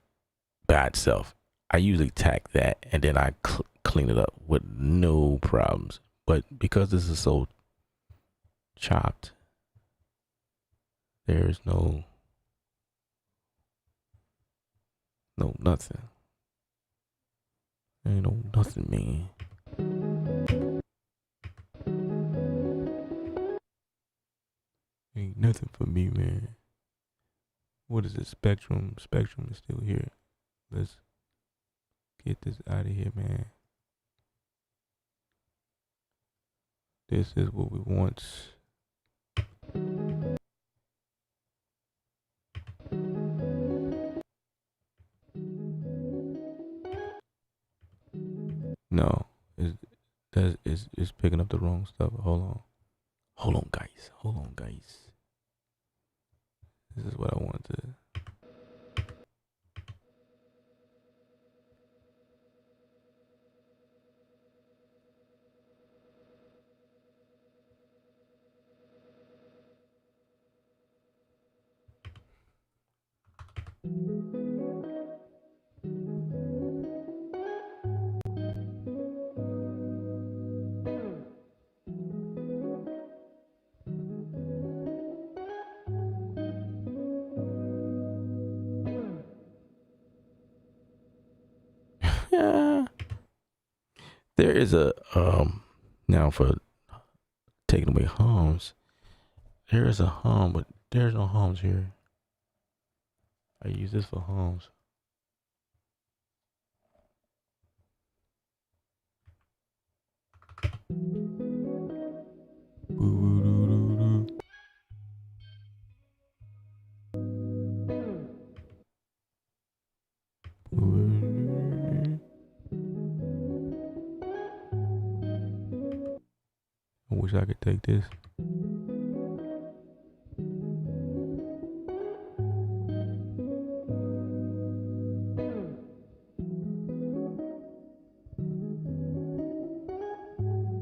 by itself. I usually tack that and then I clean it up with no problems. But because this is so chopped, there's no nothing. Ain't no nothing, man. Ain't nothing for me, man. What is it? Spectrum? Spectrum is still here. Let's get this out of here, man. This is what we want. No, it's picking up the wrong stuff. Hold on, guys. This is what I want to. Yeah. There is a now for taking away hums. There is a hum, but there's no hums here. I use this for hums. I wish I could take this.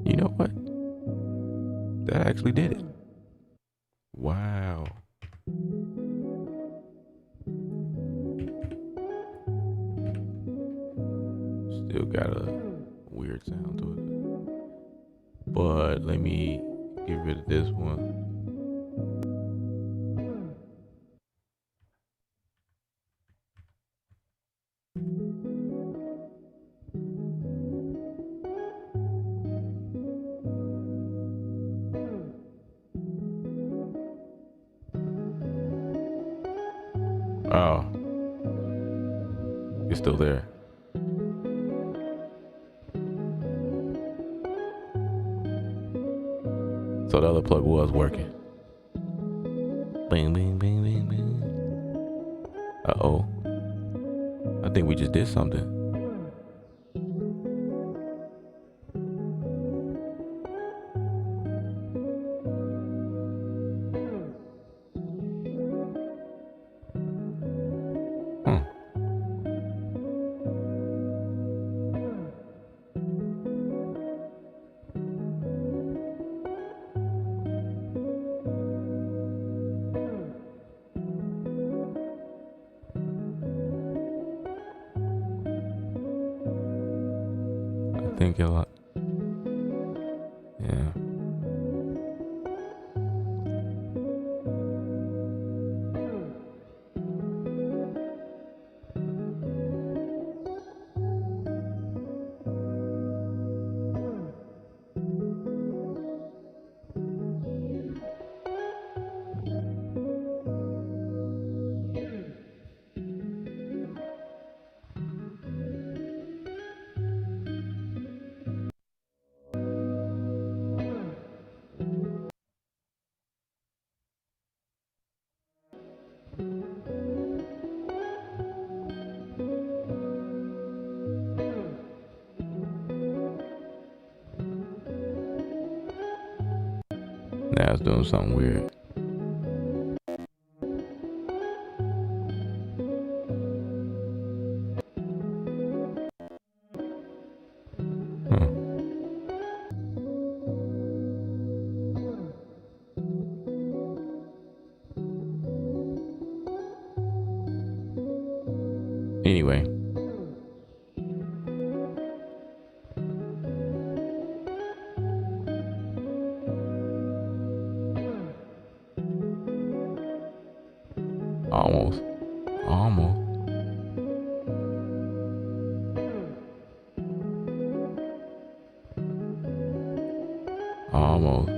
You know what? That actually did it. Wow. Still got a weird sound to it. But let me get rid of this one. Oh, it's still there. So the other plug was working. Bing, bing, bing, bing, bing. Uh-oh. I think we just did something. Huh. I think a lot. Yeah. Now it's doing something weird. Huh. Anyway. Almost. Almost. Almost.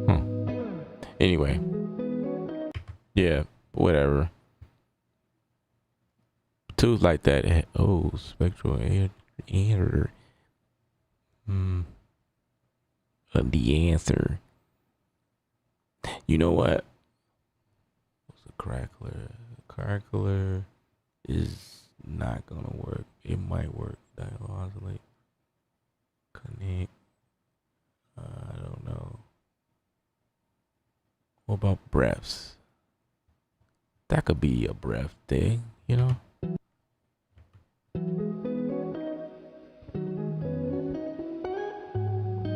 Huh. Anyway. Yeah. Whatever. Tools like that. Oh, spectral air. The answer. You know what? What's a crackler? Crackler is not gonna work. It might work. Dialogically connect. I don't know. What about breaths? That could be a breath thing, you know?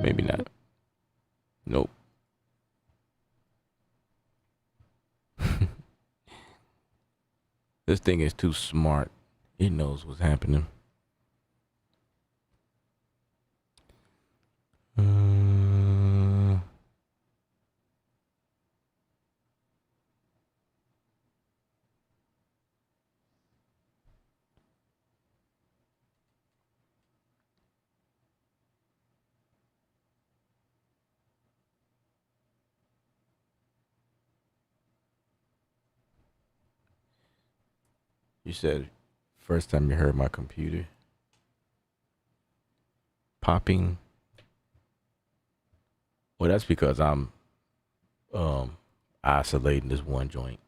Maybe not. Nope. This thing is too smart. It knows what's happening. You said first time you heard my computer popping. Well, that's because I'm isolating this one joint.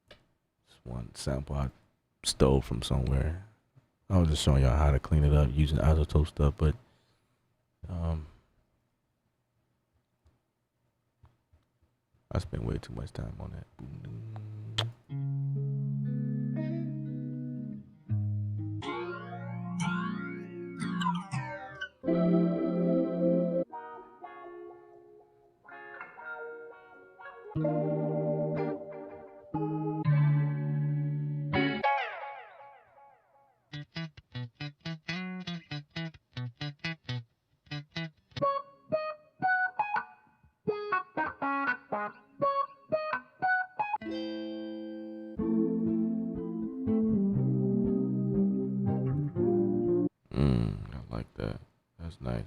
This one sample I stole from somewhere. I was just showing y'all how to clean it up using isotope stuff, but I spent way too much time on that. I like that. That's nice.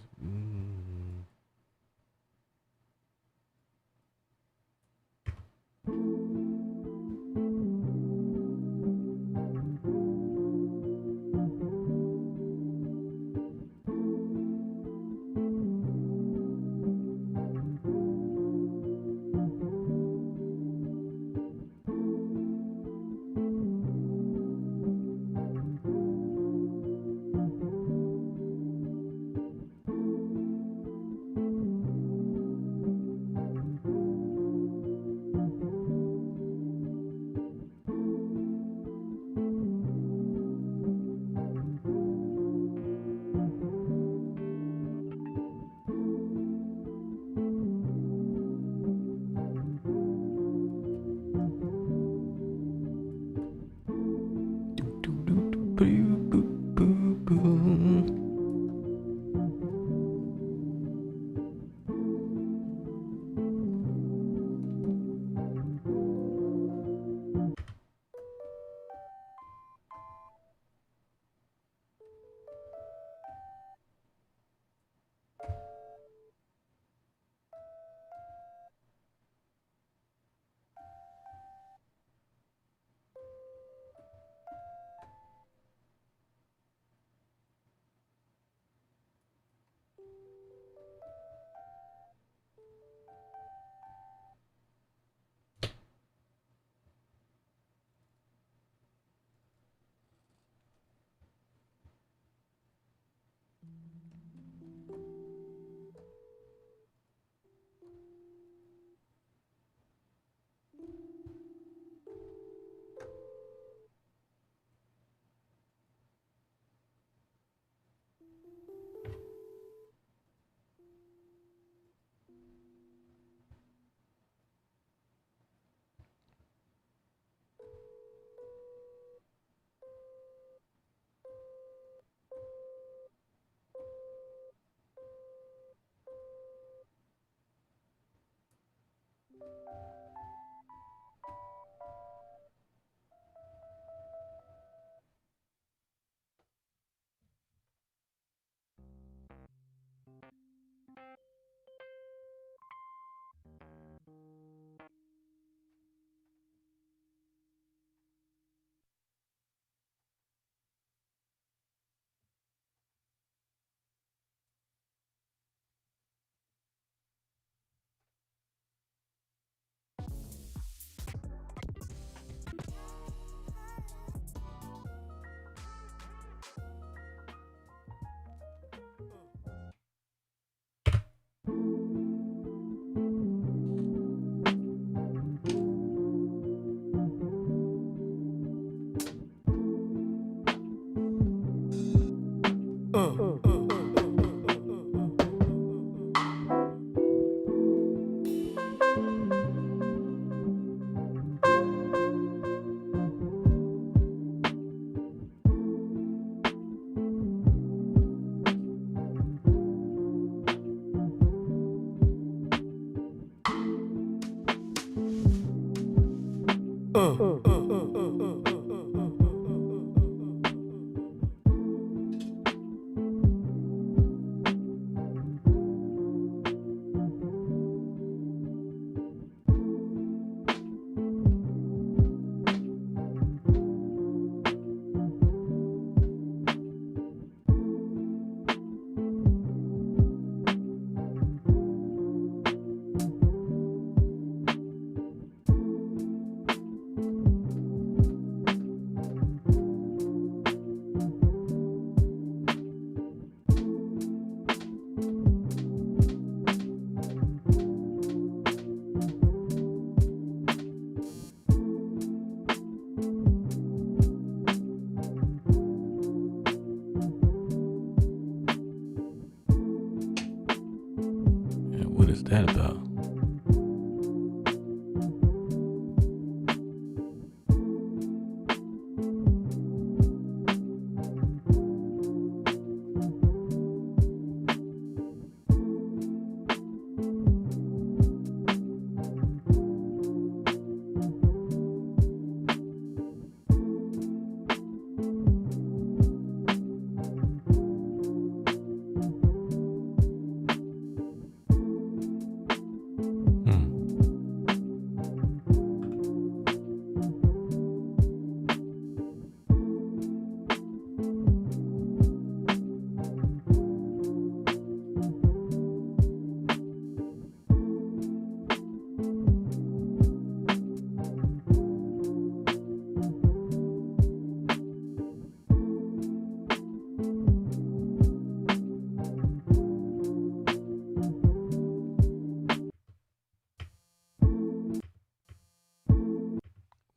What is that about?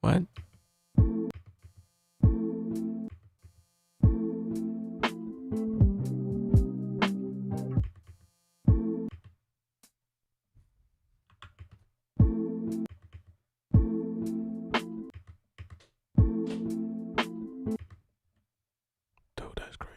What? Dude, that's crazy.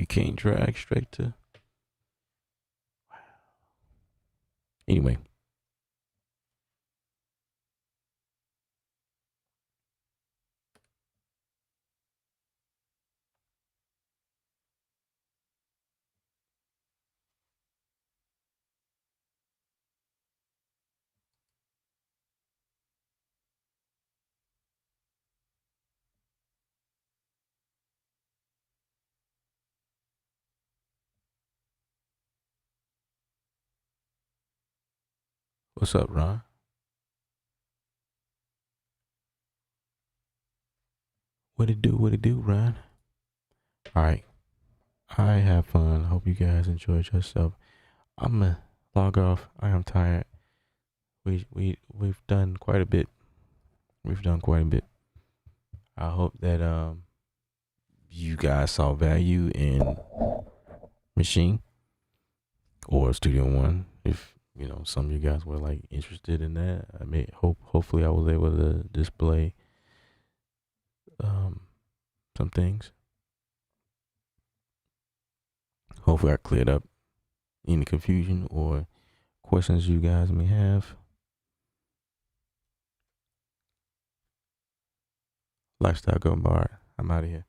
can't drag straight to. Anyway. What's up, Ron? What it do? What it do, Ron? All right. I have fun. Hope you guys enjoyed yourself. I'm gonna log off. I am tired. We've done quite a bit. We've done quite a bit. I hope that you guys saw value in Machine or Studio One. If you know some of you guys were like interested in that, I may hopefully I was able to display some things. Hopefully I cleared up any confusion or questions you guys may have. Lifestyle Go Bar. I'm out of here.